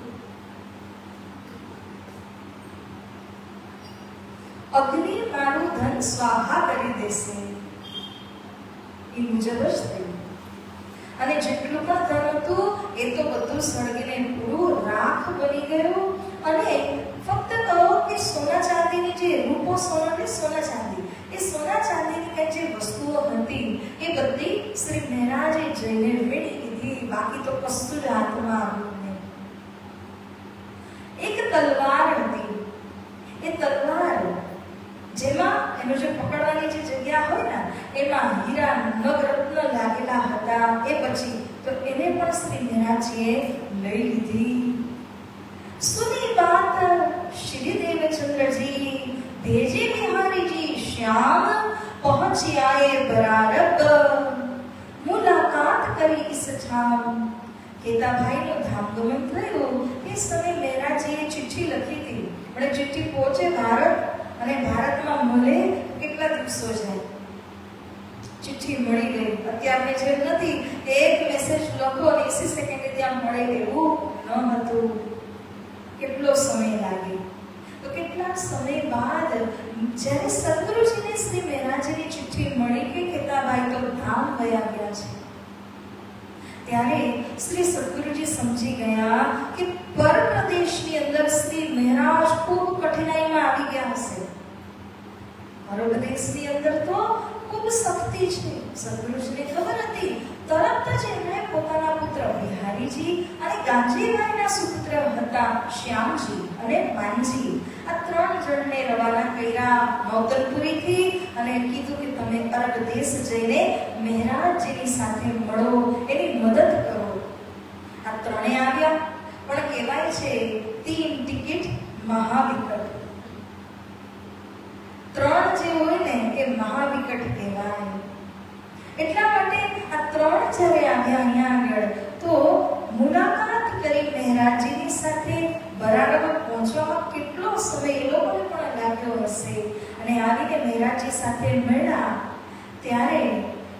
અગ્નિ મારું ધન સ્વાહા કરી દેશે. એ મુજબ જ થયું. અને જેટલું પણ ધન હતું એ તો બધું સળગીને પૂરું રાખ બની ગયું. અને ફક્ત કહો કે સોના ચાંદીની જે રૂપો સોનો ને સોના ચાંદી, એ સોના ચાંદીની કઈ જે વસ્તુઓ હતી એ બધી શ્રી મહારાજે જઈને વેણી દીધી. બાકી તો કશું જ હાથમાં આવ્યું નહીં. એક તલવાર હતી. એ તલવાર જેમાં એનો જે પકડવાની જે જગ્યા હોય ને એમાં હીરા નગરત્ન લાગેલા હતા. એ પછી તો એને પણ શ્રી મહારાજે લઈ લીધી. सुनी बात श्री देवचंद्र जी, भेजे बिहारी जी श्याम, पहुंची आए बरारब, मुलाकात કરી इस ठाम. કેતાભાઈનો ધામગમન થયું. એ સમય મહારાજે ચિઠ્ઠી લખી હતી. અને ચિઠ્ઠી પહોંચે ભારત અને ભારતમાં મળે કેટલા દિવસો જાય. ચિઠ્ઠી મળી ગઈ. અત્યારની જેમ નથી એક મેસેજ લખો અને 80 સેકન્ડે ત્યાં મળે એવું ન હતું. કેટલો સમય લાગે. તો કેટલા સમય બાદ જ્યારે સદગુરુજીને શ્રી મહારાજની ચિઠ્ઠી મળી કે કેતાભાઈ તો ધામ ગયા છે, ત્યારે શ્રી સદગુરુજી સમજી ગયા કે પર પ્રદેશની અંદર શ્રી મહારાજ ખૂબ કઠિનાઈમાં આવી ગયા હશે. પરદેશની અંદર તો ખૂબ શક્તિ છે. સદગુરુજીને ખબર હતી. તરત જ એમણે પોતાના પુત્ર બિહારીજી અને ગાંધીભાઈના સુપુત્ર હતા શ્યામજી અને માનજી, આ 3 જણને રવાના કર્યા નૌતનપુરીથી અને કીધું કે તમે અરબ દેશ જઈને મહારાજજીની સાથે મળો, એની મદદ કરો. આ 3 આવ્યા. પણ કહેવાય છે 3 ટિકિટ મહાવિકટ. 3 જે હોય ને એ મહાવિકટ કહેવાય. એટલા માટે આ 3 જ્યારે આવ્યા અહીંયા આગળ તો મુલાકાત કરી મહારાજજીની સાથે બરાબર પહોંચવામાં કેટલો સમય એ લોકોને પણ લાગ્યો હશે. અને આવીને મહારાજજી સાથે મળ્યા ત્યારે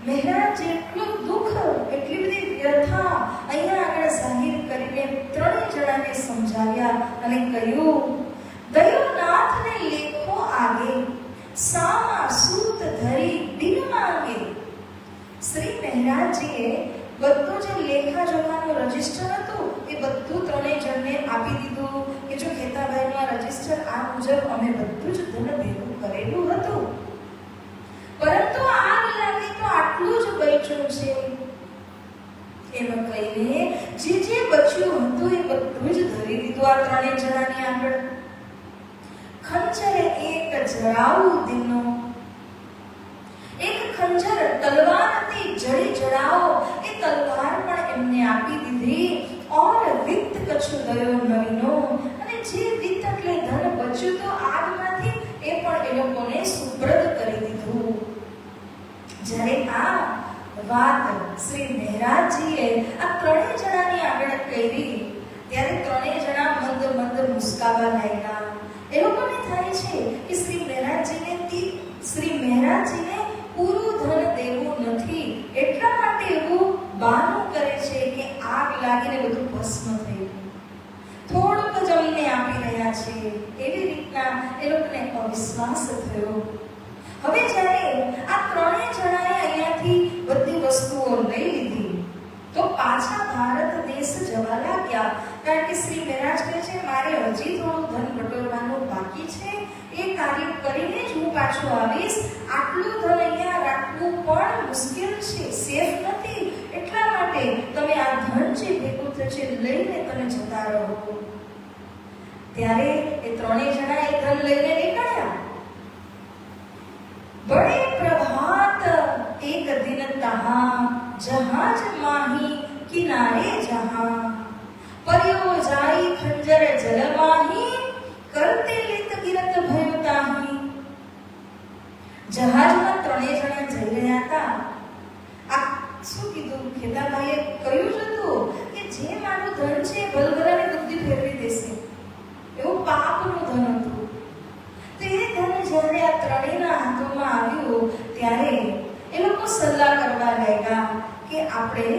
મહારાજ એટલું દુઃખ, એટલી બધી વ્યથા અહીંયા આગળ જાહેર કરીને 3 જણાને સમજાવ્યા અને કહ્યું, દયોનાથને લેખો આગે, સામા સૂત ધરી બિન માંગે. શ્રી મહારાજજીએ બધું જે લેખા જોખાનું રજિસ્ટર હતું એ બધું 3 જણને આપી દીધું કે જો કેતાભાઈનું આ રજિસ્ટર આ મુજબ અમે બધું જ ધન ભેગું કરેલું હતું, પરંતુ આગ લાગી તો આટલું જ બચ્યું છે. એમ કહીને જે બચ્યું હતું એ બધું જ ધરી દીધું આ 3 જણાની આગળ. ખંજર એક જડાવું દિનો, એક ખંજર તલવાર હતી જડી જડાઓ, એ તલવાર પણ એમને આપી દીધી. ઓર વિત્ત કछु દયો નવીનો, અને જે વિત્ત એટલે ધન બચ્યું તો આગમાંથી એ પણ એ લોકોને સુપ્રદ કરી દીધું. જ્યારે આ વાત શ્રી મહારાજજીએ આ 3 જણાની આગળ કરી ત્યારે 3 જણા મંદ મંદ મુસ્કાવા લાગ્યા. એ લોકોને થાય છે કે શ્રી મહારાજજીને પૂરું ધન દેવું નથી, એટલા માટે એવું બહાનું કરે છે કે આગ લાગીને બધું ભસ્મ થઈ ગયું, થોડુંક જ અમને આપી રહ્યા છે. એવી રીતના એ લોકોને અવિશ્વાસ થયો. હવે જ્યારે આ 3 જણાએ અહીંયાથી ગયા, કારણ કે શ્રી મહારાજ કહે છે મારે હજી થોડું ધન બટોરવાનું બાકી છે, એ કાર્ય કરીને જ હું પાછો આવીશ. આટલું ધન અહીંયા રાખવું પણ મુશ્કેલ છે, સેફ નથી, એટલા માટે તમે આ ધન જે ભેગું થશે લઈને તમે જતા રહો. ત્યારે એ ત્રણેય જણા એ ધન લઈને નીકળ્યા. बड़े प्रभात एक दिन तहाँ जहाज माही किनारे जहाँ पर्यो जाई खंजर जल माही करते लित गिरत भयो ताही. જહાજમાં ત્રણેય જણા જઈ રહ્યા હતા. આ શું કીધું? ખેતાભાઈએ કહ્યું જ હતું કે જે મારું ધન છે ભલભલાની બુદ્ધિ ફેરવી દેશે, એવું પાપનું ધન હતું. તો એ ધન જ્યારે આ ત્રણેયના હાથોમાં આવ્યું ત્યારે એ લોકો સલાહ કરવા લાગ્યા કે આપણે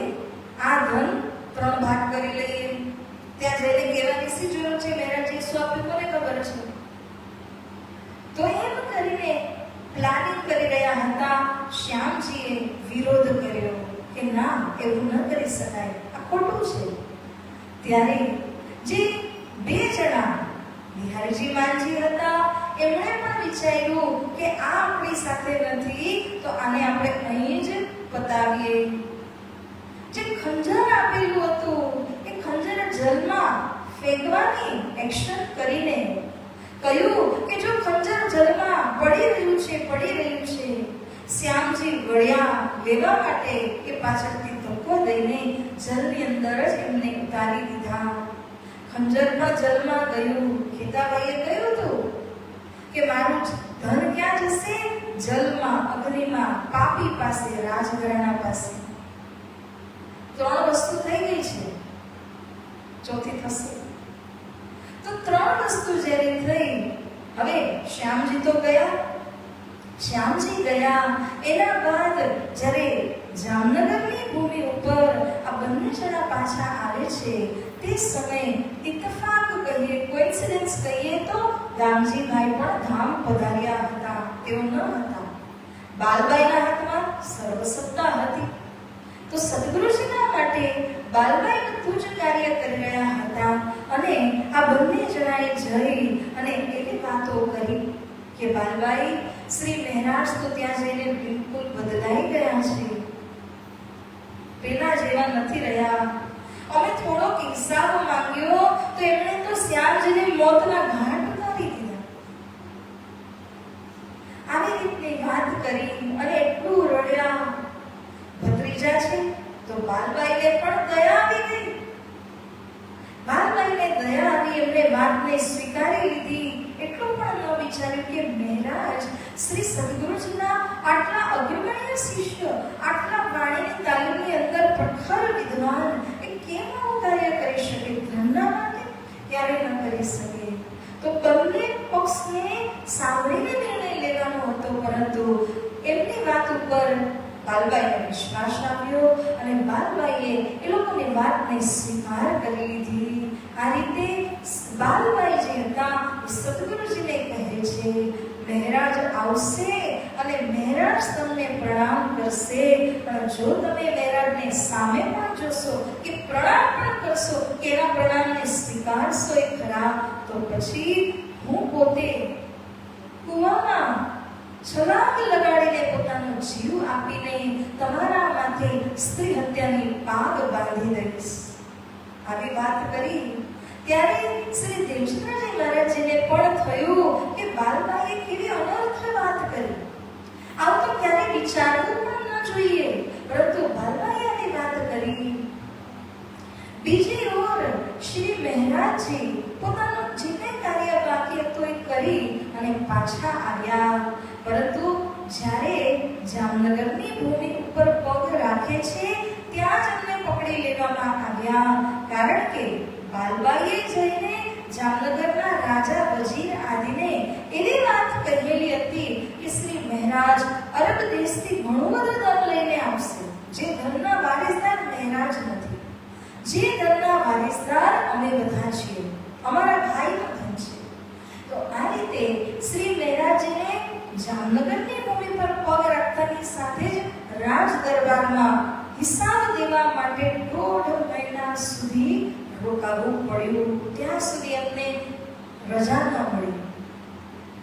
આ ધન 3 ભાગ કરી લઈએ. ત્યાં જઈને કહેવાની શી જરૂર છે? મહારાજે શું આપ્યું કોને ખબર છે? તો એમ કરીને પ્લાનિંગ કરી રહ્યા હતા. શ્યામજીએ વિરોધ કર્યો કે ના, એવું ન કરી શકાય, આ ખોટું છે. ત્યારે જે 2 જણા બિહારીજી માનજી હતા, એમણે પણ વિચાર્યું કે આ આપણી સાથે નથી તો આને આપણે અહીં જ પતાવીએ. જે ખંજર આપેલું હતું એ ખંજર જલમાં ફેંકવાની એક્શન કરીને કહ્યું કે જો ખંજર જલમાં પડી રહ્યું છે, શ્યામજી વળ્યા લેવા માટે એ પાછળથી ધક્કો દઈને જલની અંદર જ એમને ઉતારી દીધા. ખંજર પણ જલમાં ગયું. ખેતાભાઈએ કહ્યું હતું કે મારું ધન ક્યાં જશે? જલમાં, અગ્નિમાં, પાપી પાસે, રાજઘરાણા પાસે. 3 વસ્તુ થઈ ગઈ છે, ચોથી થશે. તો 3 વસ્તુ જ્યારે થઈ, હવે શ્યામજી તો ગયા. શ્યામજી ગયા એના બાદ જ્યારે જામનગરની ભૂમિ ઉપર આ બંને જણા પાછા આવે છે તે સમયે ઇત્તફાક કહીએ, કોઇન્સિડન્સ કહીએ તો રામજીભાઈ પણ ધામ પધાર્યા હતા. તેઓ ન હતા. બાલબાઈના હાથમાં સર્વસત્તા હતી. તો સદગુરુજીના માટે બાલબાઈ બધું જ કાર્ય કરી રહ્યા હતા. અને આ બંને જણાએ જઈ અને એવી વાતો કરી કે બાલબાઈ, શ્રી મહારાજ તો ત્યાં જઈને બિલકુલ બદલાઈ ગયા છે, પેલા જેવા નથી રહ્યા. અમે થોડોક હિસાબ માંગ્યો તો એમણે તો શ્યામજીને મોતના ઘાટ ઉતારી દીધા. આવી રીતની વાત કરી અને એટલું રડ્યા. ભત્રીજા છે તો બાલબાઈને પણ દયા આવી ગઈ. બાલબાઈને દયા આવી, એમને વાતને સ્વીકારી લીધી. એટલું પણ ન વિચાર્યું કે મહારાજ શ્રી સદગુરુજીના આટલા અગ્રગણ્ય શિષ્ય, આટલા વાણીની તાલીમની અંદર પ્રખર વિદ્વાન એ કેમ આવું કાર્ય કરી શકે? ધનના માટે ક્યારે ન કરી શકે. તો બંને પક્ષને સાંભળીને નિર્ણય લેવાનો હતો, પરંતુ એમની વાત ઉપર બાલબાઈને વિશ્વાસ આપ્યો અને બાલબાઈએ એ લોકોની વાતને સ્વીકાર કરી લીધી. આ રીતે બાલબાઈ જે હતા સદગુરુજીને કહે છે મહારાજ આવશે અને મહારાજ તમને પ્રણામ કરશે, પણ જો તમે મહારાજને સામે પણ જોશો કે પ્રણામ પણ કરશો કે એના પ્રણામને સ્વીકારશો એ ખરા, તો પછી હું પોતે કુવામાં છલાંગ લગાડીને પોતાનો જીવ આપીને તમારા માથે સ્ત્રી હત્યાની પાગ બાંધી દઈશ. આવી વાત કરી ત્યારે શ્રી દેવચંદ્રજી મહારાજજીને પણ થયું કે બાલબાઈએ કેવી અનર્થ વાત કરી. આવું તો ક્યારે વિચારવું પણ ન જોઈએ, પરંતુ બાલબાઈએ આવી વાત કરી. બીજી ઓર શ્રી મહારાજજી પોતાનું જે કંઈ કાર્ય બાકી હતું એ કરી અને પાછા આવ્યા. પરંતુ જ્યારે જામનગરની ભૂમિ ઉપર પગ રાખે છે ત્યાં જ એમને પકડી લેવામાં આવ્યા. કારણ કે બાલબાઈએ જઈને જામનગરના રાજા વજીર આદિને એવી વાત કહેલી હતી કે શ્રી મહારાજ અરબ દેશથી ઘણું બધું ધન લઈને આવશે, જે ધનના વારિસદાર મહારાજ નથી. જે ધનના વારિસદાર અમે બધા છીએ, અમારા ભાઈનું ધન છે. તો આ રીતે શ્રી મહારાજને જામનગરની ભૂમિ પર પગ રાખતાની સાથે જ રાજ દરબારમાં હિસાબ દેવા માટે 1.5 મહિના સુધી રોકાવું પડ્યું, ત્યાં સુધી એમને રજા ન મળી.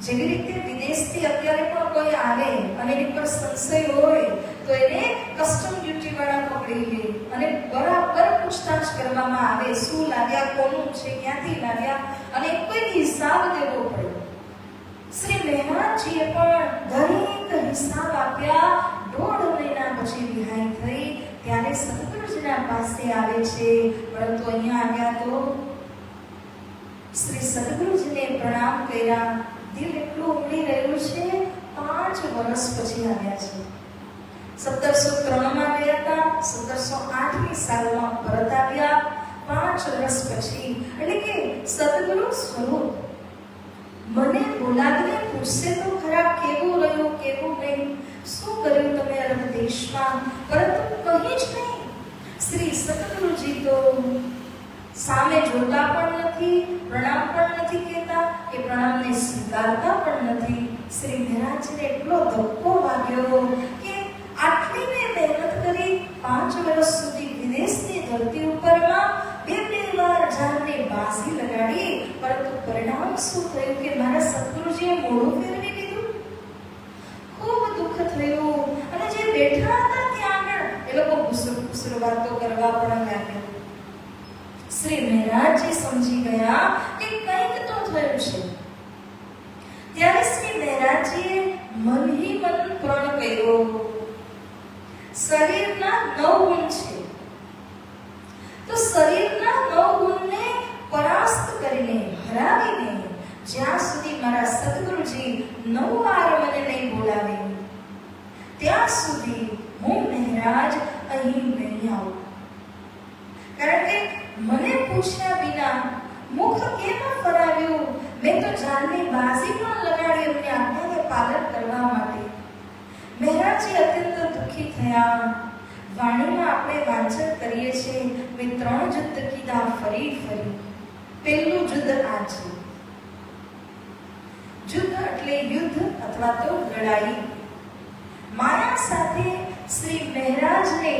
જેવી રીતે વિદેશથી અત્યારે પણ કોઈ આવે અને એની પર સંશય હોય તો એને કસ્ટમ ડ્યુટી વાળા પકડી લે અને બરાબર પૂછતાછ કરવામાં આવે, શું લાગ્યા, કોનું છે, ક્યાંથી લાગ્યા, અને કોઈ હિસાબ દેવો પડે. શ્રી મહેરાજજીએ પણ દરેક હિસાબ આપ્યા. 1.5 મહિના પછી વિહાય થઈ ત્યારે સદગુરુજીના પાસે આવે છે. પરંતુ અહીંયા આવ્યા તો શ્રી સદગુરુજીને પ્રણામ કર્યા. દિલ એટલું ઉમડી રહ્યું છે. 5 વર્ષ પછી આવ્યા છે. 1703 માં ગયા હતા, 1708ની સાલમાં પરત આવ્યા. 5 વર્ષ પછી, એટલે કે સદગુરુ સ્વરૂપ મને બોલાવીને પૂછશે તો ખરા કેવું રહ્યું, કેવું નહીં, શું કર્યું તમે અરબ દેશમાં, પરંતુ કંઈ જ નહીં. શ્રી સદગુરુજી તો સામે જોતા પણ નથી, પ્રણામ પણ નથી કહેતા, કે પ્રણામને સ્વીકારતા પણ નથી. શ્રી મહેરાજને એટલો ધક્કો વાગ્યો કે આટલી મહેનત કરી, 5 વર્ષ સુધી વિદેશની ધરતી ઉપરમાં 2 વાર જાનને બાજી લગાડી, પરંતુ પરિણામ શું થયું કે મારા સદગુરુજીએ મોઢું ફેરવી લીધું. ખૂબ દુઃખ થયું. અને જે બેઠા હતા ત્યાં આગળ એ લોકો ગુસ્સો વાતો કરવા પણ લાગ્યા. શ્રી મહેરાજજી સમજી ગયા કે કંઈક તો થયું છે. ત્યારે શ્રી મહેરાજજીએ મન હી મન પ્રણ કર્યો. શરીરના 9 ગુણ છે, તો શરીરના 9 ગુણને પરાસ્ત કરીને, હરાવીને, જ્યાં સુધી મારા સદગુરુજી 9 વાર મને નહીં બોલાવે ત્યાં સુધી હું મહેરાજ અહીં નહીં આવું. કારણ કે મને પૂછ્યા વિના મુખ કેમ ફરાવ્યું? મેં તો જાનની બાજી પણ લગાડી એમની આજ્ઞાને પાલન કરવા માટે. મહેરાજજી અત્યંત દુઃખી થયા. વાણીમાં આપણે વાંચન કરીએ છીએ, મેં 3 યુદ્ધ કીધા ફરી ફરી. પહેલું યુદ્ધ આ છે. યુદ્ધ એટલે યુદ્ધ અથવા તો લડાઈ. માયા સાથે શ્રી મહેરાજને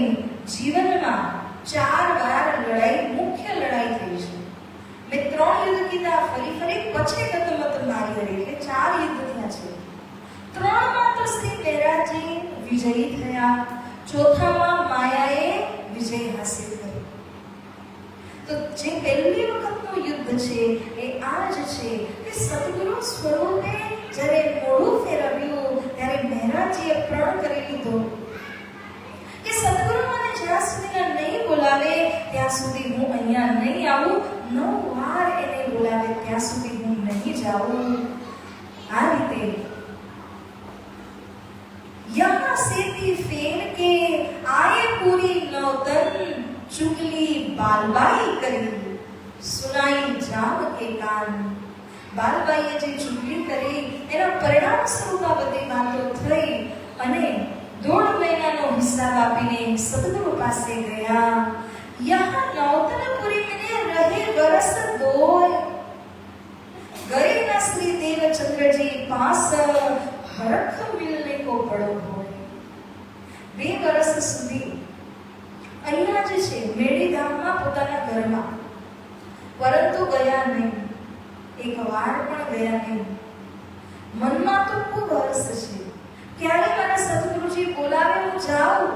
જીવનમાં 4 વાર લડાઈ, મુખ્ય લડાઈ થઈ છે. મેં 3 યુદ્ધ કીધા ફરી ફરી, પછી ગતમત મારી રહી, એટલે 4 યુદ્ધ થયા છે. 3માં તો શ્રી મહેરાજજી વિજયી થયા, ચોથામાં માયાએ વિજય હાસિલ કર્યો. તો જે પહેલી વખતનું યુદ્ધ છે એ આ જ છે કે સદગુરુ સ્વરૂપે જ્યારે મોઢું ફેરવ્યું ત્યારે મહેરાજજીએ પ્રણ કરી લીધો કે સદગુરુ મને જ્યાં સુધી નહીં બોલાવે ત્યાં સુધી હું અહીંયા નહીં આવું. 9 વાર એને બોલાવે ત્યાં સુધી હું નહીં જાઉં. આ રીતે यहाँ से थी फेर के आए पूरी नौतन चुगली बालबाई કરી સુનાઈ જામ કે કાન. બાલબાઈએ જે ચુગલી કરી એના પરિણામ સ્વરૂપ આ બધી વાતો થઈ અને 1.5 મહિનાનો હિસાબ આપીને સદગુરુ પાસે ગયા. यहाँ नौतनपुरी में रहे वर्ष 2 गए न श्री देवचंद्रजी पास हरख मिलने को पड़ो હોય. 2 વર્ષ સુધી અહીંયા જે છે મેડીધામમાં પોતાના ઘરમાં, પરંતુ ગયા નહીં, એક વાર પણ ગયા નહીં. મનમાં તો ખૂબ હર્ષ છે, ક્યારે મારા સદગુરુજી બોલાવે હું જાઉં.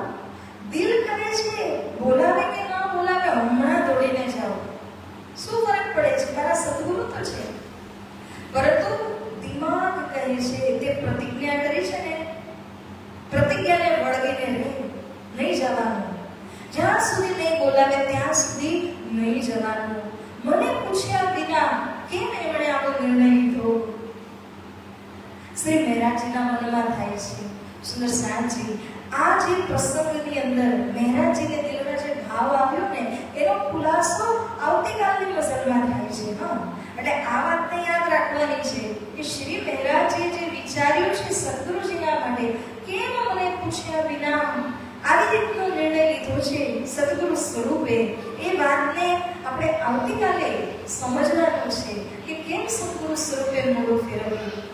દિલ કરે છે બોલાવે કે ના બોલાવે હમણાં દોડીને જાઉં, શું ફરક પડે છે, મારા સદગુરુ તો છે. પરંતુ દિમાગ કહે છે, તે પ્રતિજ્ઞા કરી છે ને, પ્રતિજ્ઞાને વળગીને નહીં જવાનું. જ્યાં સુધી નહીં બોલાવે ત્યાં સુધી નહીં જવાનું. મને પૂછ્યા વિના કેમ એમણે આવો નિર્ણય લીધો? શ્રી મહેરાજજીના મનમાં થાય છે, સુંદર સાંજી આ જે પ્રસંગની અંદર મહેરાજજીને દિલમાં જે ભાવ આવ્યો ને એનો ખુલાસો આવતીકાલની મસલમાં થાય છે. એટલે આ વાતને યાદ રાખવાની છે કે શ્રી મહેરાજજીએ જે વિચાર્યું છે સદગુરુજીના માટે, કેમ મને પૂછ્યા વિના આવી રીતનો નિર્ણય લીધો છે સદગુરુ સ્વરૂપે, એ વાતને આપણે આવતીકાલે સમજવાનું છે કે કેમ સદગુરુ સ્વરૂપે મોઢું ફેરવ્યું.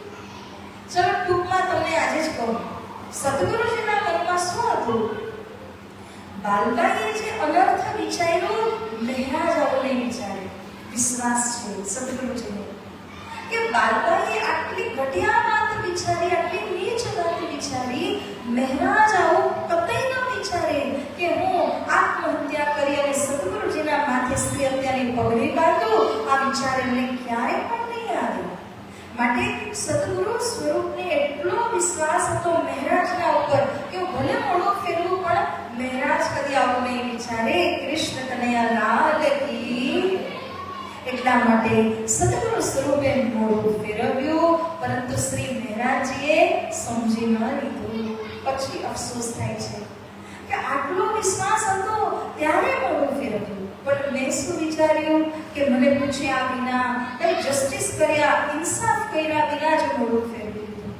ચલો ટૂંકમાં તમને આજે જ કહું, સદગુરુજીના મનમાં શું હતું? બાલબાઈએ જે અનર્થ વિચાર્યું, મહારાજ આવું નહીં વિચારે. વિશ્વાસ છે સદગુરુજીને કે બાલબાઈએ આટલી ઘટિયા વાત વિચારી, આટલી નીચ વાત વિચારી. મહારાજ આવું કતઈ ન વિચારે કે હું આત્મહત્યા કરી અને સદગુરુજીના માથે સ્ત્રી હત્યાની પગડી બાંધું. આ વિચાર એમને ક્યારે પણ નહીં આવ્યો. માટે સદગુરુ સ્વરૂપને એટલો વિશ્વાસ હતો મહારાજના ઉપર કે ભલે મોઢું ફેરવું પણ મહારાજ કદી આવું નહીં વિચારે. કૃષ્ણ કનૈયા લાલ કી. એટલા માટે સદગુરુ સ્વરૂપે મોઢું ફેરવ્યું, પરંતુ શ્રી મહારાજજીએ સમજી ન લીધું. પછી અફસોસ થાય છે કે આટલો વિશ્વાસ હતો ત્યારે મોઢું ફેરવ્યું. પણ મેં શું વિચાર્યું કે મને પૂછ્યા વિના, કઈ જસ્ટિસ કર્યા, ઇન્સાફ કર્યા વિના જ મોઢું ફેરવી દીધું.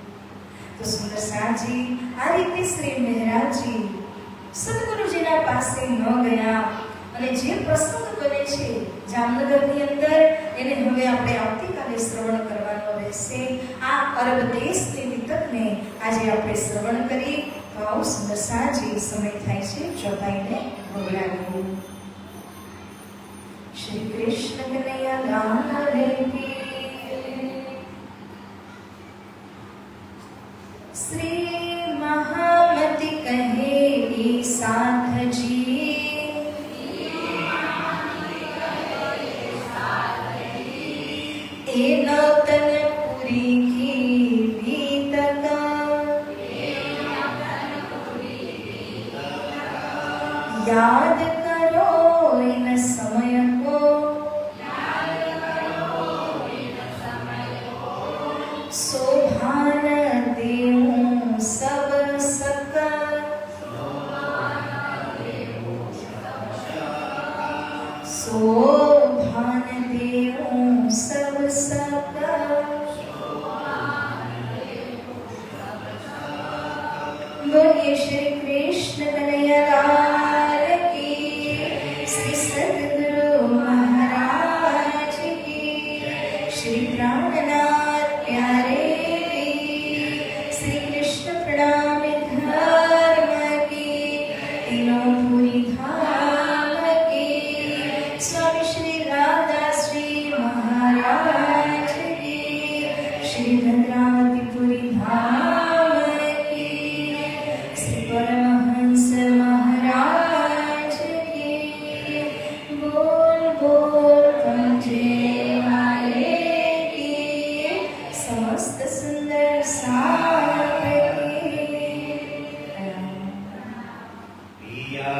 તો સુંદર સાજી આ રીતે શ્રી મહારાજજી સદગુરુજીના પાસે ન ગયા. અને જે પ્રસંગ બને છે જામનગરની અંદર, એને હવે આપણે આવતીકાલે શ્રવણ કરવાનો રહેશે. આ અરબ દેશની વિતકને આજે આપણે શ્રવણ કરી. ભાવ સુંદર સાજી સમય થાય છે ચોપાઈને બોલાવ્યું. શ્રી કૃષ્ણ કનૈયા લાલ કી. શ્રી મહામતિ કહે સાધજી, ए नौतन पुरी की बीतका, याद करो इन समय को, शोभान देऊं सब सका, शोभान देऊं सब सका. बोलिए श्री कृष्ण कन्हैया लाल की. श्री सद्गुरु महाराज की. श्री प्राणनाथ प्यारे की. श्री कृष्ण प्रणाम धर्म की. तीनों पूरी धाम की. स्वामी श्री राधाश्री महाराज की. श्री भद्रावतीपुरी धाम की. श्री परमहंस महाराज की. बोल बोल पंजे मारे की. समस्त सुंदर साथ की. पिया